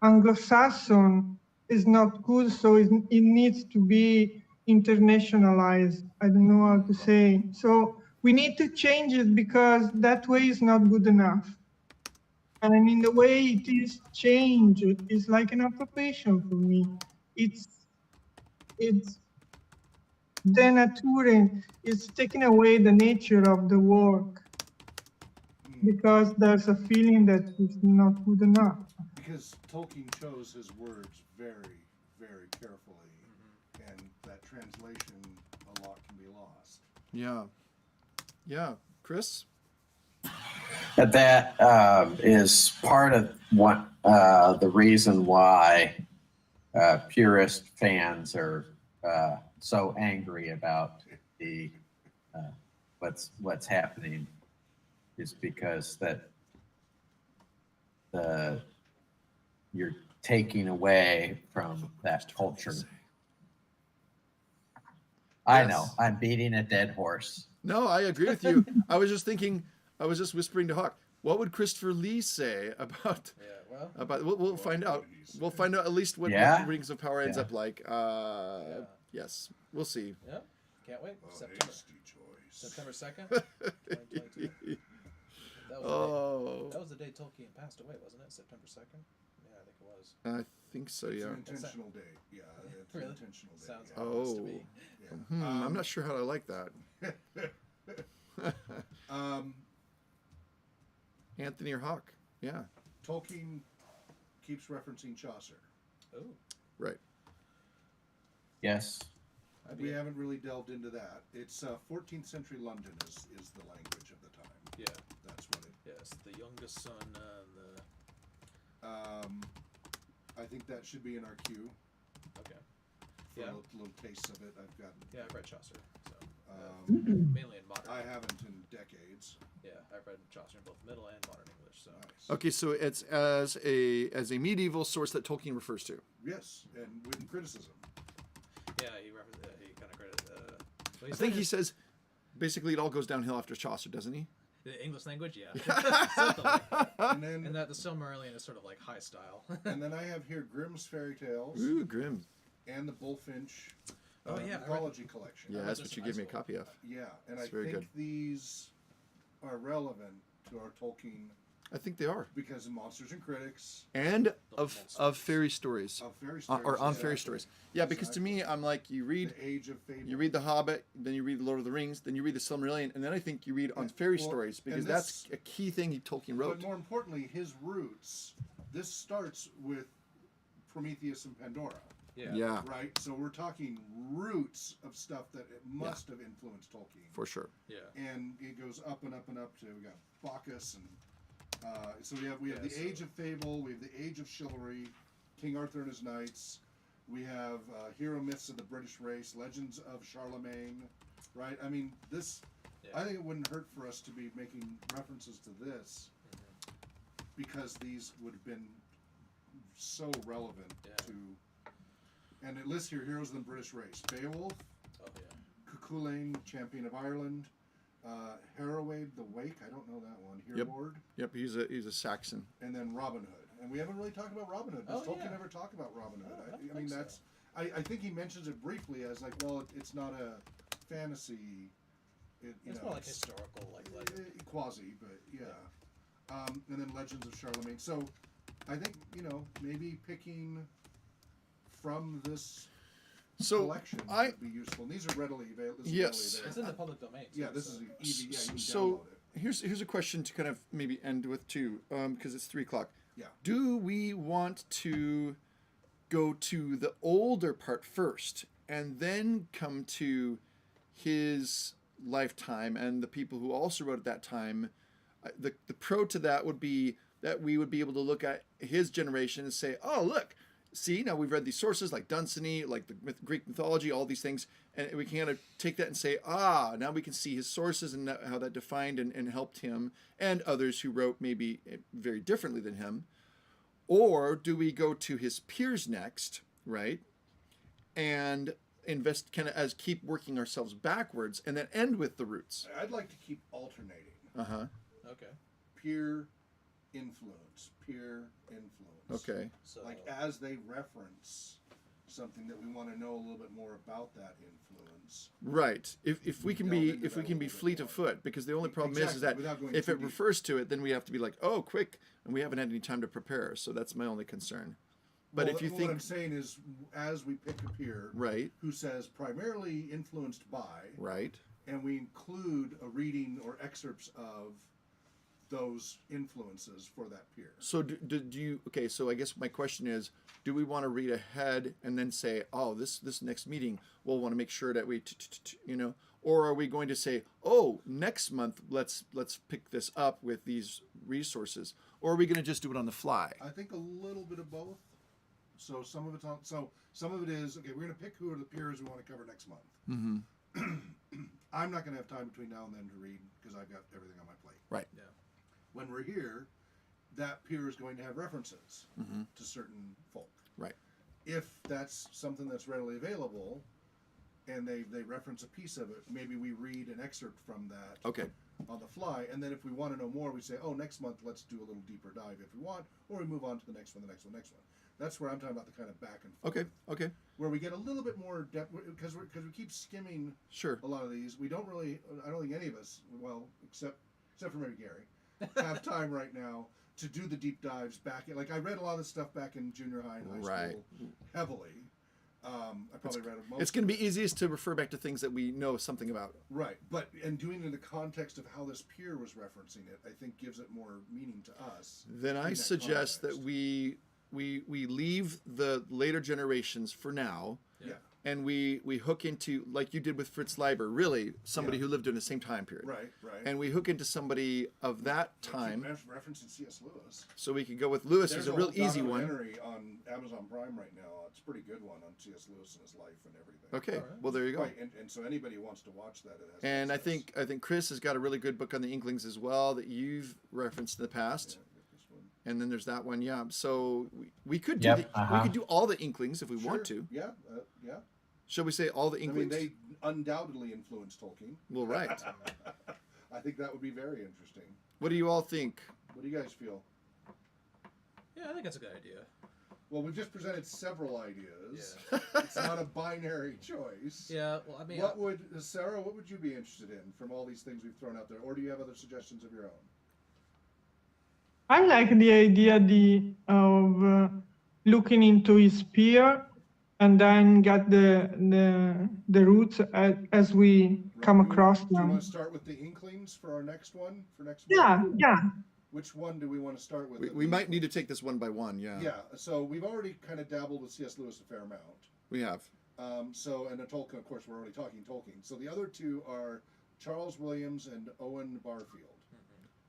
Anglo-Saxon is not good, so it needs to be internationalized. I don't know how to say. So we need to change it because that way is not good enough. And I mean, the way it is changed is like an appropriation for me. It's denaturing. It's taking away the nature of the work because there's a feeling that it's not good enough. Because Tolkien chose his words very, very carefully, and that translation, a lot can be lost. Yeah. Yeah. Chris? That is part of what the reason why purist fans are so angry about the what's happening is because that the you're taking away from that culture. I know Yes. I'm beating a dead horse. No, I agree with you. I was just thinking, I was just whispering to Hawk, what would Christopher Lee say about, Yeah, well, we'll find out. what did he say? We'll find out at least what Yeah. the Rings of Power ends Yeah. up like. Yeah. Yes, we'll see. yeah, can't wait. A September hasty choice. September 2nd, 2022. That was, Oh, that was the day Tolkien passed away, wasn't it? September 2nd? Yeah, I think it was. I think so, It's yeah. an intentional date. Yeah, it's Really? an intentional date. Sounds yeah. ominous to Oh. me. Yeah. I'm not sure how I like that. Anthony or Hawk? Yeah, Tolkien keeps referencing Chaucer. Oh, right. Yes. We haven't really delved into that. It's 14th century London is the language of the time. yeah. That's what it. Yes, the youngest son and I think that should be in our queue okay. for Yeah. little tastes of it. I've gotten. Yeah, I've read Chaucer, so mainly in modern. I haven't in decades. Yeah, I've read Chaucer in both Middle and Modern English. So Nice. Okay, so it's as a medieval source that Tolkien refers to. Yes, and with criticism. yeah, he kind of credited. Well, I think he says basically it all goes downhill after Chaucer, doesn't he? the English language, yeah. Something like that. And then And that the Silmarillion is sort of like high style. and then I have here Grimm's fairy tales Ooh, grim. and the Bullfinch Oh, yeah, I read- mythology collection. Yeah, read that's this what you in gave me a high school. copy of. Yeah, and It's I very think good. these are relevant to our Tolkien I think they are. because of Monsters and Critics, And of fairy stories. of fairy stories, Or on fairy exactly. stories. Yeah, because to me, I'm like, you read The Age of Fable. You read The Hobbit, then you read The Lord of the Rings, then you read The Silmarillion, and then I think you read on fairy well, stories because and that's this- a key thing Tolkien wrote. But more importantly, his roots. This starts with Prometheus and Pandora, yeah. Yeah, right? So we're talking roots of stuff that it must have influenced Tolkien. for sure. Yeah. And it goes up and up and up to we got Bacchus and so we have Yeah, the so- Age of Fable, we have the Age of Chivalry, King Arthur and his knights, We have Hero Myths of the British Race, Legends of Charlemagne, right? I mean, this. Yeah. I think it wouldn't hurt for us to be making references to this because these would have been so relevant to. And it lists here heroes of the British race: Beowulf, Cuchulainn, Champion of Ireland, Hereward the Wake. I don't know that one. Hereward. Yep, he's a Saxon. And then Robin Hood. And we haven't really talked about Robin Hood. Does Tolkien ever talk about Robin Hood? I mean, that's. I think he mentions it briefly as like, well, it's not a fantasy. It's more like historical, like legend. Quasi, but yeah. And then Legends of Charlemagne. So, I think maybe picking from this collection would be useful. And these are readily available. Yes. It's in the public domain. Too, Yeah, this is easy. Yeah, you can so download it. here's a question to kind of maybe end with too, because it's 3:00. Yeah. Do we want to go to the older part first and then come to his lifetime and the people who also wrote at that time? The pro to that would be that we would be able to look at his generation and say, oh, look, see, now we've read these sources like Dunsany, like the Greek mythology, all these things, and we can kind of take that and say, now we can see his sources and how that defined and helped him and others who wrote maybe very differently than him. Or do we go to his peers next, right? And invest kind of as keep working ourselves backwards and then end with the roots. I'd like to keep alternating. Okay. Peer influence. Okay. So Like as they reference something that we want to know a little bit more about that influence. Right. If we can Delve be into that a fleet little of bit foot, because the only problem is Exactly, that without going if too it deep. refers to it, then we have to be like, oh, quick, and we haven't had any time to prepare. So that's my only concern. But Well, if you what think I'm saying is, as we pick a peer right, who says primarily influenced by, right, and we include a reading or excerpts of those influences for that peer. so do you? Okay, so I guess my question is, do we want to read ahead and then say, oh, this next meeting we'll want to make sure that we, or are we going to say, oh, next month let's pick this up with these resources, or are we going to just do it on the fly? I think a little bit of both. So some of it's on. So some of it is okay. We're going to pick who are the peers we want to cover next month. Mm-hmm. I'm not going to have time between now and then to read because I've got everything on my plate. Right. Yeah. When we're here, that peer is going to have references Mm-hmm. to certain folk. Right. If that's something that's readily available, and they reference a piece of it, maybe we read an excerpt from that. Okay. On the fly, and then if we want to know more, we say, "Oh, next month let's do a little deeper dive if we want," or we move on to the next one. That's where I'm talking about the kind of back and forth. Okay. Where we get a little bit more depth because we keep skimming Sure. a lot of these. We don't really. I don't think any of us, well, except for maybe Gary, have time right now to do the deep dives back in. Like I read a lot of this stuff back in junior high and high school heavily. I probably read it most. It's going to be easiest to refer back to things that we know something about. Right, but and doing it in the context of how this peer was referencing it, I think gives it more meaning to us. Then I in that suggest that context. we leave the later generations for now, Yeah. and we hook into, like you did with Fritz Leiber, really somebody Yeah. who lived during the same time period. Right. And we hook into somebody of that time, Referencing C.S. Lewis. so we could go with Lewis There's as a real whole easy one. documentary on Amazon Prime right now. It's a pretty good one on C.S. Lewis and his life and everything. Okay, Alright. well there you go. Right, and so anybody who wants to watch that, it has. And I access. think Chris has got a really good book on the Inklings as well that you've referenced in the past. Yeah, get this one. And then there's that one, yeah. So we could do Yep, we could do all the Inklings if we want Sure, to. Yeah, yeah. Shall we say all the I mean, Inklings? they undoubtedly influenced Tolkien. Well, right. I think that would be very interesting. What do you all think? What do you guys feel? Yeah, I think that's a good idea. Well, we've just presented several ideas. Yeah. It's not a binary choice. Yeah. Well, I mean, Sarah, what would you be interested in from all these things we've thrown out there? Or do you have other suggestions of your own? I like the idea of looking into his peer and then get the roots as we come across Do you them. want to start with the Inklings for our next one? For next Yeah, month? yeah. Which one do we want to start with? We might need to take this one by one, yeah. Yeah, so we've already kind of dabbled with C.S. Lewis a fair amount. We have. And Tolkien, of course, we're already talking Tolkien. So the other two are Charles Williams and Owen Barfield.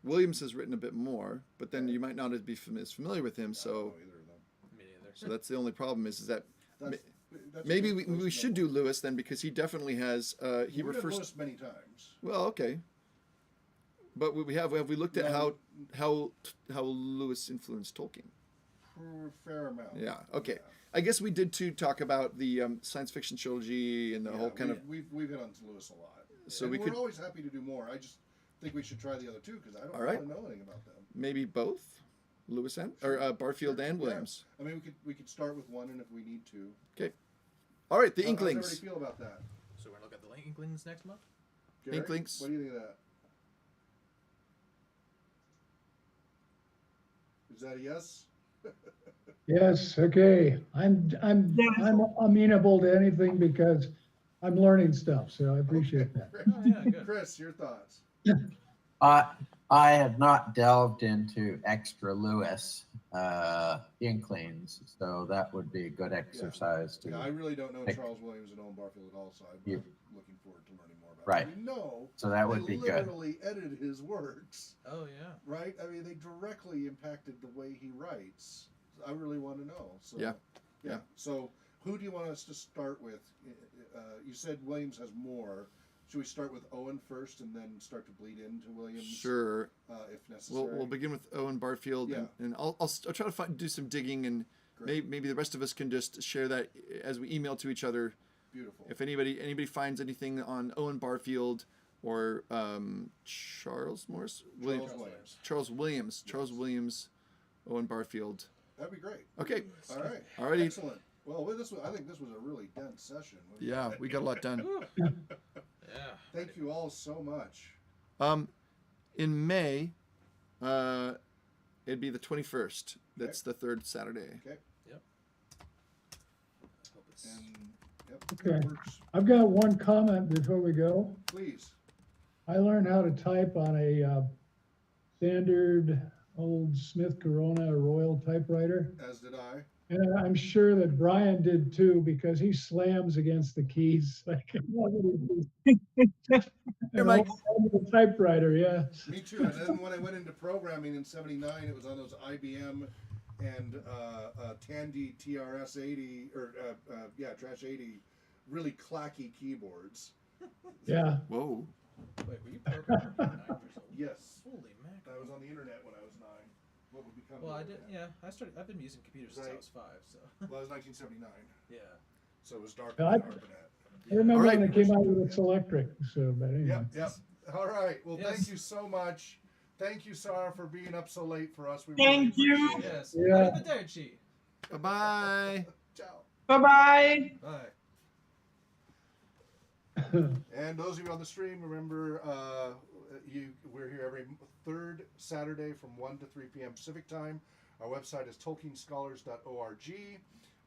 Williams has written a bit more, but then you might not be as familiar with him, I don't so know either of them. me neither. so that's the only problem is that That's Maybe a we, good place we to should know. do Lewis then, because he definitely has. He We've done refers. Lewis many times. Well, okay. But we have we looked at No. how Lewis influenced Tolkien? Fair amount. Yeah. Okay. I guess we did too talk about the science fiction trilogy and the whole kind of. We've hit on Lewis a lot. So and we we're could always happy to do more. I just think we should try the other two because I don't All right. really know anything about them. maybe both, Lewis and Sure. or Barfield Sure. and Yeah. Williams. I mean, we could start with one, and if we need to. Okay. All right. The How does Inklings. everybody feel about that? So we're gonna look at the Inklings next month. Gary, Inklings. What do you think of that? Is that a yes? Yes, okay. I'm amenable to anything because I'm learning stuff, so I appreciate that. Great. Oh yeah, good. Chris, your thoughts? I have not delved into extra Lewis Inklings, so that would be a good exercise to. Yeah, I really don't know Pick. Charles Williams and Owen Barfield at all, so I'm Yeah. looking forward to learning more about Right. it. We know So that they would be good. literally edited his works, Oh yeah. right? I mean, they directly impacted the way he writes. I really want to know. So, Yeah. yeah. Yeah. So, who do you want us to start with? You said Williams has more. Should we start with Owen first and then start to bleed into Williams? Sure. If necessary. We'll begin with Owen Barfield, Yeah. and I'll try to do some digging, and Great. maybe the rest of us can just share that as we email to each other. Beautiful. If anybody finds anything on Owen Barfield or Charles Morris, Charles Williams. Charles Williams, Owen Barfield. That'd be great. Okay. All right. Alrighty. Excellent. Well, I think this was a really dense session. Yeah, we got a lot done. Whew. Yeah. Thank you all so much. In May, it'd be the 21st. That's the third Saturday. Okay. Hope it's- And yep. Okay. that works. I've got one comment before we go. Please. I learned how to type on a standard old Smith Corona Royal typewriter. As did I. And I'm sure that Brian did too, because he slams against the keys like an Mike. old typewriter, yeah. Me too. And then when I went into programming in '79, it was on those IBM and Tandy TRS 80 or Trash 80, really clacky keyboards. Yeah. Whoa. Wait, were you programming when you were 9 years old? Yes. Holy mackerel. I was on the internet when I was 9. What would become? Well, the I did. internet. Yeah, I've been using computers since I Right. was 5. So Well, it was 1979, yeah. so it was dark. Yeah, I- ARPANET. I remember All right. when it came out with its electric, so, but anyway. Yep. All right. Well, Yes. thank you so much. Thank you, Sarah, for being up so late for us. We Thank really you. appreciate it. Yes. Yeah. Arrivederci. Bye bye. Ciao. Bye-bye. Bye. And those of you on the stream, remember, we're here every third Saturday from 1 to 3 p.m. Pacific time. Our website is tolkienscholars.org.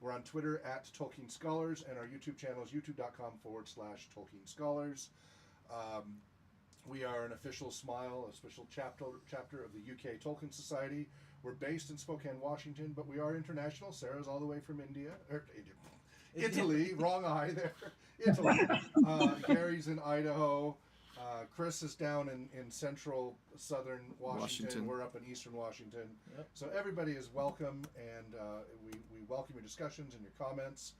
We're on Twitter at Tolkien Scholars, and our YouTube channel is youtube.com/Tolkien Scholars. We are an official Smile, a special chapter of the UK Tolkien Society. We're based in Spokane, Washington, but we are international. Sarah's all the way from Italy, wrong eye there. Italy. Gary's in Idaho. Chris is down in central southern Washington. We're up in eastern Washington. Yep. So everybody is welcome, and we welcome your discussions and your comments.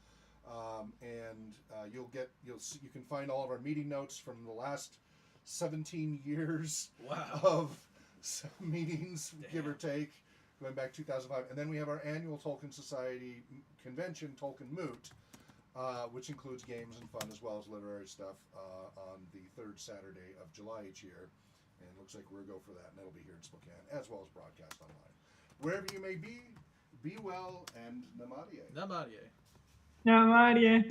You can find all of our meeting notes from the last 17 years Wow. of meetings, give or Damn. take, going back 2005. And then we have our annual Tolkien Society convention, Tolkien Moot, which includes games and fun as well as literary stuff on the third Saturday of July each year. And it looks like we'll go for that, and that'll be here in Spokane, as well as broadcast online. Wherever you may be well, and Namaste. Namarie. Now, Maria.